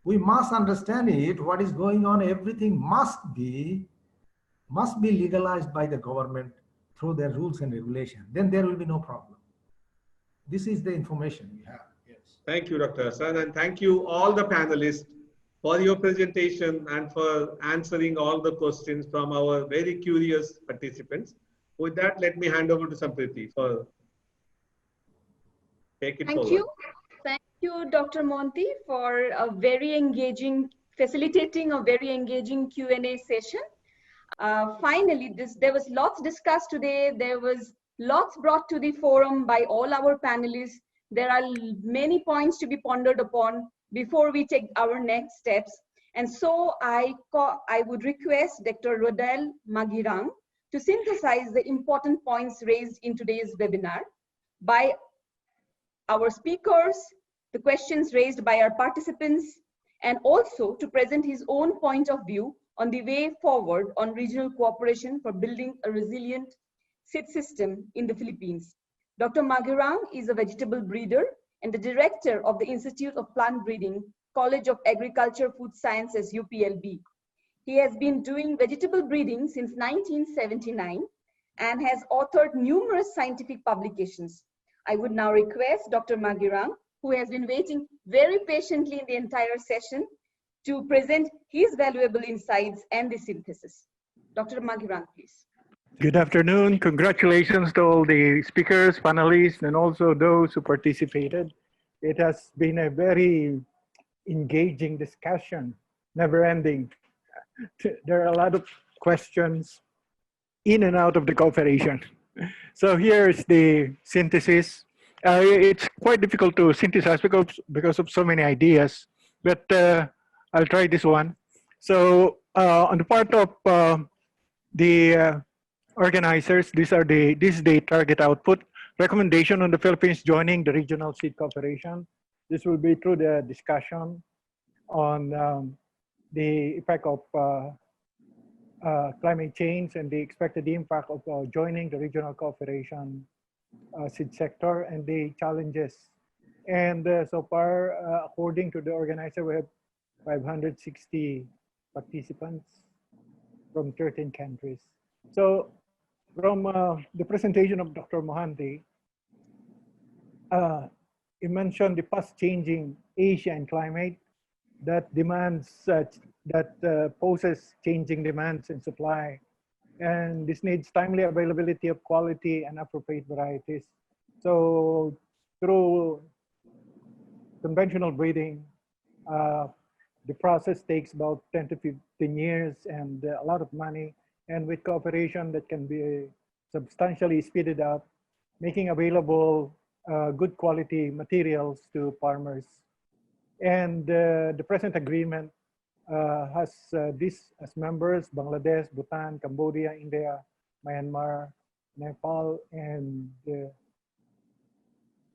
We must understand it, what is going on, everything must be legalized by the government through their rules and regulations. Then there will be no problem. This is the information we have. Yes. Thank you, Dr. Hassan, and thank you all the panelists for your presentation and for answering all the questions from our very curious participants. With that, let me hand over to Sampriti for take it forward. Thank you, Dr. Monty, for a very engaging, facilitating a very engaging Q&A session. Finally, there was lots discussed today. There was lots brought to the forum by all our panelists. There are many points to be pondered upon before we take our next steps. And so I would request Dr. Rodel Magirang to synthesize the important points raised in today's webinar by our speakers, the questions raised by our participants, and also to present his own point of view on the way forward on regional cooperation for building a resilient seed system in the Philippines. Dr. Magirang is a vegetable breeder and the director of the Institute of Plant Breeding, College of Agriculture, Food Sciences, UPLB. He has been doing vegetable breeding since 1979 and has authored numerous scientific publications. I would now request Dr. Magirang, who has been waiting very patiently in the entire session, to present his valuable insights and the synthesis. Dr. Magirang, please. Good afternoon. Congratulations to all the speakers, panelists, and also those who participated. It has been a very engaging discussion, never ending. There are a lot of questions in and out of the cooperation. So here's the synthesis. It's quite difficult to synthesize because of so many ideas, but I'll try this one. So on the part of the organizers, this is the target output. Recommendation on the Philippines joining the regional seed cooperation. This will be through the discussion on the effect of climate change and the expected impact of joining the regional cooperation seed sector and the challenges. And so far, according to the organizer, we have 560 participants from 13 countries. So from the presentation of Dr. Mohanty, he mentioned the fast-changing Asian climate that demands, that poses changing demands in supply. And this needs timely availability of quality and appropriate varieties. So through conventional breeding, the process takes about 10 to 15 years and a lot of money. And with cooperation that can be substantially speeded up, making available good quality materials to farmers. And the present agreement has this as members: Bangladesh, Bhutan, Cambodia, India, Myanmar, Nepal, and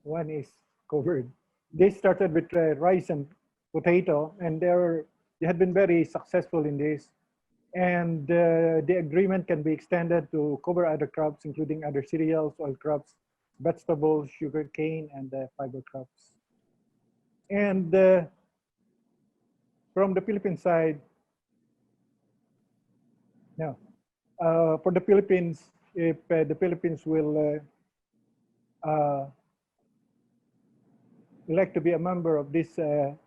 one is covered. They started with rice and potato, and they had been very successful in this. And the agreement can be extended to cover other crops, including other cereals, oil crops, vegetables, sugar cane, and fiber crops. And from the Philippine side, no, for the Philippines, if the Philippines will elect to be a member of this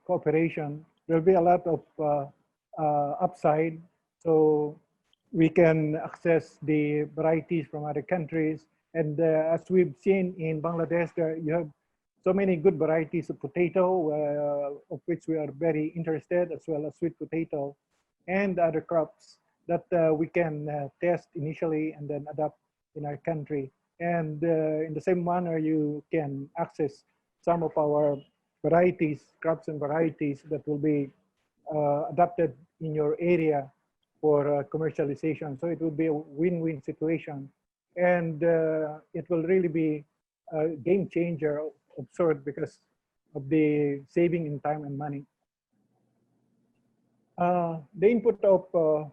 cooperation, there will be a lot of upside. So we can access the varieties from other countries. And as we've seen in Bangladesh, you have so many good varieties of potato, of which we are very interested, as well as sweet potato and other crops that we can test initially and then adapt in our country. And in the same manner, you can access some of our varieties, crops and varieties that will be adapted in your area for commercialization. So it will be a win-win situation. And it will really be a game changer of sort because of the saving in time and money. The input of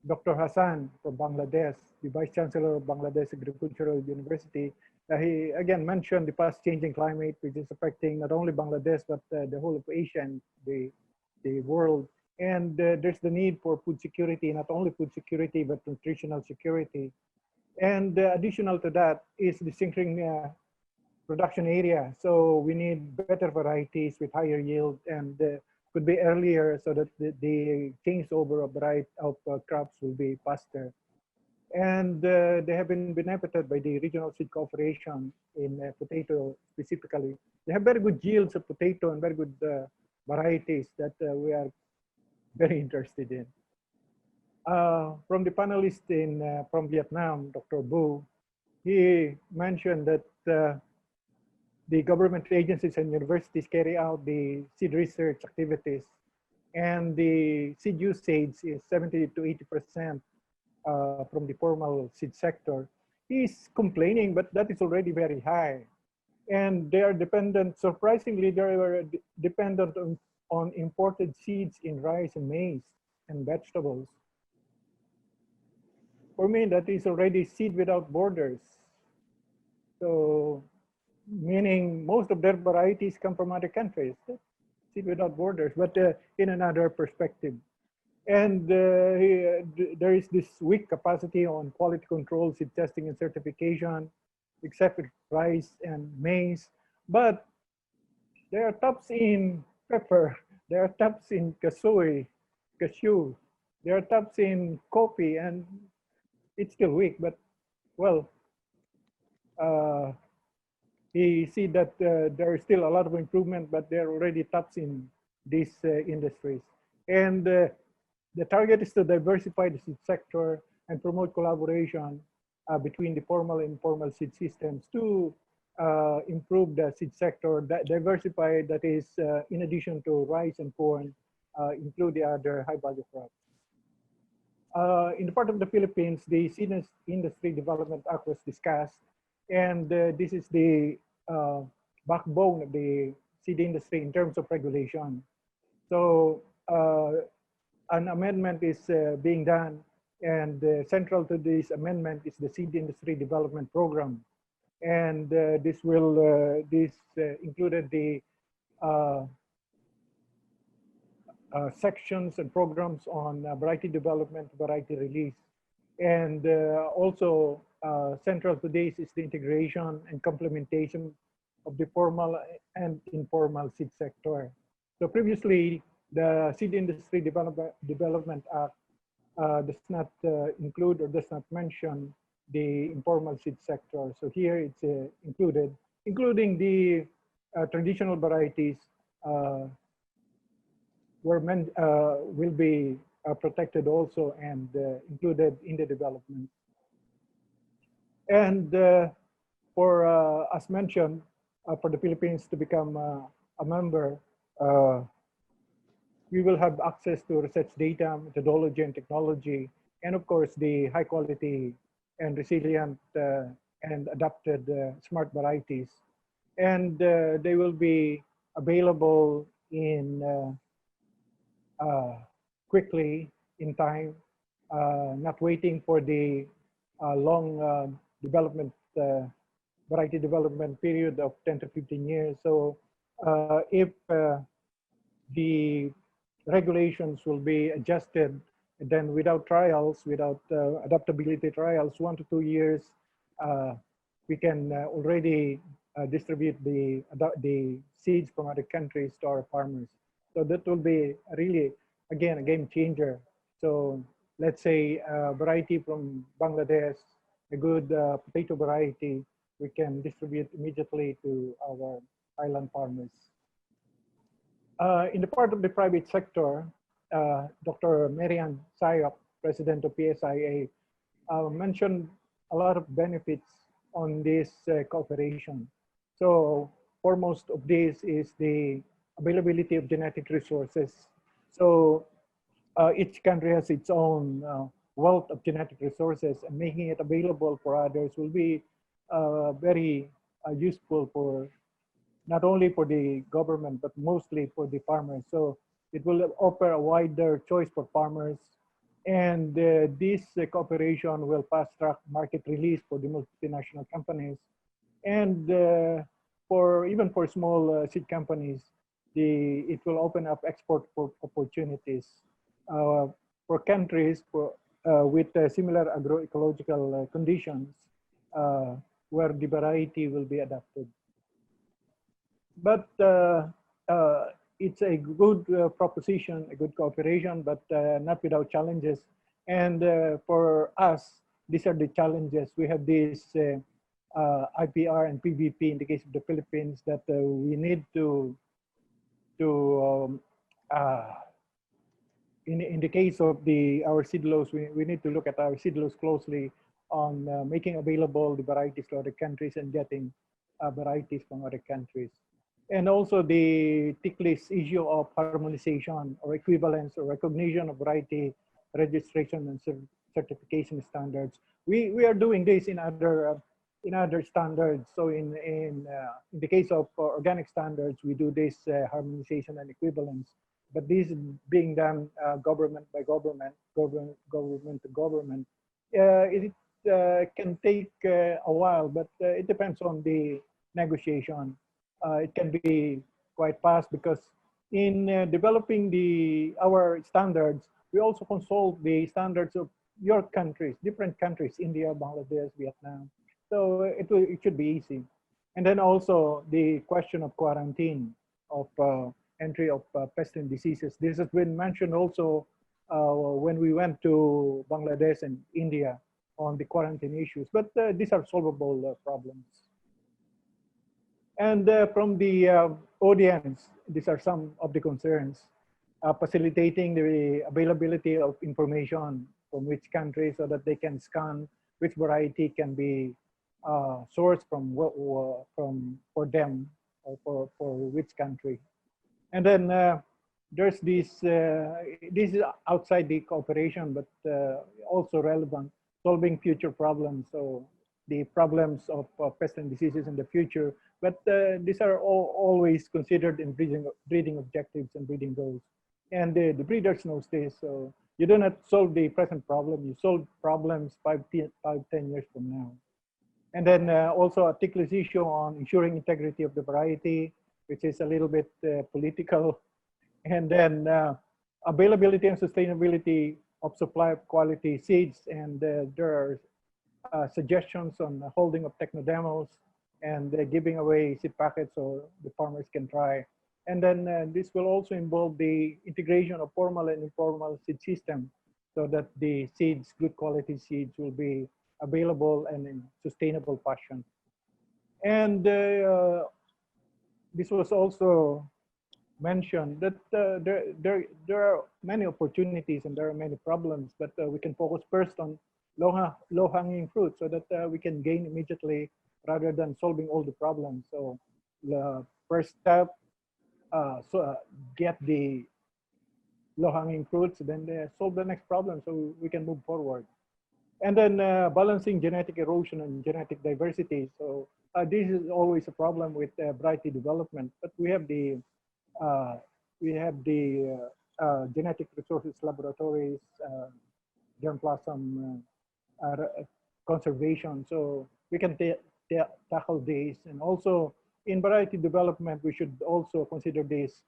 Dr. Hassan from Bangladesh, the Vice Chancellor of Bangladesh Agricultural University, he again mentioned the fast-changing climate, which is affecting not only Bangladesh, but the whole of Asia and the world. And there's the need for food security, not only food security, but nutritional security. And additional to that is the shrinking production area. So we need better varieties with higher yield and could be earlier so that the changeover of crops will be faster. And they have been benefited by the regional seed cooperation in potato specifically. They have very good yields of potato and very good varieties that we are very interested in. From the panelist from Vietnam, Dr. Bu, he mentioned that the government agencies and universities carry out the seed research activities, and the seed usage is 70 to 80% from the formal seed sector. He's complaining, but that is already very high. And they are dependent, surprisingly, they are dependent on imported seeds in rice and maize and vegetables. For me, that is already seed without borders. So, meaning most of their varieties come from other countries, seed without borders, but in another perspective. And there is this weak capacity on quality control, seed testing and certification, except with rice and maize. But there are tops in pepper, there are tops in cashew, there are tops in coffee, and it's still weak, but well, we see that there is still a lot of improvement, but there are already tops in these industries. And the target is to diversify the seed sector and promote collaboration between the formal and informal seed systems to improve the seed sector, diversify, that is, in addition to rice and corn, include the other high-value crops. In the part of the Philippines, the Seed Industry Development Act was discussed, and this is the backbone of the seed industry in terms of regulation. So an amendment is being done, and central to this amendment is the Seed Industry Development Program. And this included the sections and programs on variety development, variety release. And also central to this is the integration and complementation of the formal and informal seed sector. So previously, the Seed Industry Development Act does not include or does not mention the informal seed sector. So here it's included, including the traditional varieties will be protected also and included in the development. And for, as mentioned, for the Philippines to become a member, we will have access to research data, methodology, and technology, and of course, the high quality and resilient and adapted smart varieties. And they will be available in quickly in time, not waiting for the long development, variety development period of 10 to 15 years. So if the regulations will be adjusted, then without trials, without adaptability trials, 1 to 2 years, we can already distribute the seeds from other countries to our farmers. So that will be really, again, a game changer. So let's say a variety from Bangladesh, a good potato variety, we can distribute immediately to our island farmers. In the part of the private sector, Dr. Marian Sayok, president of PSIA, mentioned a lot of benefits on this cooperation. So foremost of this is the availability of genetic resources. So each country has its own wealth of genetic resources, and making it available for others will be very useful for not only for the government, but mostly for the farmers. So it will offer a wider choice for farmers. And this cooperation will fast track market release for the multinational companies. And even for small seed companies, it will open up export opportunities for countries with similar agroecological conditions where the variety will be adapted. But it's a good proposition, a good cooperation, but not without challenges. And for us, these are the challenges. We have this IPR and PVP in the case of the Philippines that we need to in the case of our seedlows, we need to look at our seedlows closely on making available the varieties to other countries and getting varieties from other countries. And also the ticklish issue of harmonization or equivalence or recognition of variety registration and certification standards. We are doing this in other standards. So in the case of organic standards, we do this harmonization and equivalence. But this is being done government by government, government to government. It can take a while, but it depends on the negotiation. It can be quite fast because in developing our standards, we also consult the standards of your countries, different countries, India, Bangladesh, Vietnam. So it should be easy. And then also the question of quarantine of entry of pests and diseases. This has been mentioned also when we went to Bangladesh and India on the quarantine issues, but these are solvable problems. And from the audience, these are some of the concerns. Facilitating the availability of information from which country so that they can scan which variety can be sourced for them or for which country. And then there's this is outside the cooperation, but also relevant, solving future problems. So the problems of pests and diseases in the future, but these are always considered in breeding objectives and breeding goals. And the breeders knows this. So you do not solve the present problem, you solve problems 10 years from now. And then also a ticklish issue on ensuring integrity of the variety, which is a little bit political. And then availability and sustainability of supply of quality seeds. And there are suggestions on the holding of techno demos and giving away seed packets so the farmers can try. And then this will also involve the integration of formal and informal seed system so that the seeds, good quality seeds, will be available and in sustainable fashion. And this was also mentioned that there are many opportunities and there are many problems, but we can focus first on low-hanging fruit so that we can gain immediately rather than solving all the problems. So the first step, get the low-hanging fruits, then solve the next problem so we can move forward. And then balancing genetic erosion and genetic diversity. So this is always a problem with variety development, but we have the genetic resources laboratories, germplasm conservation, so we can tackle this. And also in variety development, we should also consider this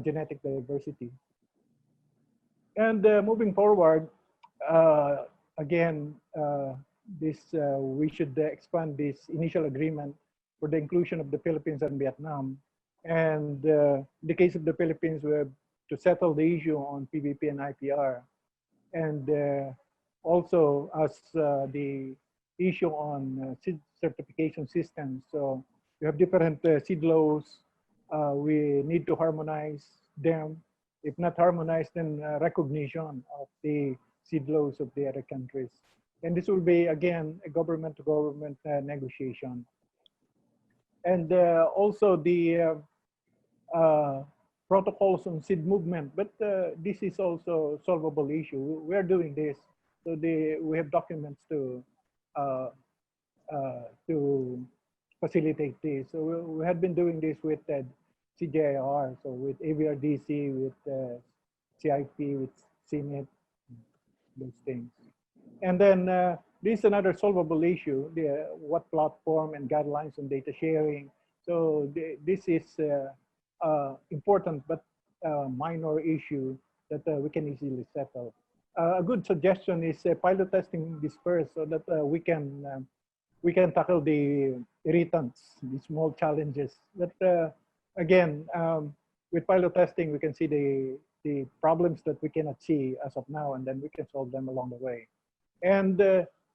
genetic diversity. And moving forward, again, we should expand this initial agreement for the inclusion of the Philippines and Vietnam. And in the case of the Philippines, we have to settle the issue on PVP and IPR. And also as the issue on seed certification systems. So we have different seed laws. We need to harmonize them. If not harmonized, then recognition of the seed laws of the other countries. And this will be, again, a government-to-government negotiation. And also the protocols on seed movement, but this is also a solvable issue. We are doing this, so we have documents to facilitate this. So we have been doing this with CJIR, so with AVRDC, with CIP, with CNET, those things. And then this is another solvable issue, what platform and guidelines on data sharing. So this is important but minor issue that we can easily settle. A good suggestion is pilot testing this first so that we can tackle the irritants, the small challenges. But again, with pilot testing, we can see the problems that we cannot see as of now, and then we can solve them along the way. And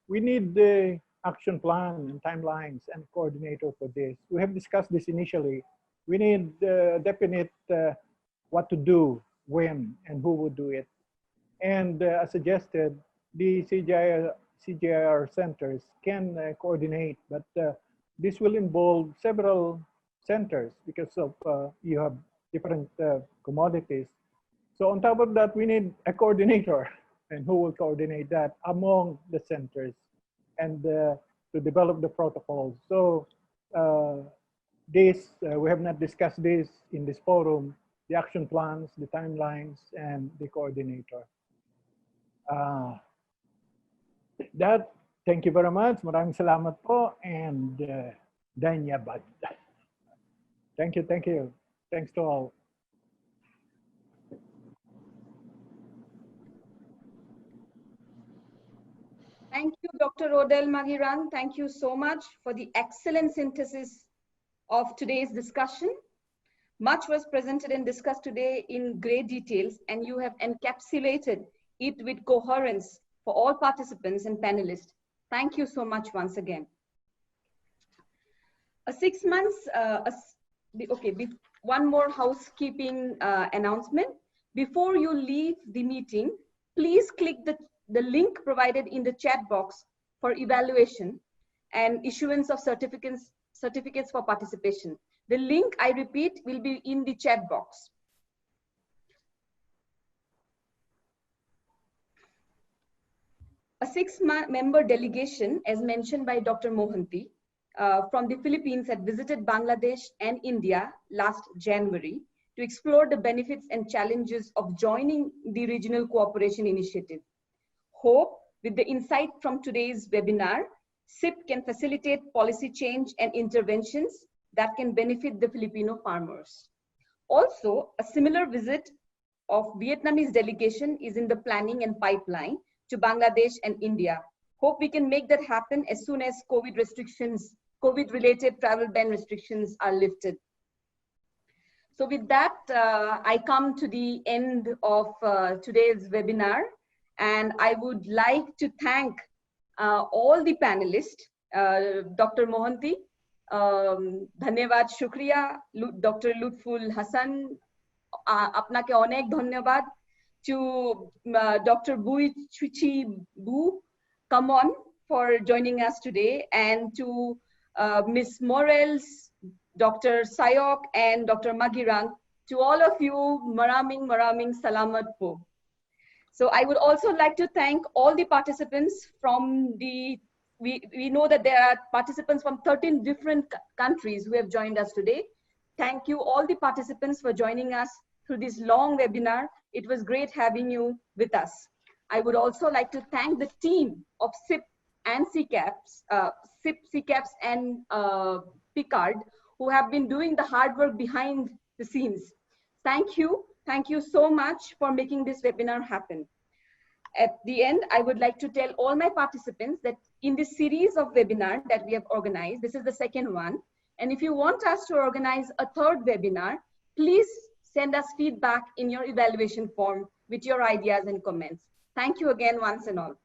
we need the action plan and timelines and coordinator for this. We have discussed this initially. We need definite what to do, when, and who would do it. And as suggested, the CJIR centers can coordinate, but this will involve several centers because of you have different commodities. So on top of that, we need a coordinator, and who will coordinate that among the centers and to develop the protocols. So we have not discussed this in this forum, the action plans, the timelines, and the coordinator. Thank you very much. Maraming salamat po, and Danyabad. Thank you, thank you. Thanks to all. Thank you, Dr. Rodel Magiran. Thank you so much for the excellent synthesis of today's discussion. Much was presented and discussed today in great details, and you have encapsulated it with coherence for all participants and panelists. Thank you so much once again. One more housekeeping announcement. Before you leave the meeting, please click the link provided in the chat box for evaluation and issuance of certificates for participation. The link, I repeat, will be in the chat box. A 6-member delegation, as mentioned by Dr. Mohanty, from the Philippines had visited Bangladesh and India last January to explore the benefits and challenges of joining the Regional Cooperation Initiative. Hope with the insight from today's webinar, CIP can facilitate policy change and interventions that can benefit the Filipino farmers. Also, a similar visit of Vietnamese delegation is in the planning and pipeline to Bangladesh and India. Hope we can make that happen as soon as COVID-related travel ban restrictions are lifted. So with that, I come to the end of today's webinar, and I would like to thank all the panelists, Dr. Mohanty, धन्यवाद शुक्रिया, Dr. Lutful Hassan, আপনাকে অনেক ধন্যবাদ, to Dr. Bui Chuchi Bu, come on, for joining us today, and to Ms. Morels, Dr. Sayok, and Dr. Magirang. To all of you, maraming salamat po. So I would also like to thank all the participants from the, we know that there are participants from 13 different countries who have joined us today. Thank you all the participants for joining us through this long webinar. It was great having you with us. I would also like to thank the team of CIP and CCAPS, CIP, CCAPS and PICARD, who have been doing the hard work behind the scenes. Thank you so much for making this webinar happen. At the end, I would like to tell all my participants that in this series of webinars that we have organized, this is the second one. And if you want us to organize a third webinar, please send us feedback in your evaluation form with your ideas and comments. Thank you again once and all.